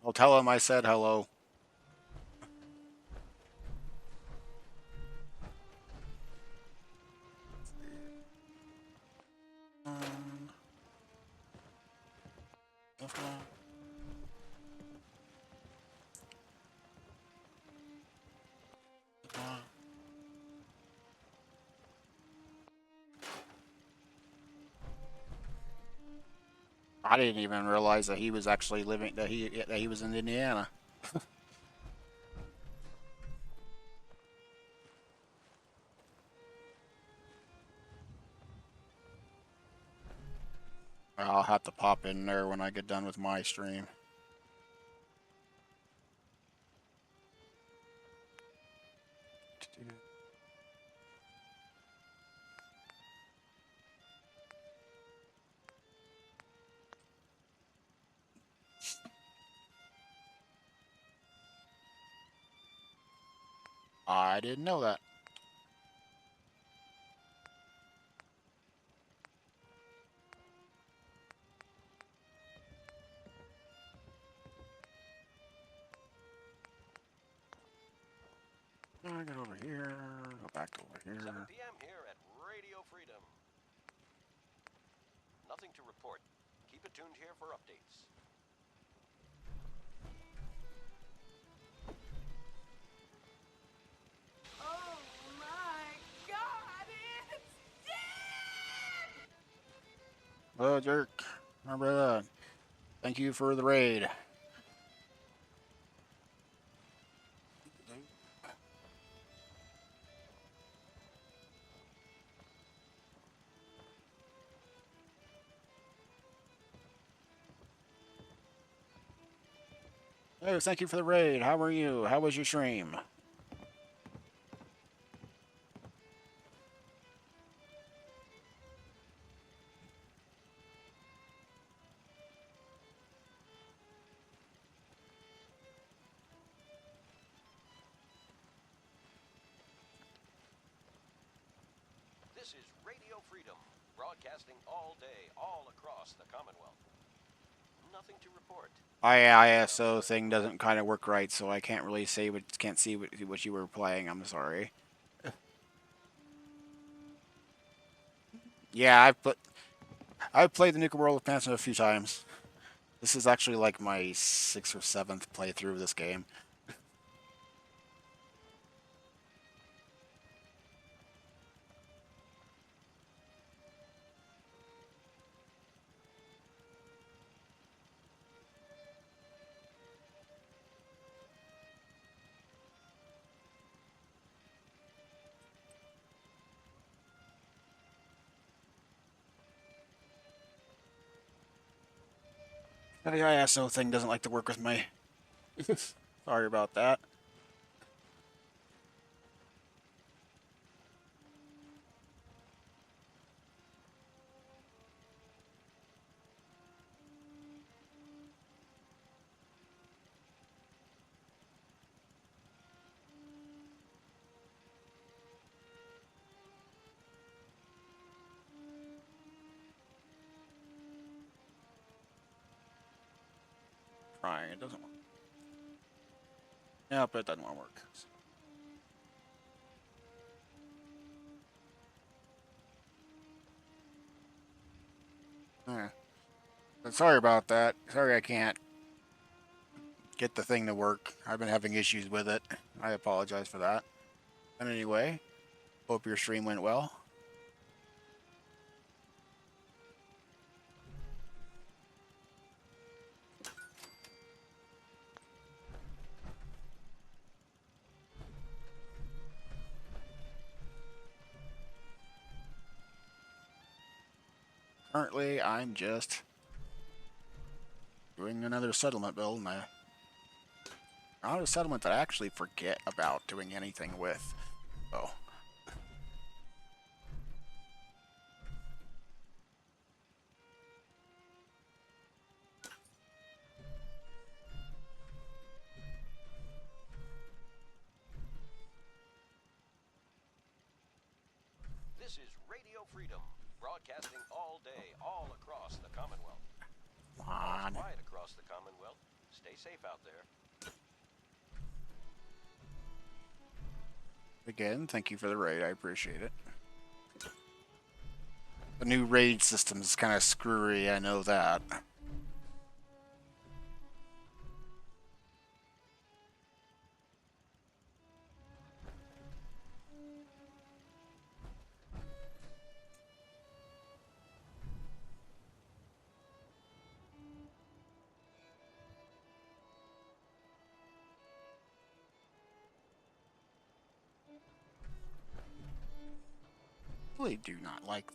S1: I'll tell him I said hello. Left one. Left one. I didn't even realize that he was actually that he was in Indiana. I'll have to pop in there when I get done with my stream. I didn't know that. I get over here, go back over
S3: 7
S1: here.
S3: p.m. here at Radio Freedom. Nothing to report. Keep it tuned here for updates.
S5: Oh my God, it's dead!
S1: Oh, jerk. Remember that. Thank you for the raid. Oh, thank you for the raid. How are you? How was your stream?
S3: This is Radio Freedom, broadcasting all day, all across the Commonwealth. Nothing to report.
S1: ISO thing doesn't kind of work right, so I can't really say can't see what you were playing. I'm sorry. Yeah, I've played the Nuka World of Panzer a few times. This is actually like my 6th or 7th playthrough of this game. The ISO thing doesn't like to work with me. Sorry about that. Trying, it doesn't work. Yeah, but it doesn't want to work. Yeah. But sorry about that. Sorry I can't get the thing to work. I've been having issues with it. I apologize for that. But anyway, hope your stream went well. Currently, I'm just doing another settlement build, and not a settlement that I actually forget about doing anything with. So,
S3: This is Radio Freedom, broadcasting all day, all across the Commonwealth.
S1: come
S3: All
S1: on.
S3: is quiet across the Commonwealth. Stay safe out there.
S1: Again, thank you for the raid. I appreciate it. The new raid system is kind of screwy, I know that. really do not like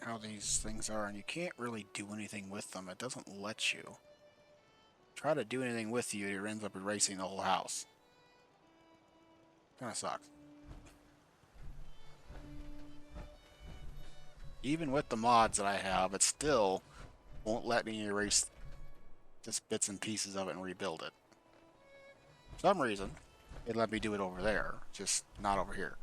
S1: how these things are, and you can't really do anything with them. It doesn't let you. Try to do anything with you, it ends up erasing the whole house. Kind of sucks. Even with the mods that I have, it still won't let me erase just bits and pieces of it and rebuild it. For some reason, it let me do it over there, just not over here.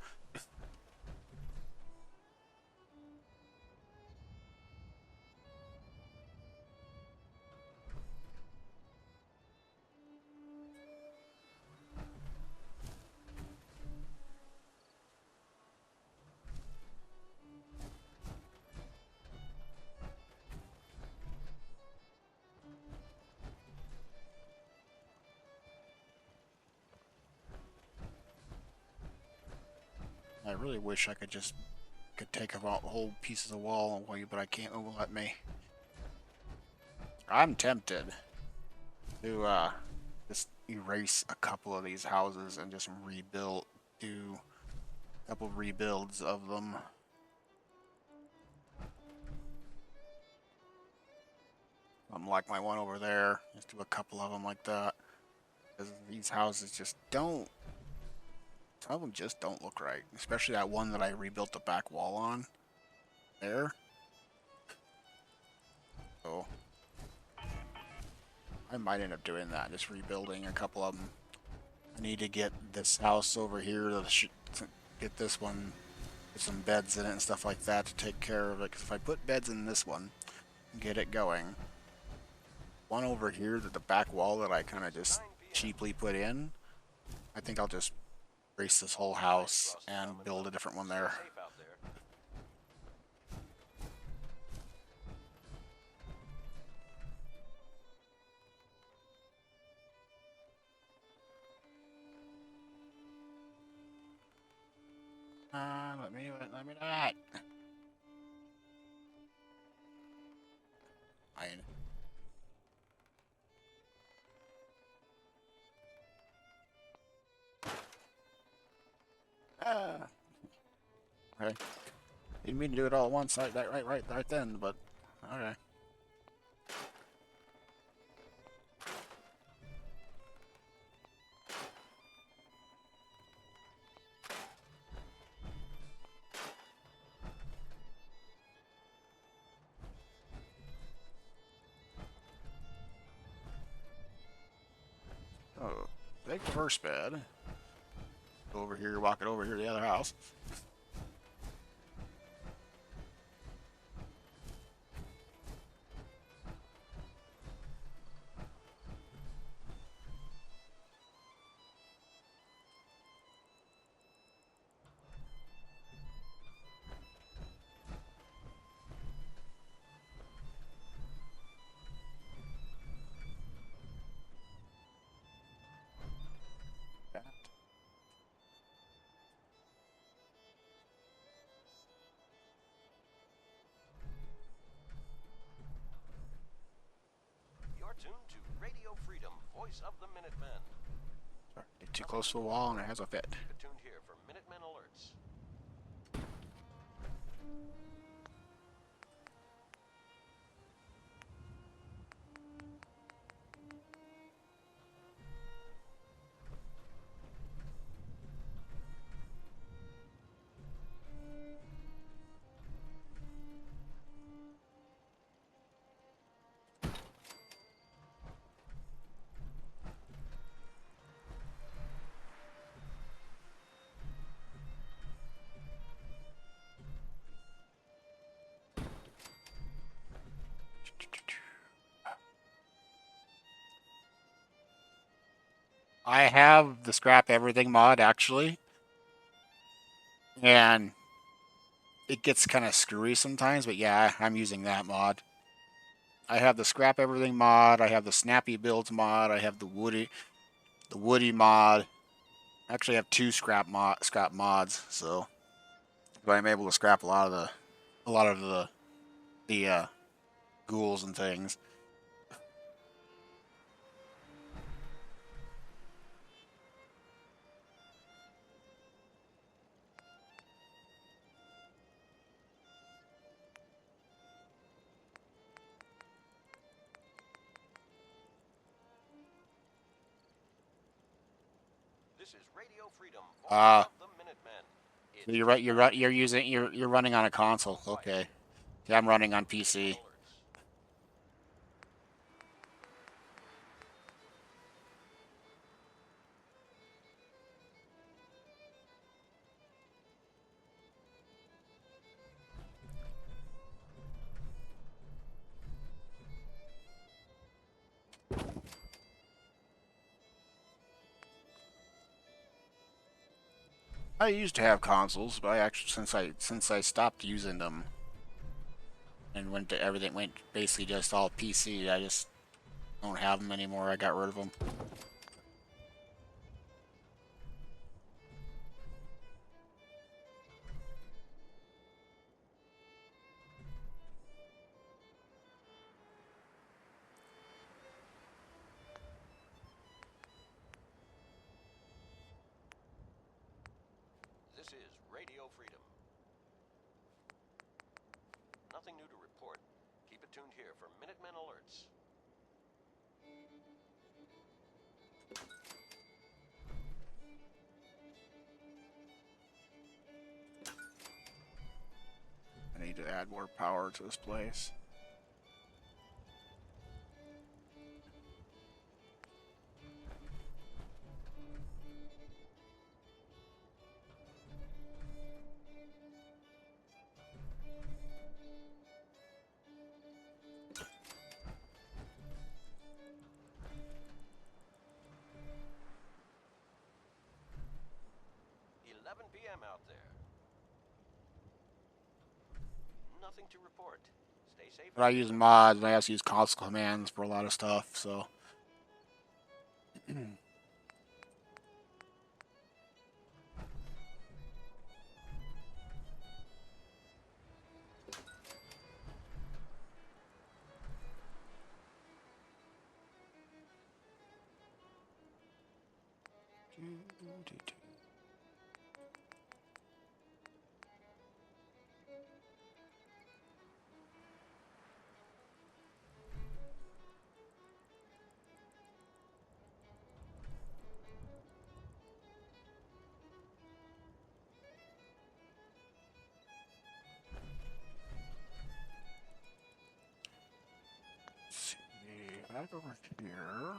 S1: I really wish I could take a whole pieces of wall away, but I can't. It won't let me. I'm tempted to just erase a couple of these houses and just do a couple rebuilds of them. Something like my one over there. Just do a couple of them like that. Because these houses just don't. Some of them just don't look right. Especially that one that I rebuilt the back wall on. There. So I might end up doing that. Just rebuilding a couple of them. I need to get this house over here to get this one, get some beds in it and stuff like that to take care of it. Because if I put beds in this one, and get it going, one over here, the back wall that I kind of just cheaply put in, I think I'll just erase this whole house and build a different one there.
S3: Safe out there.
S1: Let me do it. Let me do it. Okay. Didn't mean to do it all at once, right then, but okay. Oh, take the first bed. Go over here, walk it over here to the other house.
S3: You're tuned to Radio Freedom, voice of the Minutemen.
S1: Sorry, get too close to the wall and it has a fit.
S3: Keep it tuned here for Minutemen alerts.
S1: I have the scrap everything mod actually, and it gets kind of screwy sometimes, but yeah, I'm using that mod. I have the scrap everything mod, I have the snappy builds mod, I have the woody mod. I actually have two scrap mods, so but I'm able to scrap a lot of the ghouls and things.
S3: This is Radio Freedom, voice
S1: Ah,
S3: of the Minutemen.
S1: so
S3: It's
S1: you're right. You're running on a
S3: all
S1: console.
S3: quiet.
S1: Okay. Yeah, I'm running on
S3: Minutemen
S1: PC.
S3: alerts.
S1: I used to have consoles, but I actually since I stopped using them and everything went basically just all PC, I just don't have them anymore. I got rid of them.
S3: This is Radio Freedom. Nothing new to report. Keep it tuned here for Minutemen alerts.
S1: I need to add more power to this place.
S3: PM out there. Nothing to report. Stay safe.
S1: But I use mods, and I also use console commands for a lot of stuff, so. See, back over here.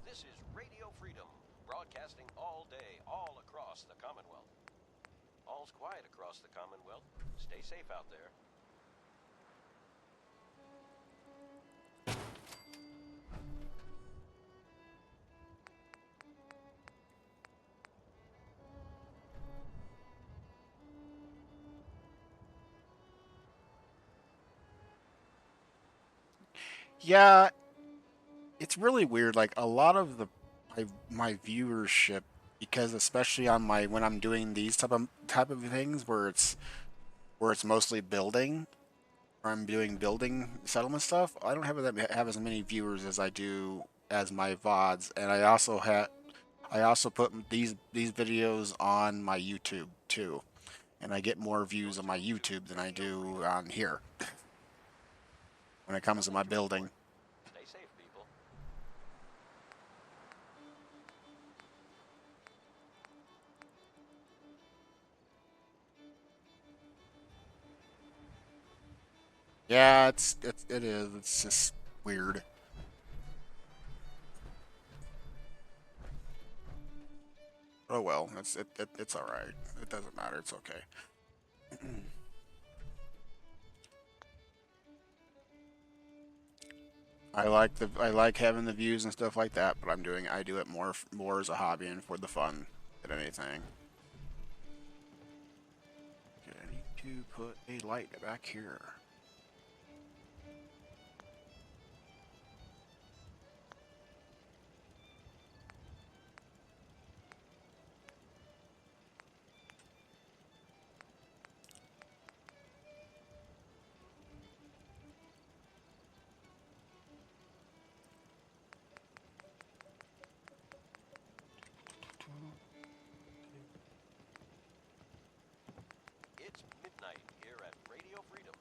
S3: This is Radio Freedom, broadcasting all day, all across the Commonwealth. All's quiet across the Commonwealth. Stay safe out there.
S1: Yeah, it's really weird. Like a lot of my viewership, because especially on my when I'm doing these type of things where it's mostly building, or I'm doing building settlement stuff, I don't have as many viewers as I do as my VODs, and I also put these videos on my YouTube too, and I get more views on my YouTube than I do on here when it comes to my building.
S3: Stay safe, people.
S1: Yeah, it is. It's just weird. Oh well, it's all right. It doesn't matter. It's okay. I like having the views and stuff like that, but I do it more as a hobby and for the fun than anything. Okay, I need to put a light back here.
S3: It's midnight here at Radio Freedom.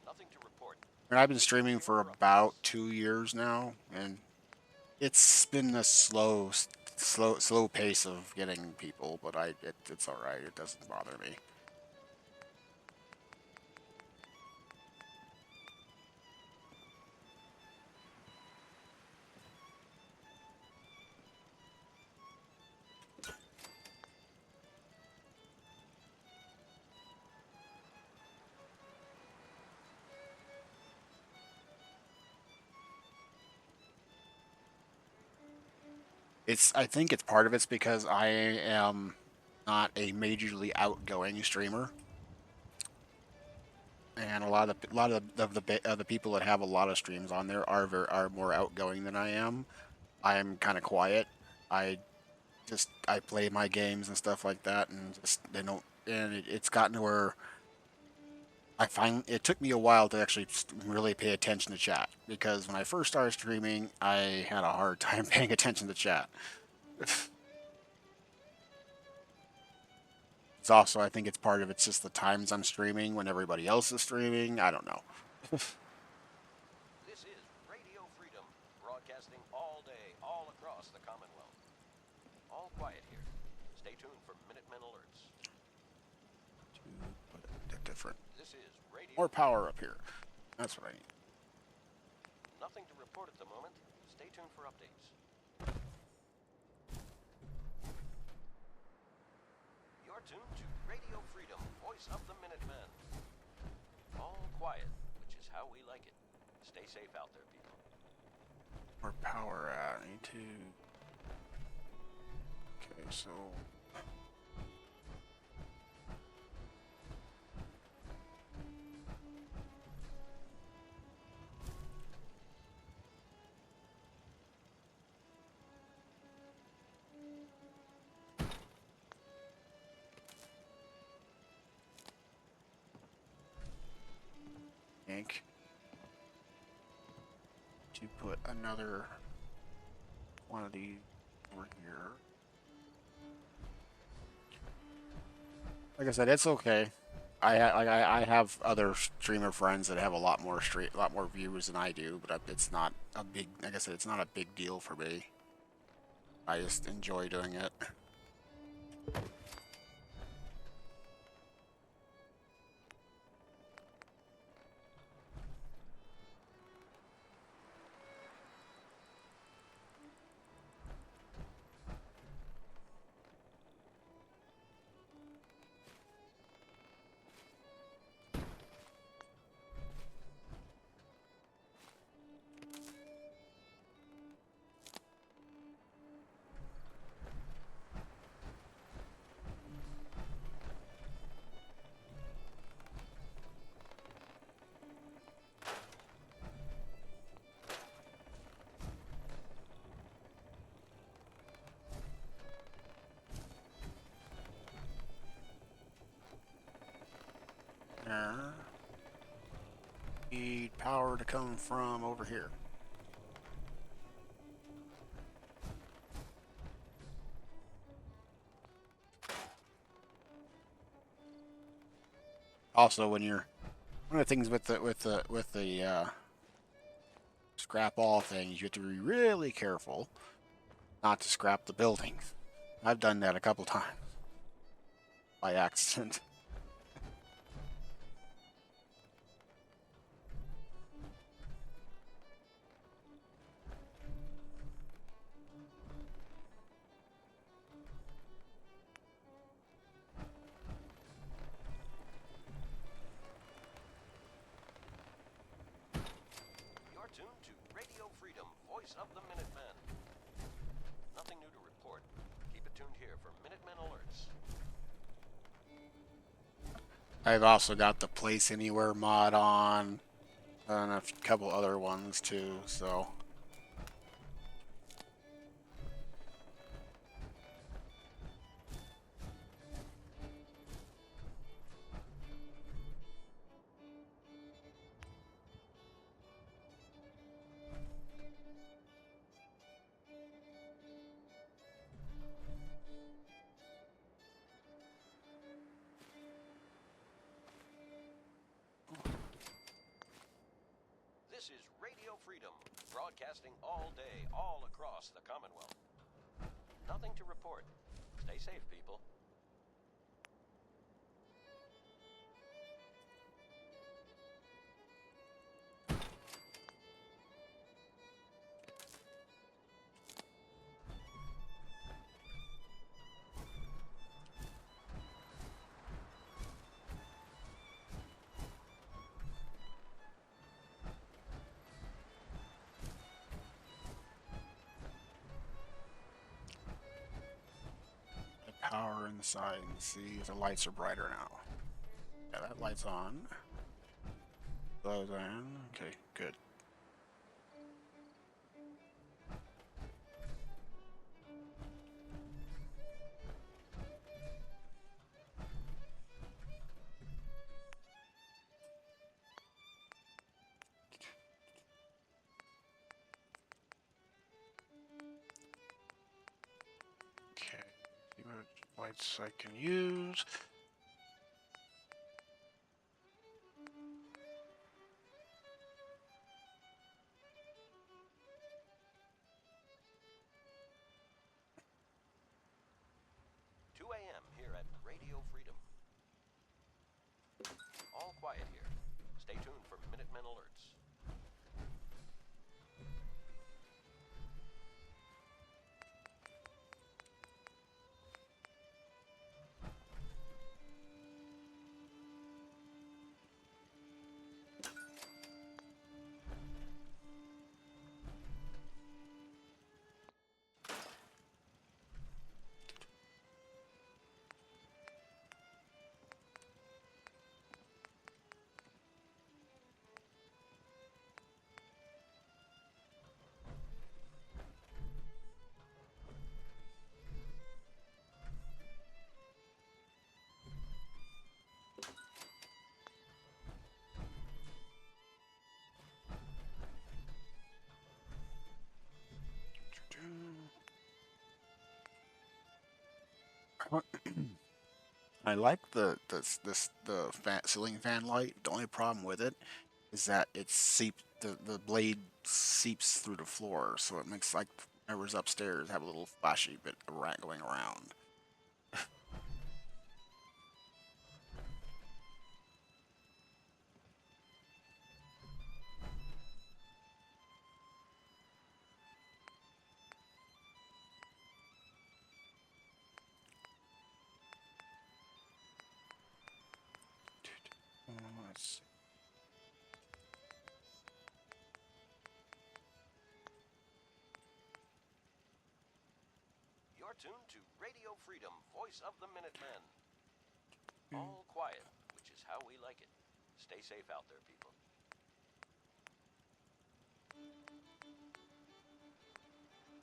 S3: Nothing to report.
S1: And I've been streaming for about 2 years now, and it's been a slow pace of getting people, but it's all right. It doesn't bother me. I think it's part of it's because I am not a majorly outgoing streamer, and a lot of the people that have a lot of streams on there are more outgoing than I am. I'm kind of quiet. I I play my games and stuff like that, and just they don't. And it's gotten to where it took me a while to actually really pay attention to chat, because when I first started streaming, I had a hard time paying attention to chat. It's also, I think it's part of it's just the times I'm streaming when everybody else is streaming. I don't know.
S3: This is Radio Freedom, broadcasting all day, all across the Commonwealth. All quiet here. Stay tuned for Minutemen alerts.
S1: Different.
S3: This is Radio
S1: More power up here. That's what I need.
S3: Nothing to report at the moment. Stay tuned for updates. You're tuned to Radio Freedom, voice of the Minutemen. All quiet, which is how we like it. Stay safe out there, people.
S1: More power at. I need to. Okay, so. Yank. To put another one of these over here. Like I said, it's okay. I have other streamer friends that have a lot more views than I do, but it's not a big. Like I said, it's not a big deal for me. I just enjoy doing it. Need power to come from over here. Also, when you're one of the things with the scrap all things, you have to be really careful not to scrap the buildings. I've done that a couple times by accident.
S3: You're tuned to Radio Freedom, voice of the Minutemen. Nothing new to report. Keep it tuned here for Minutemen alerts.
S1: I've also got the Place Anywhere mod on, and a couple other ones too, so.
S3: This is Radio Freedom, broadcasting all day, all across the Commonwealth. Nothing to report. Stay safe, people.
S1: Power inside and see the lights are brighter now. Yeah, that light's on. Glows on. Okay, good. Okay, see what lights I can use.
S3: 2 a.m. here at Radio Freedom. All quiet here. Stay tuned for Minutemen alerts.
S1: I like the ceiling fan light. The only problem with it is that the blade seeps through the floor, so it makes like whoever's upstairs have a little flashy bit of rat going around. Let's see.
S3: You're tuned to Radio Freedom, voice of the Minutemen. All quiet, which is how we like it. Stay safe out there, people.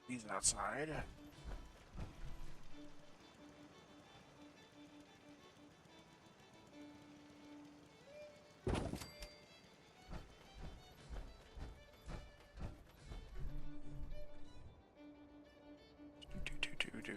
S1: He's outside. Do.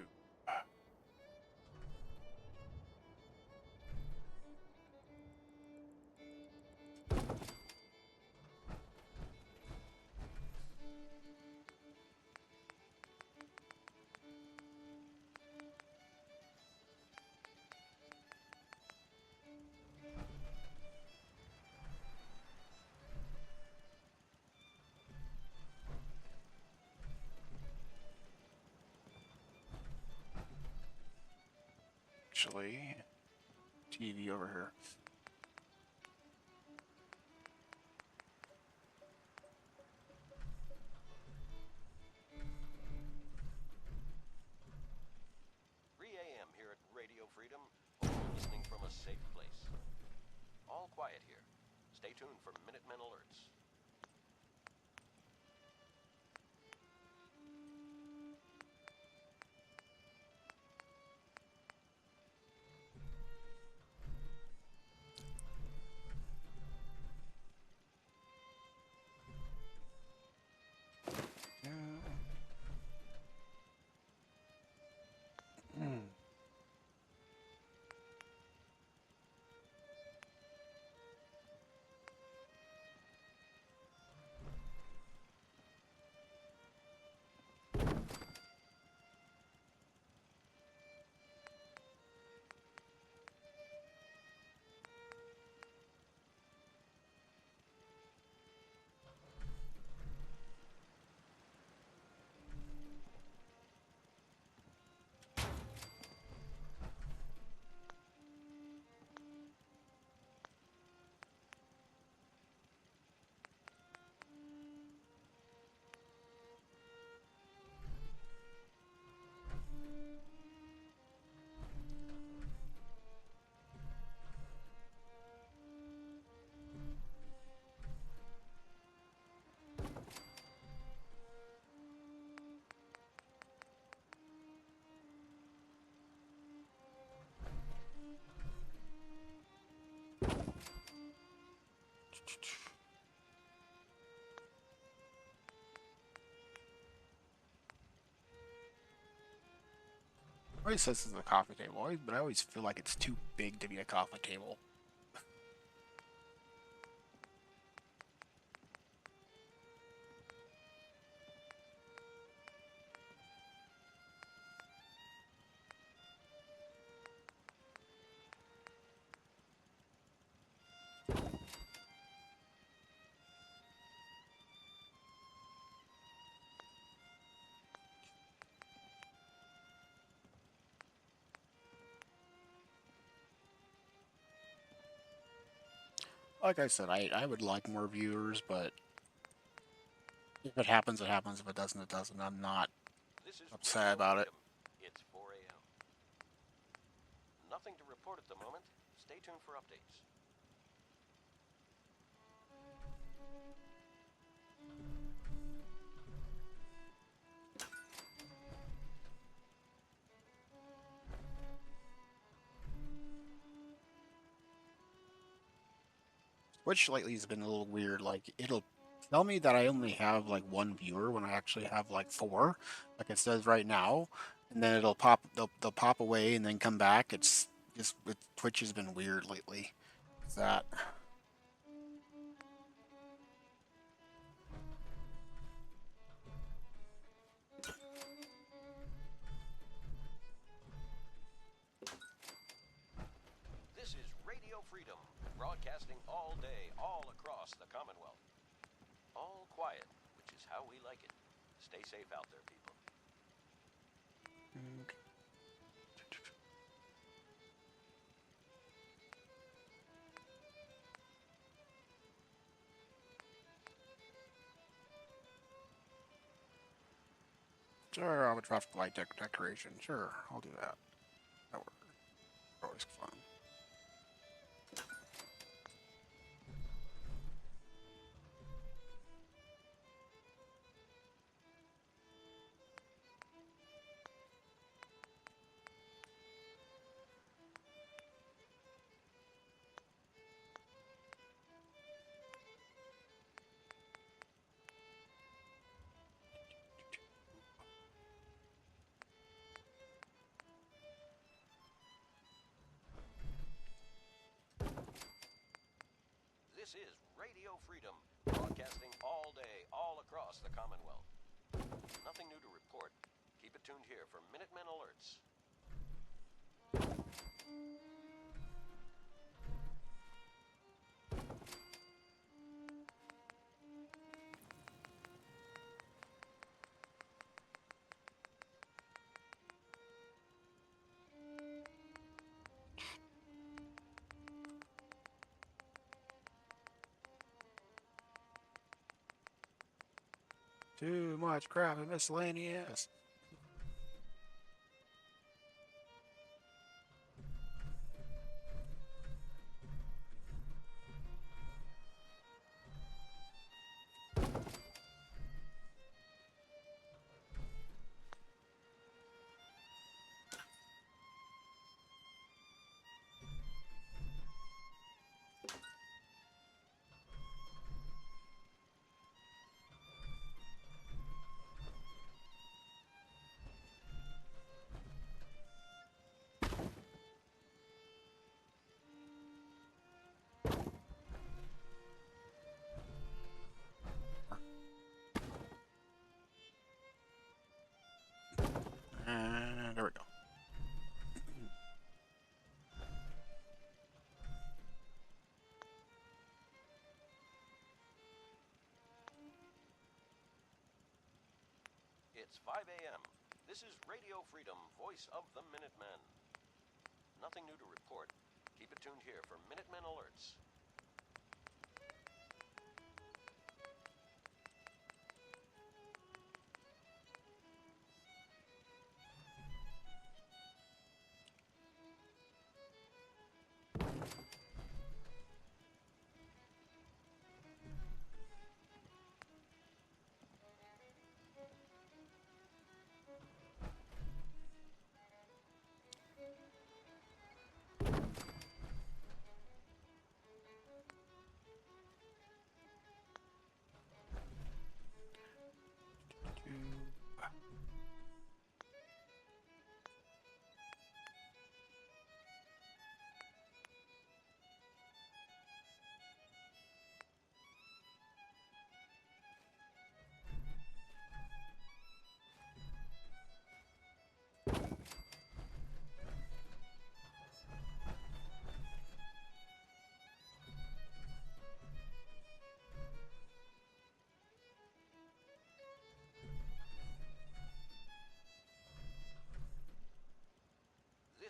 S1: Actually, TV over here.
S3: Here at Radio Freedom, hope you're listening from a safe place. All quiet here. Stay tuned for Minutemen alerts.
S1: Always says it's a coffee table, but I always feel like it's too big to be a coffee table. Like I said, I would like more viewers, but if it happens, it happens. If it doesn't, it doesn't. I'm not
S3: This is
S1: upset
S3: Radio
S1: about it.
S3: Freedom. It's 4 a.m. Nothing to report at the moment. Stay tuned for updates.
S1: Which lately has been a little weird. Like it'll tell me that I only have like one viewer when I actually have like four, like it says right now, and then it'll pop. They'll pop away and then come back. It's just Twitch has been weird lately. Is that?
S3: This is Radio Freedom, broadcasting all day, all across the Commonwealth. All quiet, which is how we like it. Stay safe out there, people.
S1: Sure, I'll have a traffic light decoration. Sure, I'll do that. That works. Always fun.
S3: This is Radio Freedom, broadcasting all day, all across the Commonwealth. Nothing new to report. Keep it tuned here for Minutemen alerts.
S1: Too much crap and miscellaneous. And there we go.
S3: It's 5 a.m. This is Radio Freedom, voice of the Minutemen. Nothing new to report. Keep it tuned here for Minutemen alerts.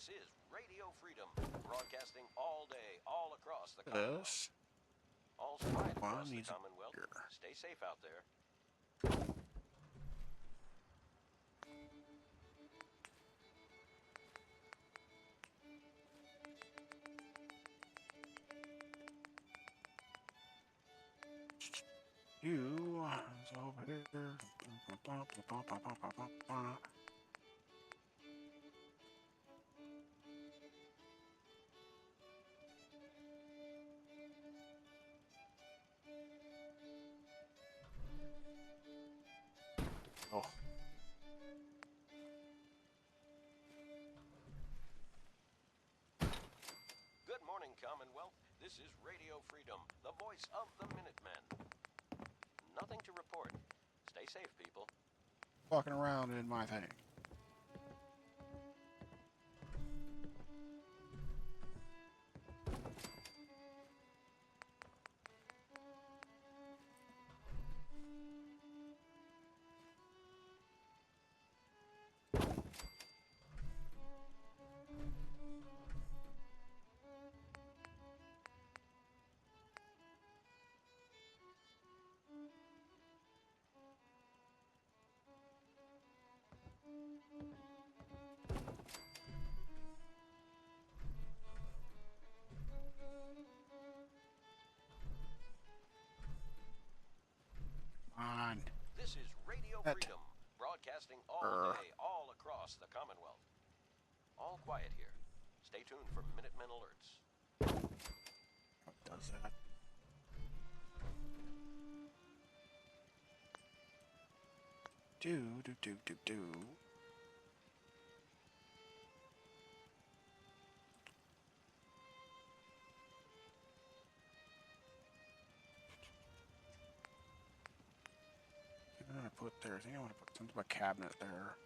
S3: This is Radio Freedom, broadcasting all day, all across the Commonwealth.
S1: This
S3: All's quiet
S1: one
S3: across the
S1: needs a
S3: Commonwealth.
S1: here.
S3: Stay safe out there.
S1: You is over here. Oh.
S3: Good morning, Commonwealth. This is Radio Freedom, the voice of the Minutemen. Nothing to report. Stay safe, people.
S1: Walking around in my thing. On.
S3: This is Radio
S1: That-
S3: Freedom, broadcasting all day, all across the Commonwealth. All quiet here. Stay tuned for Minutemen alerts.
S1: What does that? Do. I'm gonna put there. I think I want to put some type of cabinet there.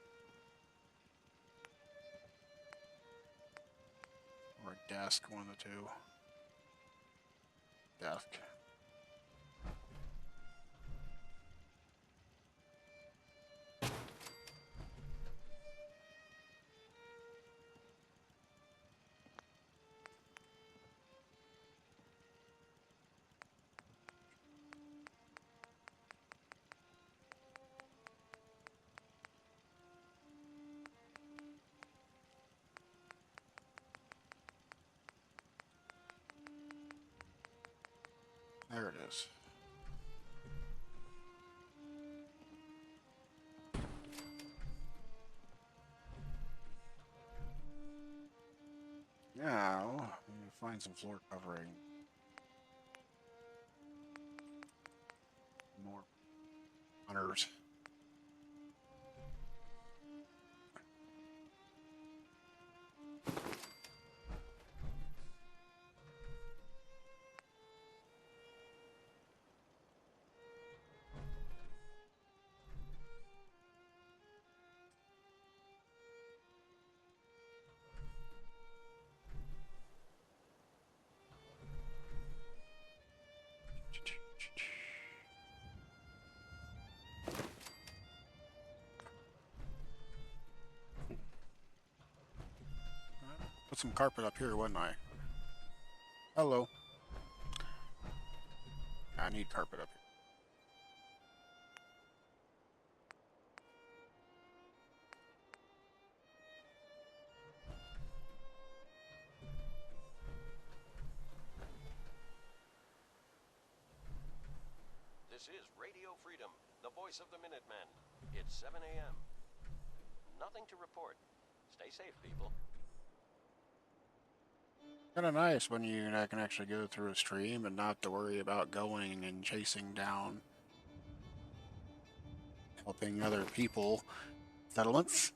S1: Or a desk, one of the two. Desk. There it is. Now, I'm gonna find some floor covering. More honors. Put some carpet up here, wouldn't I? Hello. I need carpet up here.
S3: This is Radio Freedom, the voice of the Minutemen. It's 7 a.m. Nothing to report. Stay safe, people.
S1: Kind of nice when you can actually go through a stream and not have to worry about going and chasing down, helping other people, settlements.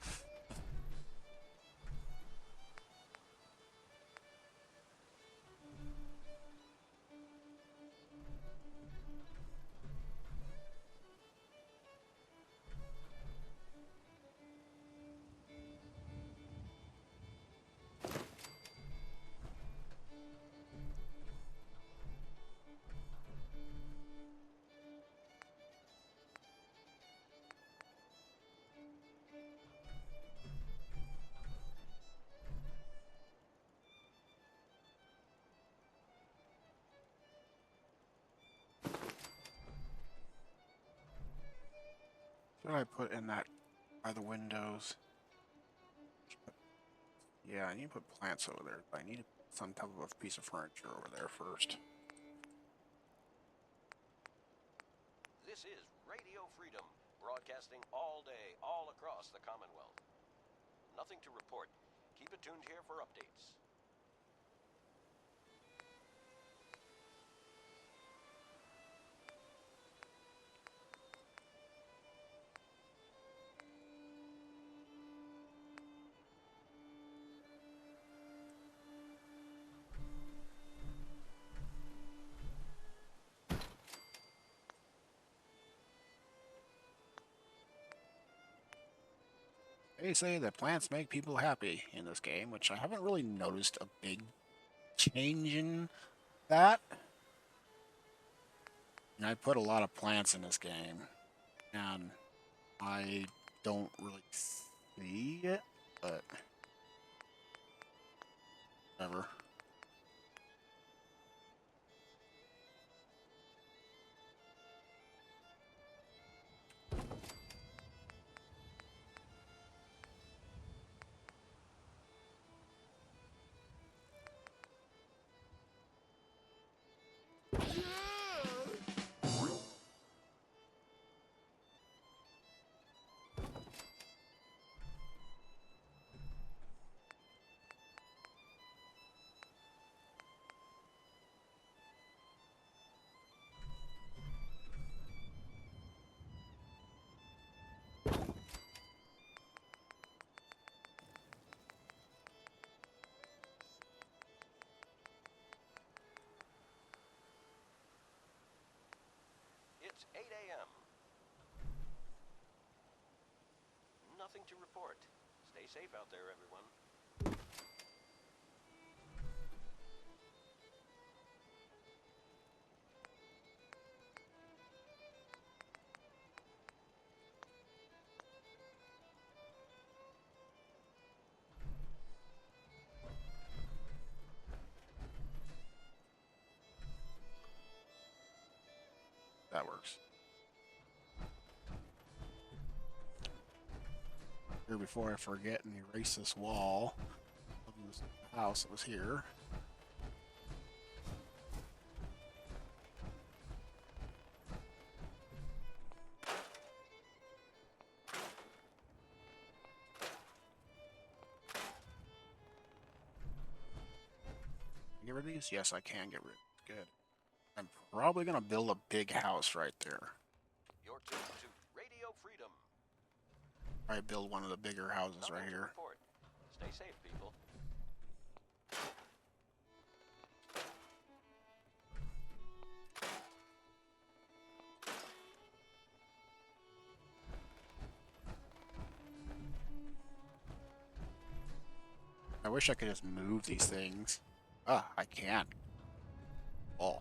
S1: What did I put in that by the windows? Yeah, I need to put plants over there. I need to put some type of a piece of furniture over there first.
S3: This is Radio Freedom, broadcasting all day, all across the Commonwealth. Nothing to report. Keep it tuned here for updates.
S1: They say that plants make people happy in this game, which I haven't really noticed a big change in that. And I put a lot of plants in this game, and I don't really see it, but whatever.
S3: It's 8 a.m. Nothing to report. Stay safe out there, everyone.
S1: That works. Here, before I forget and erase this wall of this house that was here. Get rid of these? Yes, I can get rid of these. Good. I'm probably gonna build a big house right there.
S3: You're tuned to Radio Freedom.
S1: Probably build one of the bigger houses
S3: Nothing
S1: right
S3: to
S1: here.
S3: report. Stay safe, people.
S1: I wish I could just move these things. Ah, I can. Oh.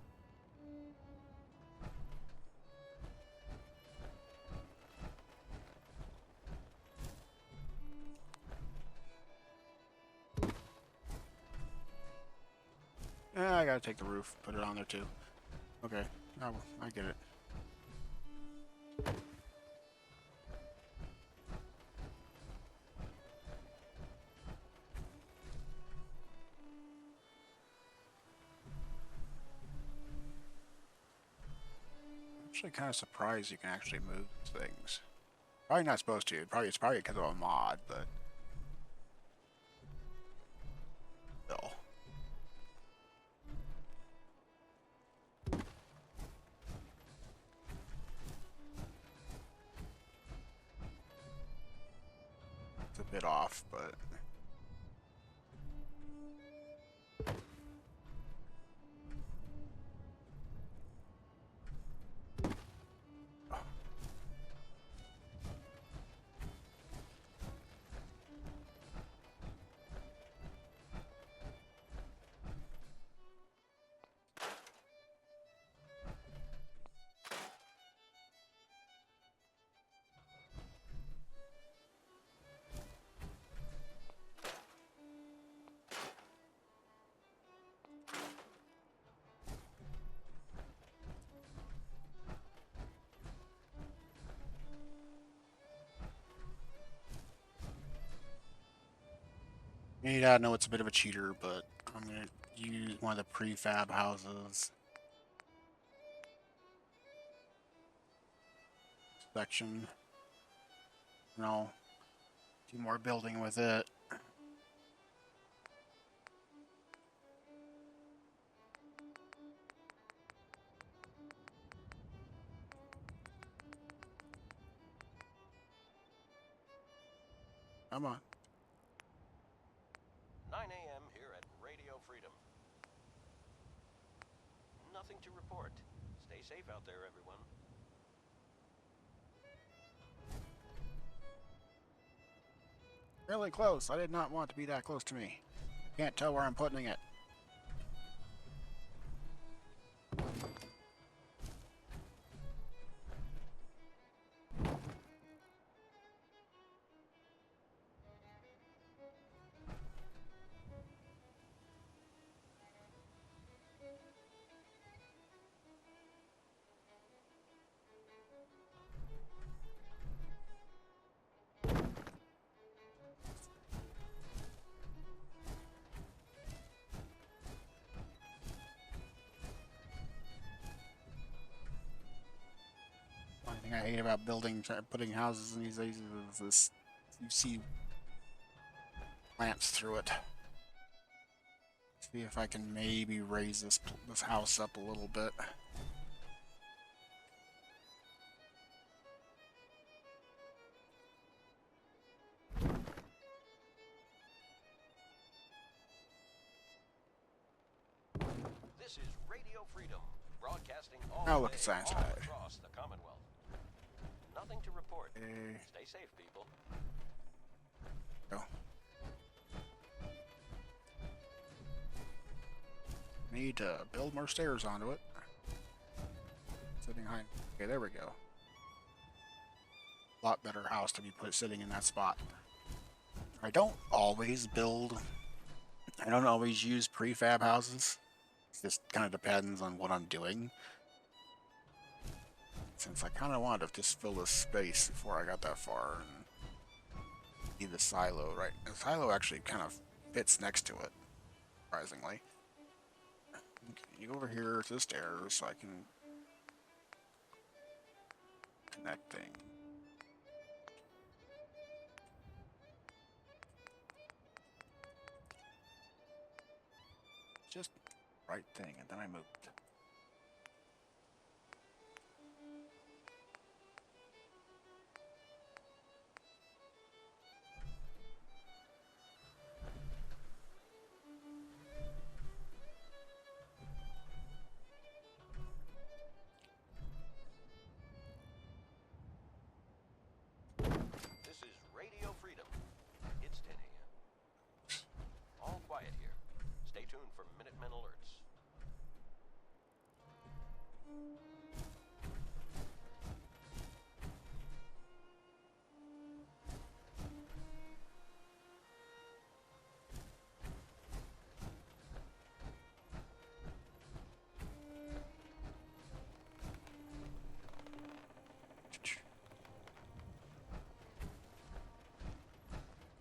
S1: I gotta take the roof, put it on there too. Okay, I get it. I'm actually kind of surprised you can actually move things. Probably not supposed to. It's probably because of a mod, but still. It's a bit off, but Yeah, I know it's a bit of a cheater, but I'm gonna use one of the prefab houses section. No, do more building with it. Come on.
S3: 9 a.m. here at Radio Freedom. Nothing to report. Stay safe out there, everyone.
S1: Really close. I did not want to be that close to me. Can't tell where I'm putting it. One thing I hate about putting houses in these places is this: you see plants through it. See if I can maybe raise this house up a little bit.
S3: This is Radio Freedom, broadcasting all
S1: Oh, look,
S3: day,
S1: it's Sunshine
S3: all
S1: Tidings.
S3: across the Commonwealth. Nothing to report.
S1: Okay.
S3: Stay safe, people.
S1: Go. Need to build more stairs onto it. Sitting high. Okay, there we go. Lot better house to be sitting in that spot. I don't always use prefab houses. It just kind of depends on what I'm doing. Since I kind of wanted to just fill this space before I got that far and need the silo, right? The silo actually kind of fits next to it, surprisingly. Okay, you go over here to the stairs so I can connect things. Just right thing, and then I moved.
S3: This is Radio Freedom. It's 10 a.m. All quiet here. Stay tuned for Minutemen alerts.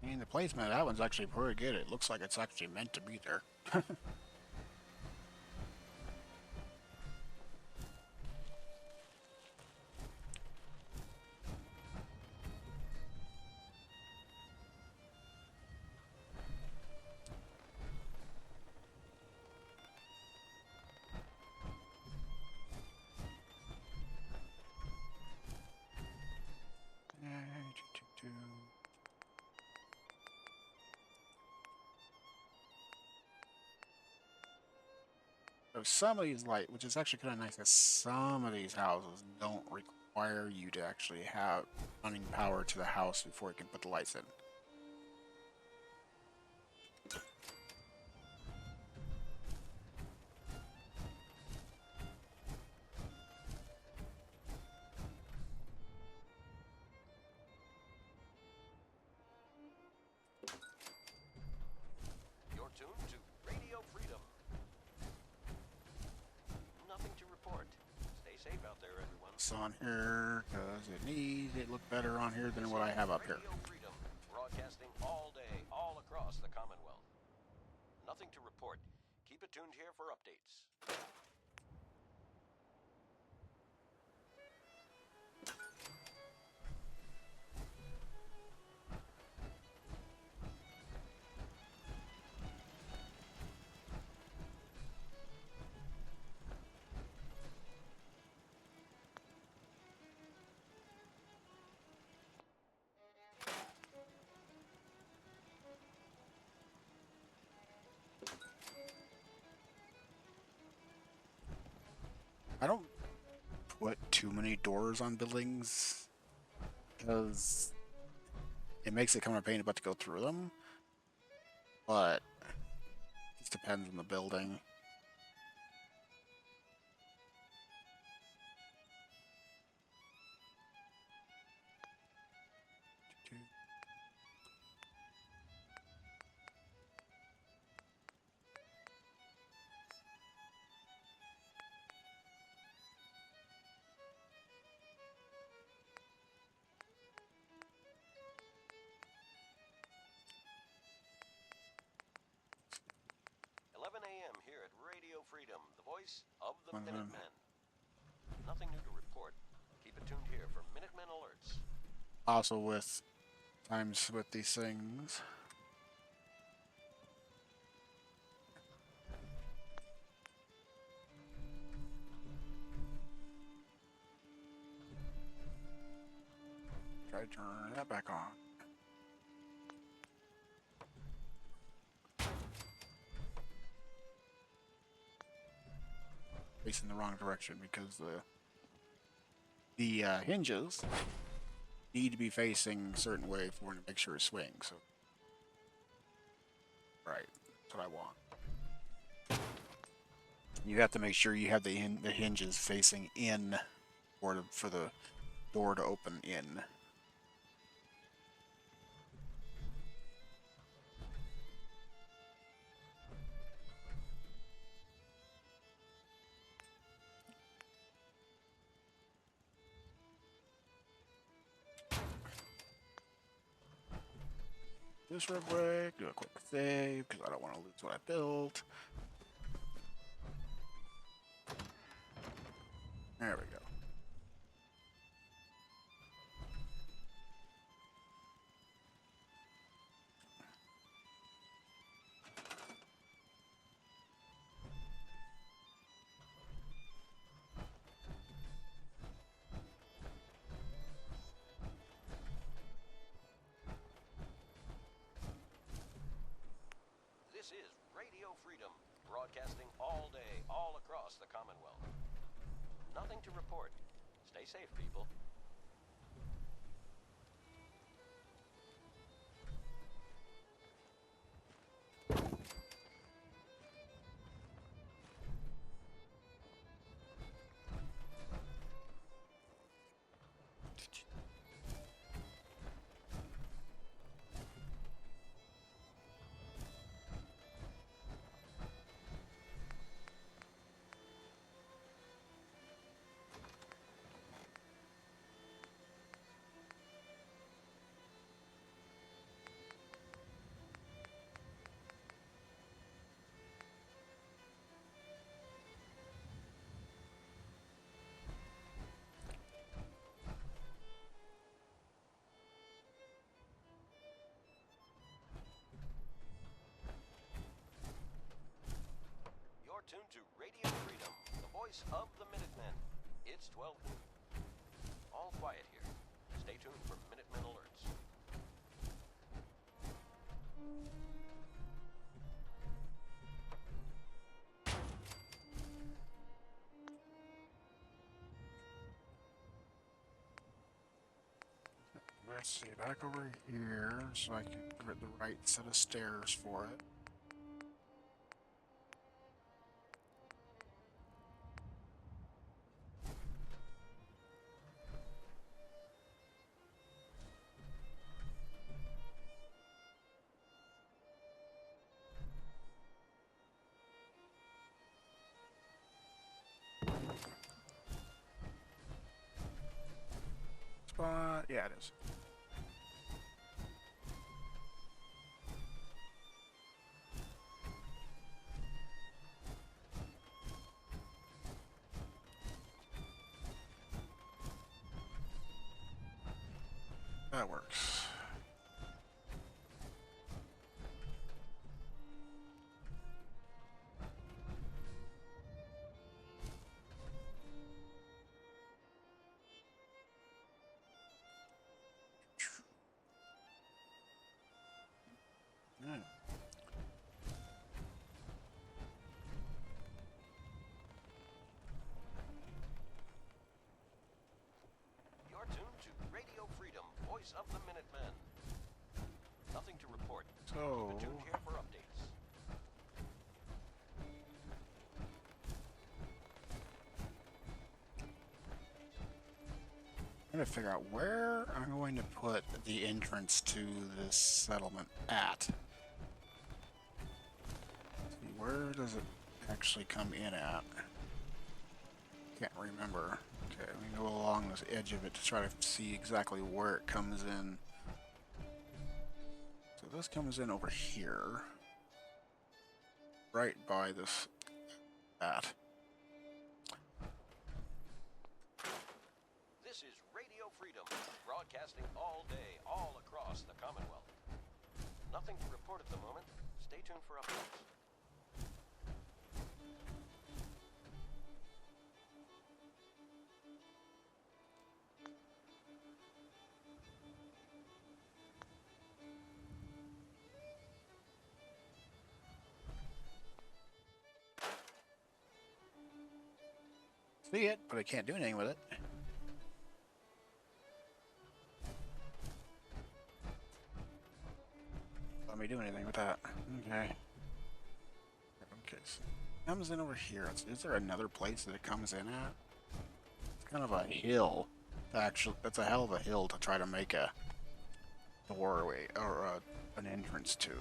S1: I mean, the placement of that one's actually pretty good. It looks like it's actually meant to be there. So some of these which is actually kind of nice, that some of these houses don't require you to actually have running power to the house before you can put the lights in.
S3: You're tuned to Radio Freedom. Nothing to report. Stay safe out there, everyone.
S1: It's on here because it needs it look better on here than what I have up here.
S3: Radio Freedom, broadcasting all day, all across the Commonwealth. Nothing to report. Keep it tuned here for updates.
S1: I don't put too many doors on buildings because it makes it kind of a pain about to go through them. But it just depends on the building.
S3: A.m. here at Radio Freedom, the voice of the
S1: Mhm.
S3: Minutemen. Nothing new to report. Keep it tuned here for Minutemen alerts.
S1: Also, with times with these things. Try to turn that back on. Facing the wrong direction because the hinges need to be facing a certain way for it to make sure it swings. So, right, that's what I want. You have to make sure you have the hinges facing in, for the door to open in. This real quick, do a quick save because I don't want to lose what I built. There we go.
S3: This is Radio Freedom, broadcasting all day, all across the Commonwealth. Nothing to report. Stay safe, people. You're tuned to Radio Freedom, the voice of the Minutemen. It's 12 noon. All quiet here. Stay tuned for Minutemen alerts.
S1: Let's see, back over here so I can get the right set of stairs for it. Spot, yeah, it is. That works. Hmm.
S3: You're tuned to Radio Freedom, voice of the Minutemen. Nothing to report.
S1: So,
S3: Keep it tuned here for updates.
S1: I'm gonna figure out where I'm going to put the entrance to this settlement at. See, where does it actually come in at? Can't remember. Okay, we go along this edge of it to try to see exactly where it comes in. So this comes in over here, right by this that.
S3: This is Radio Freedom, broadcasting all day, all across the Commonwealth. Nothing to report at the moment. Stay tuned for updates.
S1: See it, but I can't do anything with it. Let me do anything with that. Okay. Okay, so it comes in over here. Is there another place that it comes in at? It's kind of a hill. Actually, that's a hell of a hill to try to make a doorway or an entrance to.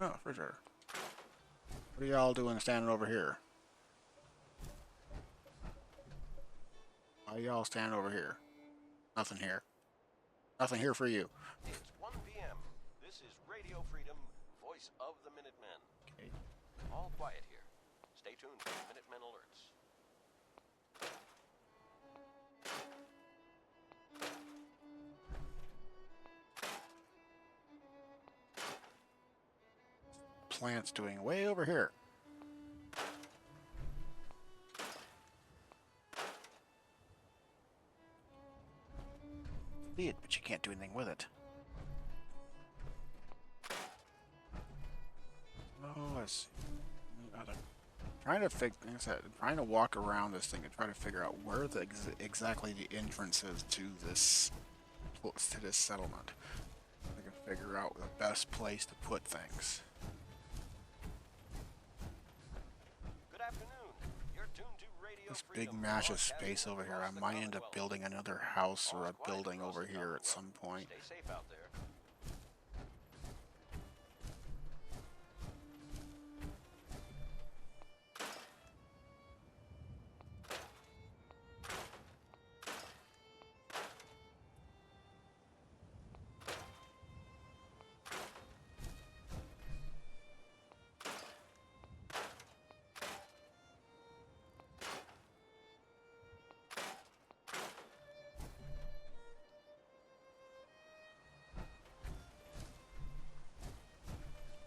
S1: Oh, for sure. What are y'all doing standing over here? Why are y'all standing over here? Nothing here. Nothing here for you.
S3: It's 1 p.m. This is Radio Freedom, voice of the Minutemen.
S1: Okay.
S3: All quiet here. Stay tuned for Minutemen alerts.
S1: Plant's doing way over here. See it, but you can't do anything with it. Oh, let's see. Trying to trying to walk around this thing and try to figure out where exactly the entrance is to this settlement. I can figure out the best place to put things.
S3: Good afternoon. You're tuned to Radio
S1: This big
S3: Freedom,
S1: mass of
S3: broadcasting
S1: space over here.
S3: across
S1: I
S3: the
S1: might end up
S3: Commonwealth.
S1: building another house or
S3: All
S1: a
S3: quiet
S1: building
S3: across
S1: over
S3: the
S1: here at
S3: Commonwealth.
S1: some point.
S3: Stay safe out there.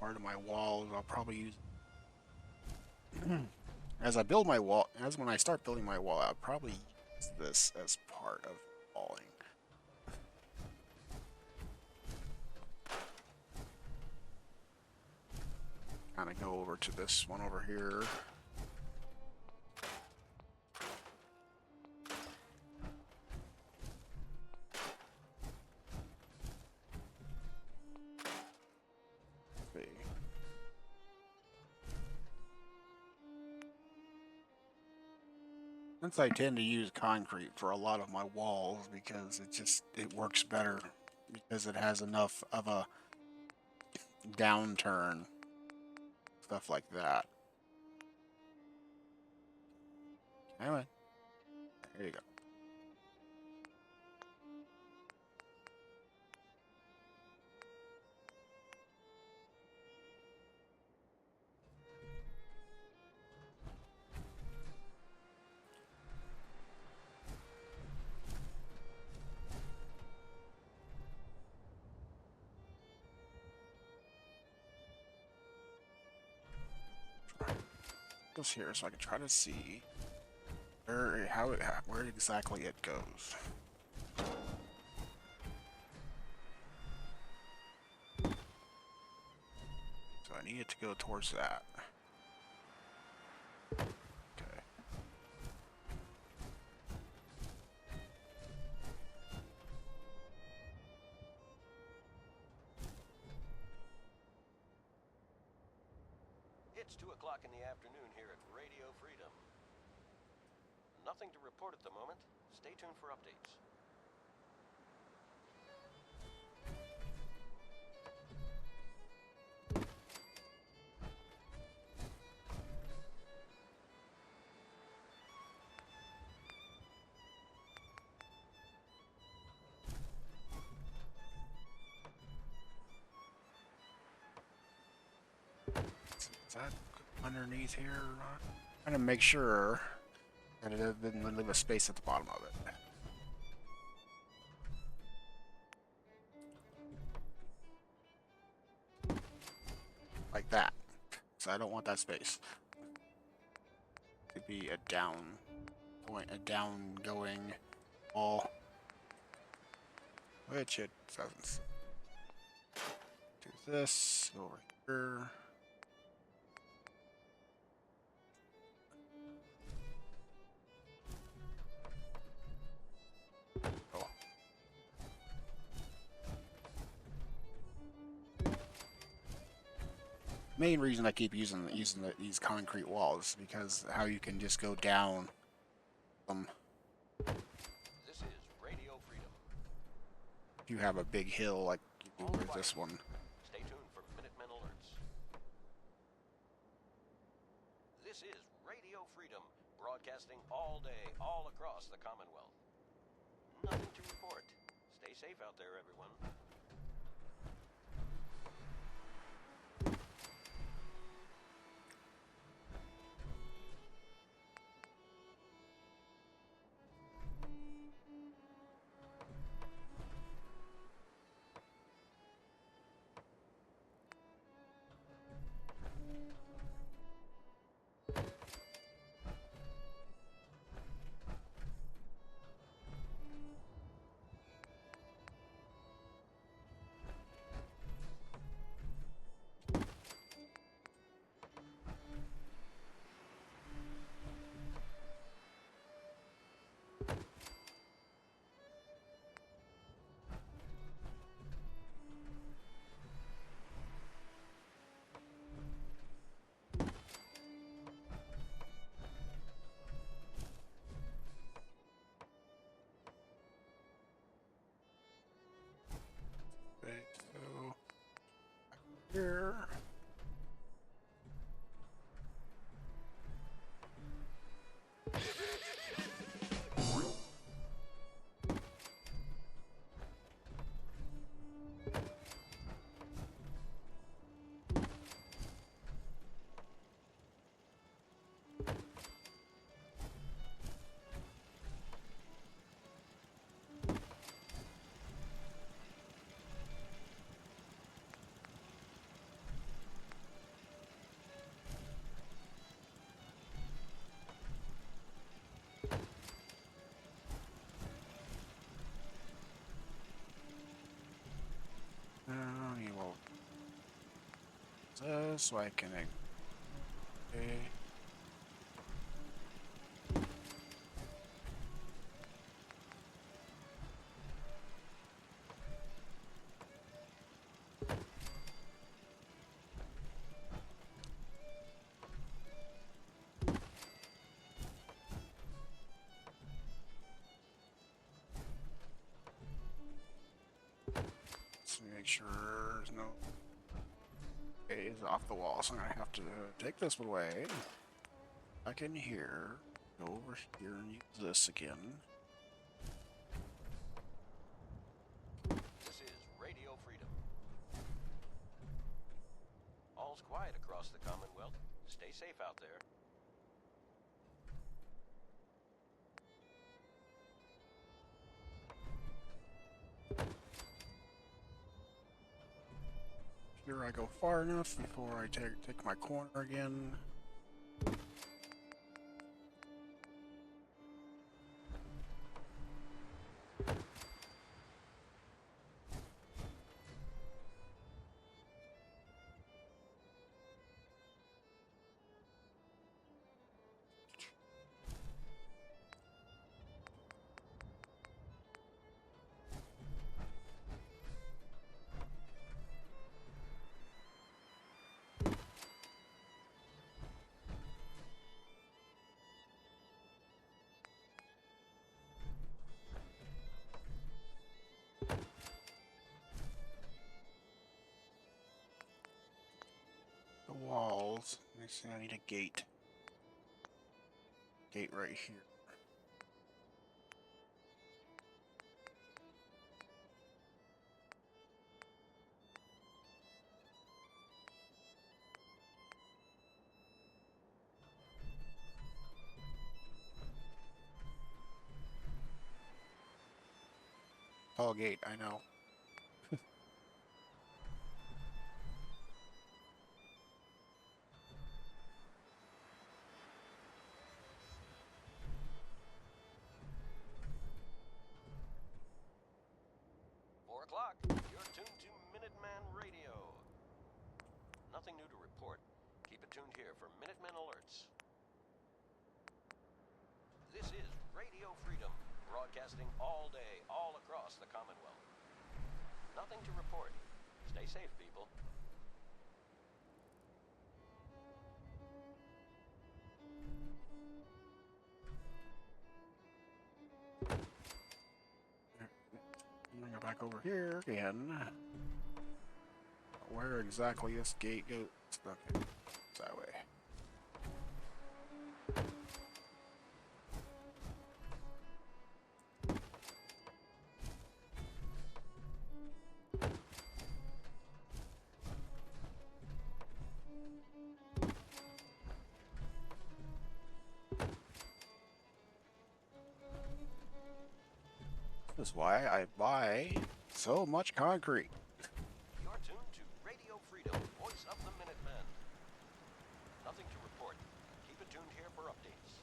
S1: Part of my walls, I'll probably use as I build my wall. As when I start building my wall, I'll probably use this as part of walling. Kind of go over to this one over here. See. Since I tend to use concrete for a lot of my walls because it works better because it has enough of a downturn, stuff like that. Anyway, there you go. this here so I can try to see where exactly it goes. So I need it to go towards that. Okay.
S3: It's 2 o'clock in the afternoon here at Radio Freedom. Nothing to report at the moment. Stay tuned for updates.
S1: Is that underneath here or not? Trying to make sure that it didn't leave a space at the bottom of it. Like that. So I don't want that space. To be a down point, a down going wall. Which it doesn't. Do this over here. Oh. Main reason I keep using these concrete walls because how you can just go down them.
S3: This is Radio Freedom.
S1: If you have a big hill like you do
S3: All
S1: with
S3: quiet.
S1: this one.
S3: Stay tuned for Minutemen alerts. This is Radio Freedom, broadcasting all day, all across the Commonwealth. Nothing to report. Stay safe out there, everyone.
S1: Okay, so here. You will this so I can okay. Let's make sure there's no is off the wall, so I'm gonna have to take this one away. Back in here, go over here and use this again.
S3: This is Radio Freedom. All's quiet across the Commonwealth. Stay safe out there.
S1: Here I go far enough before I take my corner again. The walls. Let me see, I need a gate. Gate right here. Tall gate, I know.
S3: 4 o'clock. You're tuned to Minuteman Radio. Nothing new to report. Keep it tuned here for Minuteman alerts. This is Radio Freedom, broadcasting all day, all across the Commonwealth. Nothing to report. Stay safe, people.
S1: I'm gonna go back over here again. Where exactly this gate goes? Okay, it's that way. This is why I buy so much concrete.
S3: You're tuned to Radio Freedom, voice of the Minutemen. Nothing to report. Keep it tuned here for updates.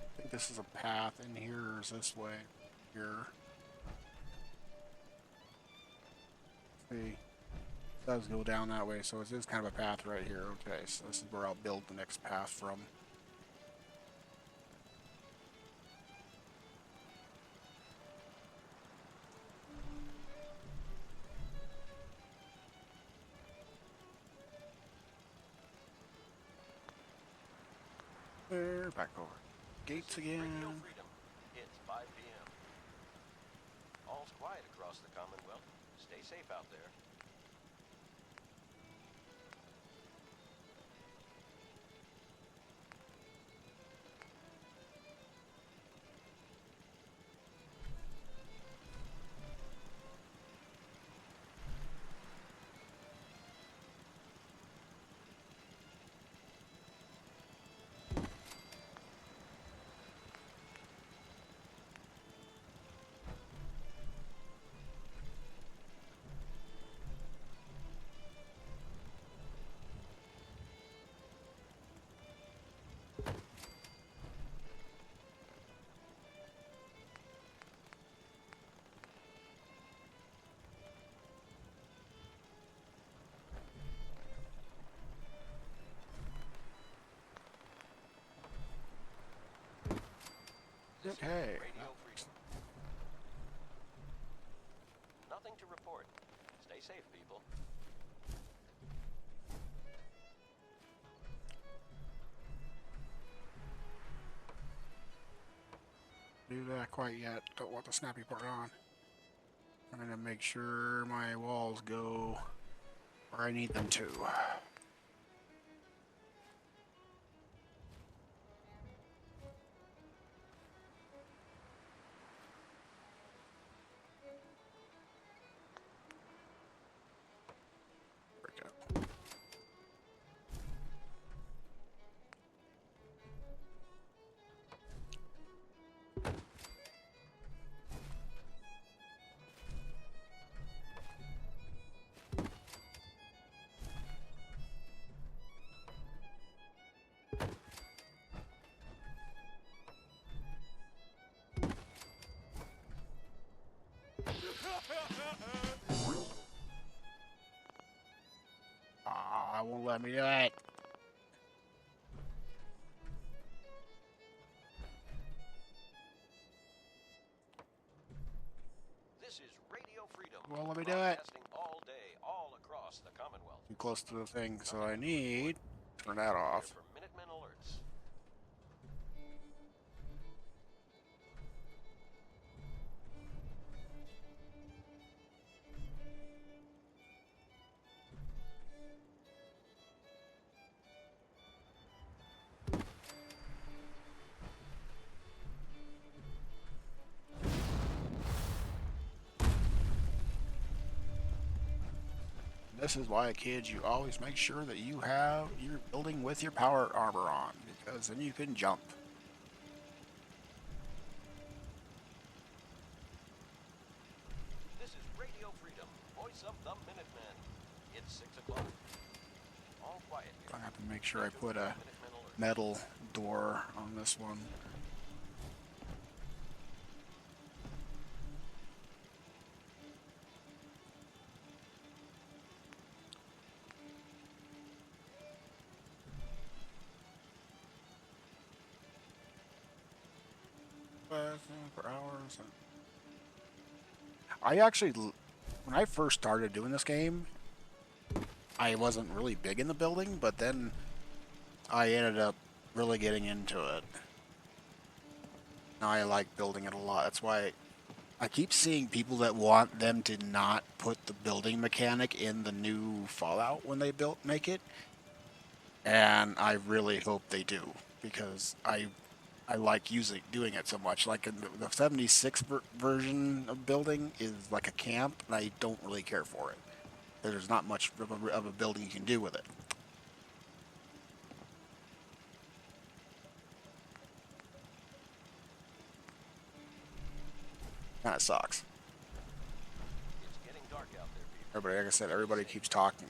S1: I think this is a path in here, or is this way? Here. See, it does go down that way, so it is kind of a path right here. Okay, so this is where I'll build the next path from. There, back over. Gates
S3: This is Radio
S1: again.
S3: Freedom. It's 5 p.m. All's quiet across the Commonwealth. Stay safe out there. This is
S1: Okay.
S3: Radio Freedom. Nothing to report. Stay safe, people.
S1: Do that quite yet. Don't want the snappy part on. Trying to make sure my walls go where I need them to. There we go. I won't let me do it.
S3: This is Radio Freedom.
S1: Won't let me do it.
S3: Broadcasting all day, all across the Commonwealth.
S1: Too close to the thing, so I need to turn that off.
S3: Here for Minutemen alerts.
S1: This is why, kids, you always make sure that you have your building with your power armor on, because then you can jump.
S3: This is Radio Freedom, voice of the Minutemen. It's 6 o'clock. All quiet here.
S1: I have to make sure I put a
S3: Minutemen alert.
S1: metal door on this one. For hours. I actually, when I first started doing this game, I wasn't really big in the building, but then I ended up really getting into it. Now I like building it a lot. That's why I keep seeing people that want them to not put the building mechanic in the new Fallout when they make it. And I really hope they do, because I like doing it so much. Like in the 76 version of building is like a camp, and I don't really care for it. There's not much of a building you can do with it. Kind of sucks.
S3: It's getting dark out there, people.
S1: Everybody, like I said, everybody keeps talking.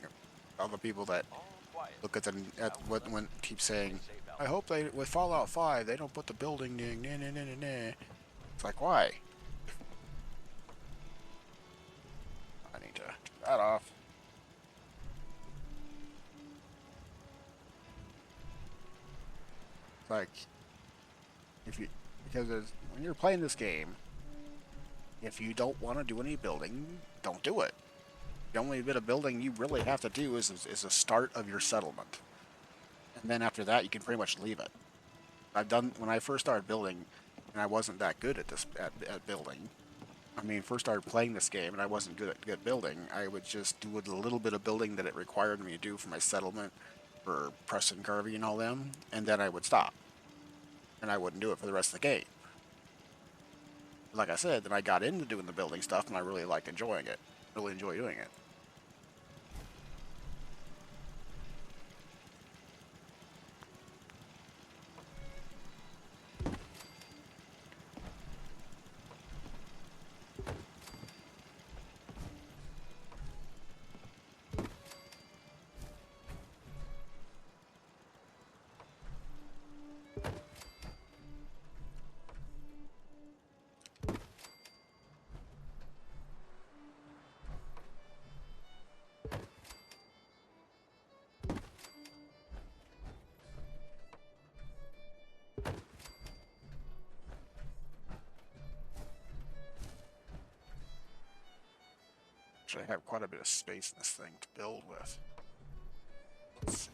S1: All the people that
S3: All quiet.
S1: look at when keep saying, I hope they with Fallout 5 they don't put the building ding. Nah, nah, nah, nah, nah. It's like, why? I need to turn that off. Like, because when you're playing this game, if you don't want to do any building, don't do it. The only bit of building you really have to do is a start of your settlement, and then after that you can pretty much leave it. I've done when I first started building, and I wasn't that good at at building. I mean, first started playing this game, and I wasn't good at building. I would just do a little bit of building that it required me to do for my settlement, for Preston Garvey and all them, and then I would stop, and I wouldn't do it for the rest of the game. Like I said, then I got into doing the building stuff, and I really liked enjoying it. Really enjoy doing it. Actually, I have quite a bit of space in this thing to build with. Let's see.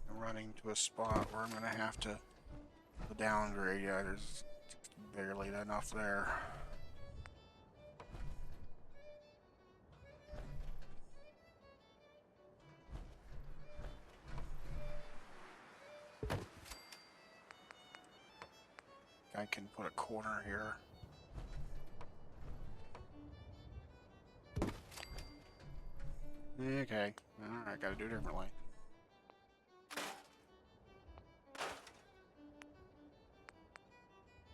S1: I'm getting to a spot where I'm gonna have to downgrade. Yeah, there's barely enough there. I can put a corner here. Okay, alright, gotta do it differently.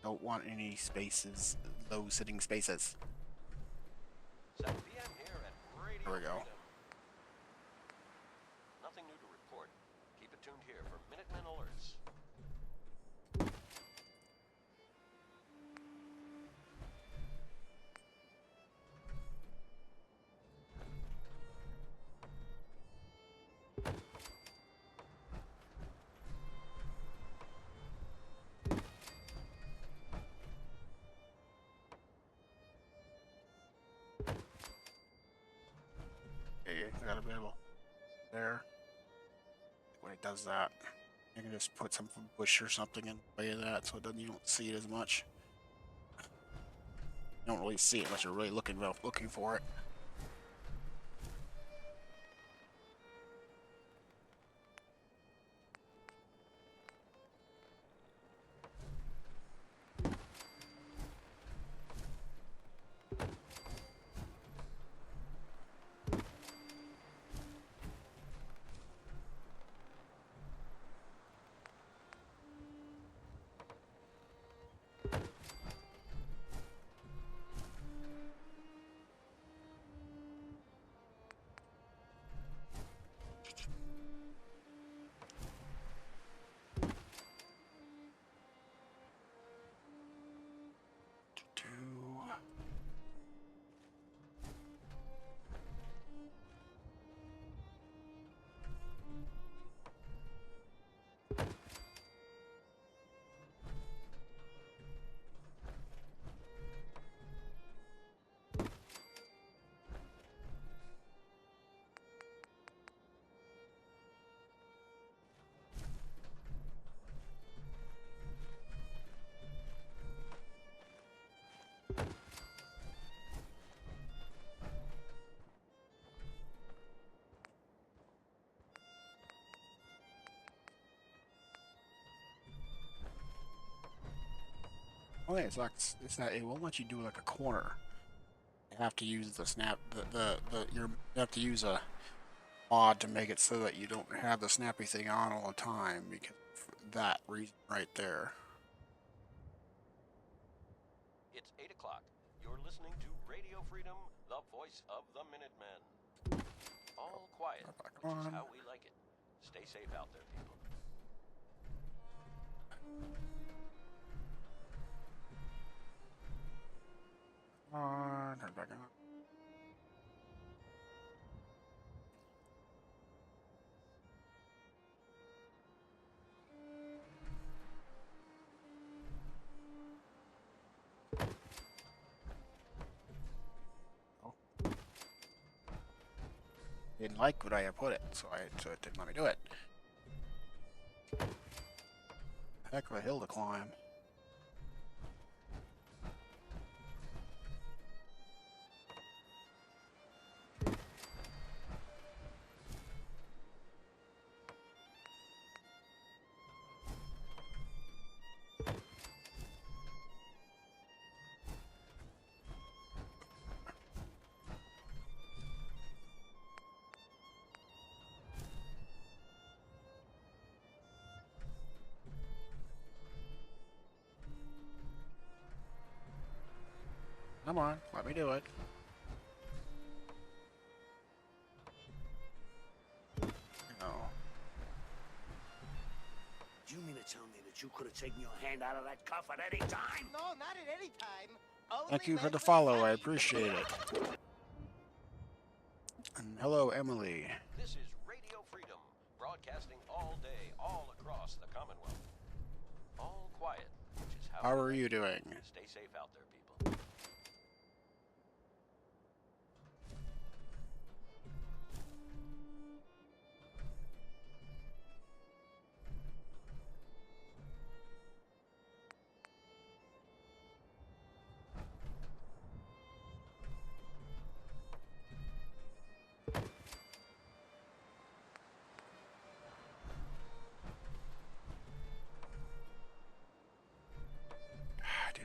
S1: Don't want any spaces, low sitting spaces.
S3: 7 p.m. here at Radio
S1: There we go.
S3: Freedom. Nothing new to report. Keep it tuned here for Minutemen alerts.
S1: Okay, I got a bit of a there. When it does that, you can just put some bush or something in the way of that, so it doesn't, you don't see it as much. You don't really see it unless you're really looking for it. Okay, it's like it's not. It won't let you do like a corner. You have to use the snap. You have to use a mod to make it so that you don't have the snappy thing on all the time because of that reason right there.
S3: It's 8 o'clock. You're listening to Radio Freedom, the voice of the Minutemen. All quiet,
S1: Back
S3: which is
S1: on.
S3: how we like it. Stay safe out there, people.
S1: On, turn back on. Oh. Didn't like what I had put it, so it didn't let me do it. Heck of a hill to climb. Come on, let me do it. No.
S4: Do you mean to tell me that you could have taken your hand out of that cuff at any time?
S6: No, not at any time. Only
S1: Thank you for
S6: when
S1: the
S6: we're
S1: follow, I
S6: ready.
S1: appreciate it. And hello, Emily.
S3: This is Radio Freedom, broadcasting all day, all across the Commonwealth. All quiet, which is how
S1: How
S3: we
S1: are
S3: like
S1: you
S3: it.
S1: doing?
S3: Stay safe out there, people.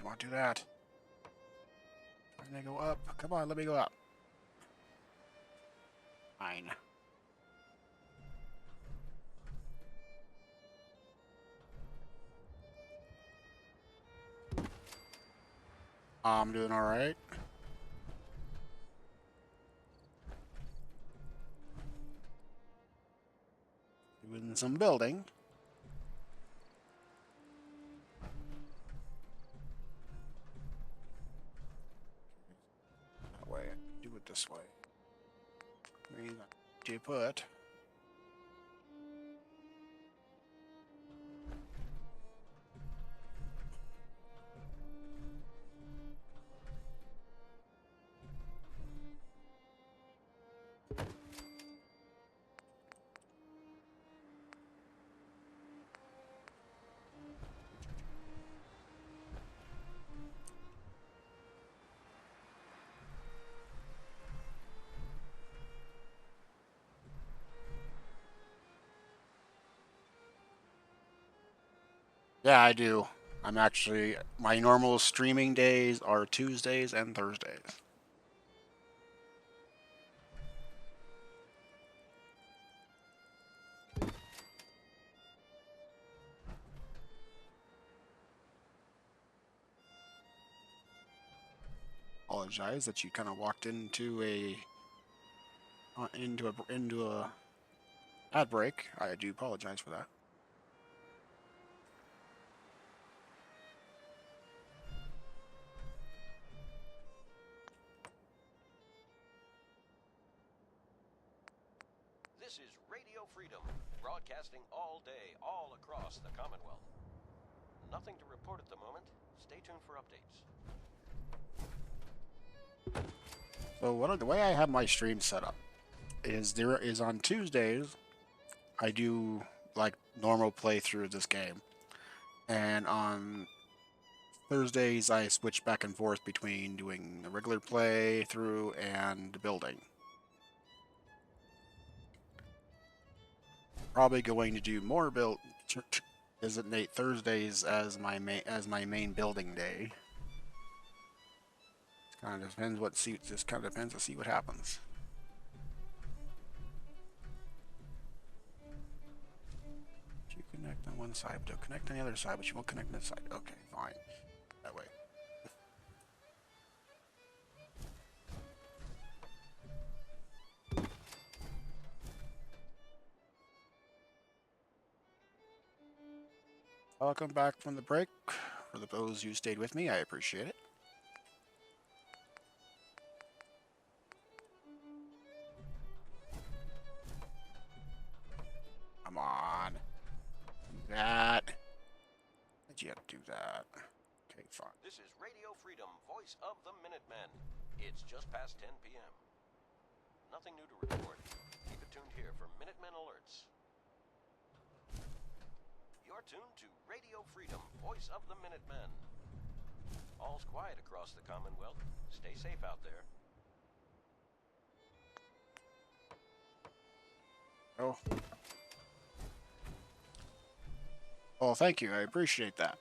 S1: want to do that. Trying to go up. Come on, let me go up. Fine. I'm doing alright. Doing some building. That way, do it this way. Do put. Yeah, I do. I'm actually, my normal streaming days are Tuesdays and Thursdays. Apologize that you kind of walked into a ad break. I do apologize for that.
S3: This is Radio Freedom, broadcasting all day, all across the Commonwealth. Nothing to report at the moment. Stay tuned for updates.
S1: So the way I have my stream set up is on Tuesdays I do like normal playthrough of this game, and on Thursdays I switch back and forth between doing the regular playthrough and building. Probably going to do more designate Thursdays as my main building day. Kind of depends what suits. Just kind of depends. To see what happens. You connect on one side, but you'll connect on the other side, but you won't connect on this side. Okay, fine. That way. Welcome back from the break. For those who stayed with me, I appreciate it. Come on. Do that. Did you have to do that? Okay, fine.
S3: This is Radio Freedom, voice of the Minutemen. It's just past 10 p.m. Nothing new to report. Keep it tuned here for Minutemen alerts. You're tuned to Radio Freedom, voice of the Minutemen. All's quiet across the Commonwealth. Stay safe out there.
S1: Oh. Oh, thank you. I appreciate that.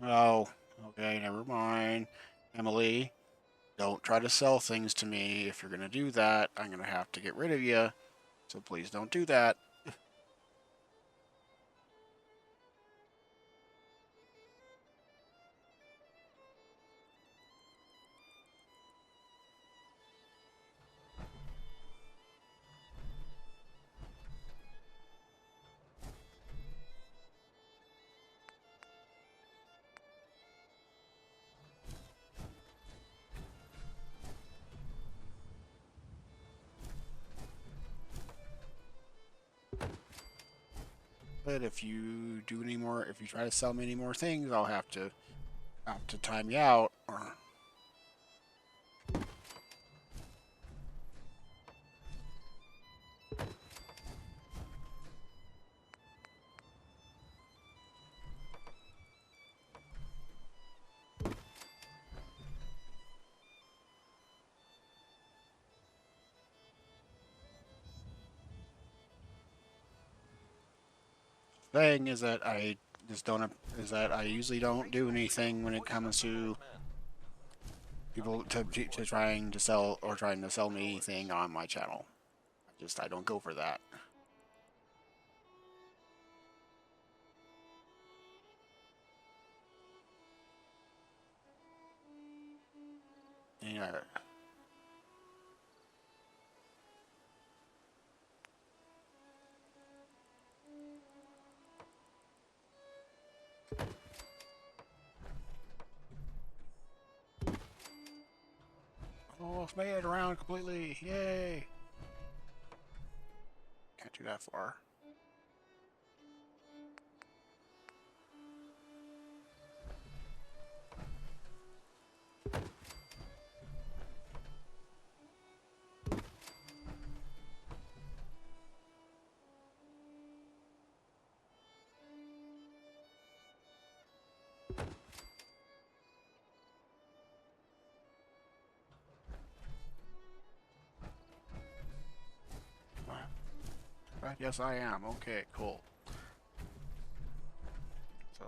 S1: Oh, okay, never mind. Emily, don't try to sell things to me. If you're going to do that, I'm going to have to get rid of you. So please don't do that. But if you do any more, if you try to sell me any more things, I'll have to time you out. Or thing is that I just don't is that I usually don't do anything when it comes to people to trying to sell or trying to sell me anything on my channel. I don't go for that. Yeah. Almost made it around completely. Yay! Can't do that far. Right, yes, I am. Okay, cool. So,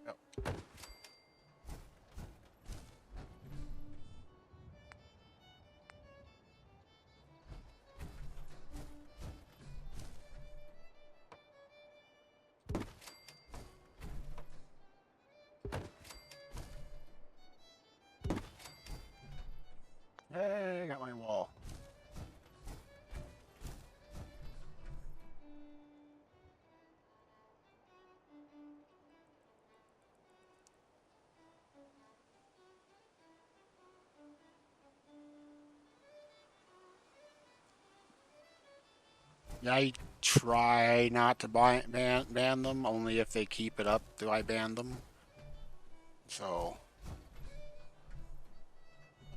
S1: yep. Hey, I got my wall. Yeah, I try not to ban them. Only if they keep it up do I ban them. So,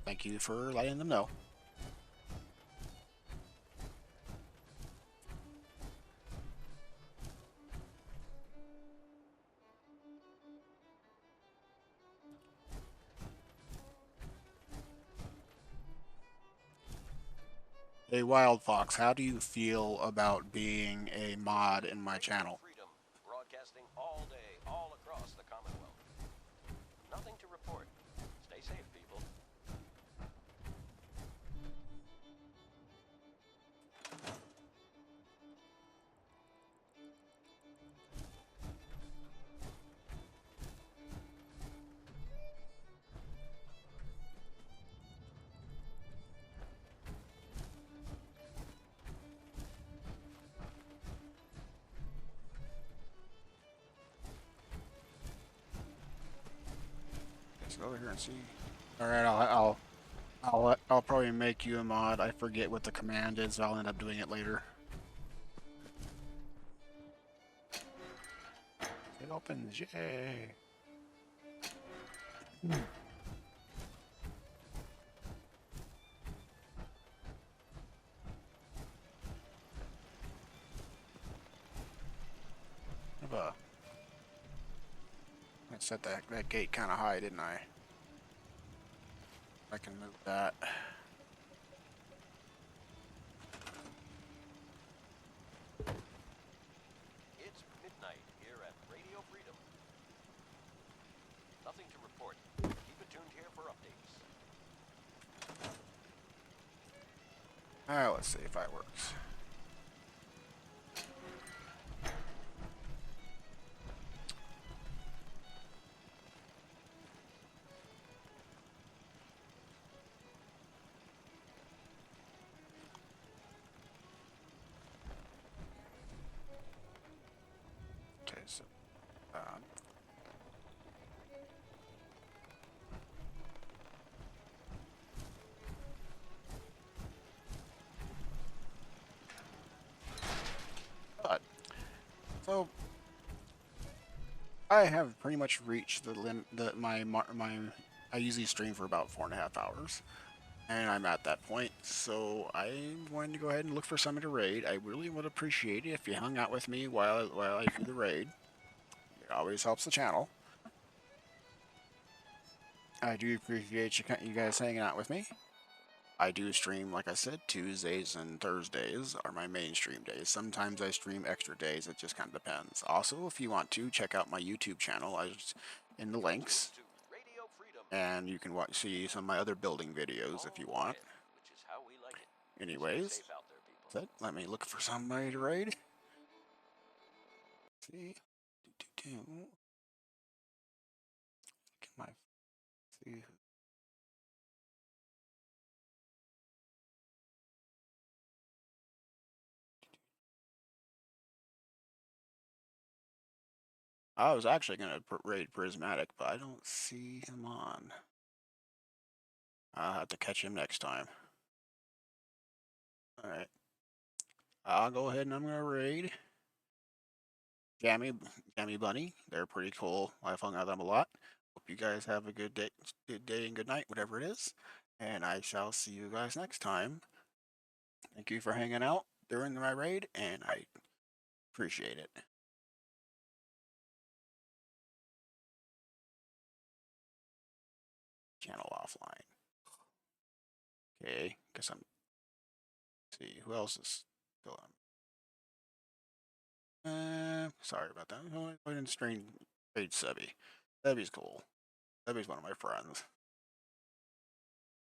S1: thank you for letting them know. Hey, Wild Fox, how do you feel about being a mod in my
S3: Radio
S1: channel?
S3: Freedom, broadcasting all day, all across the Commonwealth. Nothing to report. Stay safe, people.
S1: Let's go over here and see. All right, I'll probably make you a mod. I forget what the command is. I'll end up doing it later. It opens. Yay! I set that gate kind of high, didn't I? I can move that.
S3: It's midnight here at Radio Freedom. Nothing to report. Keep it tuned here for updates.
S1: All right, let's see if that works. Okay, so but so I have pretty much reached the limit. I usually stream for about 4.5 hours, and I'm at that point. So I'm going to go ahead and look for somebody to raid. I really would appreciate it if you hung out with me while I do the raid. It always helps the channel. I do appreciate you guys hanging out with me. I do stream, like I said, Tuesdays and Thursdays are my mainstream days. Sometimes I stream extra days, it just kind of depends. Also, if you want to, check out my YouTube channel in the links,
S3: To Radio Freedom.
S1: and you can see some of my other building videos if you
S3: All
S1: want.
S3: quiet, which is how we like it. Stay
S1: Anyways,
S3: safe out there, people.
S1: let me look for somebody to raid. See, look at my see. I was actually gonna raid Prismatic, but I don't see him on. I'll have to catch him next time. All right, I'll go ahead and I'm gonna raid Jammy Bunny. They're pretty cool. I've hung out with them a lot. Hope you guys have a good day and good night, whatever it is. And I shall see you guys next time. Thank you for hanging out during my raid, and I appreciate it. Channel offline. Okay, guess I'm. See who else is still on. Sorry about that. I didn't stream trade Sebby. Sebby's cool. Sebby's one of my friends.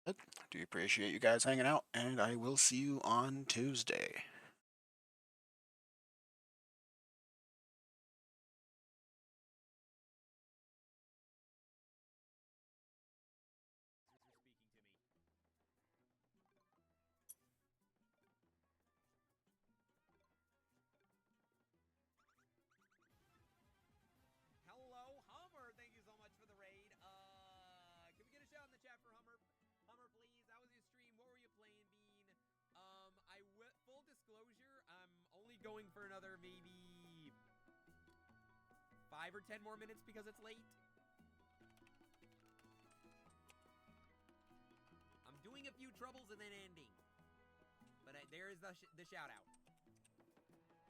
S1: But I do appreciate you guys hanging out, and I will see you on Tuesday.
S7: Hello, Hummer. Thank you so much for the raid. Can we get a shout in the chat for Hummer? Hummer, please. How was your stream? What were you playing, Bean? Full disclosure, I'm only going for another maybe 5 or 10 more minutes because it's late. I'm doing a few troubles and then ending. But there is the shout out.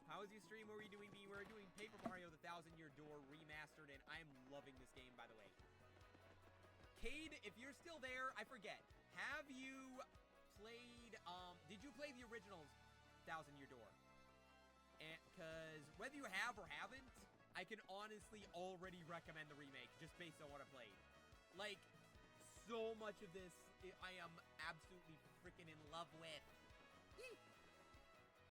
S7: How was your stream? What were you doing, Bean? We were doing Paper Mario The 1,000-Year Door Remastered, and I am loving this game, by the way. Cade, if you're still there, I forget. Have you played, did you play the originals 1,000-Year Door? Because whether you have or haven't, I can honestly already recommend the remake, just based on what I played. Like, so much of this, I am absolutely freaking in love with.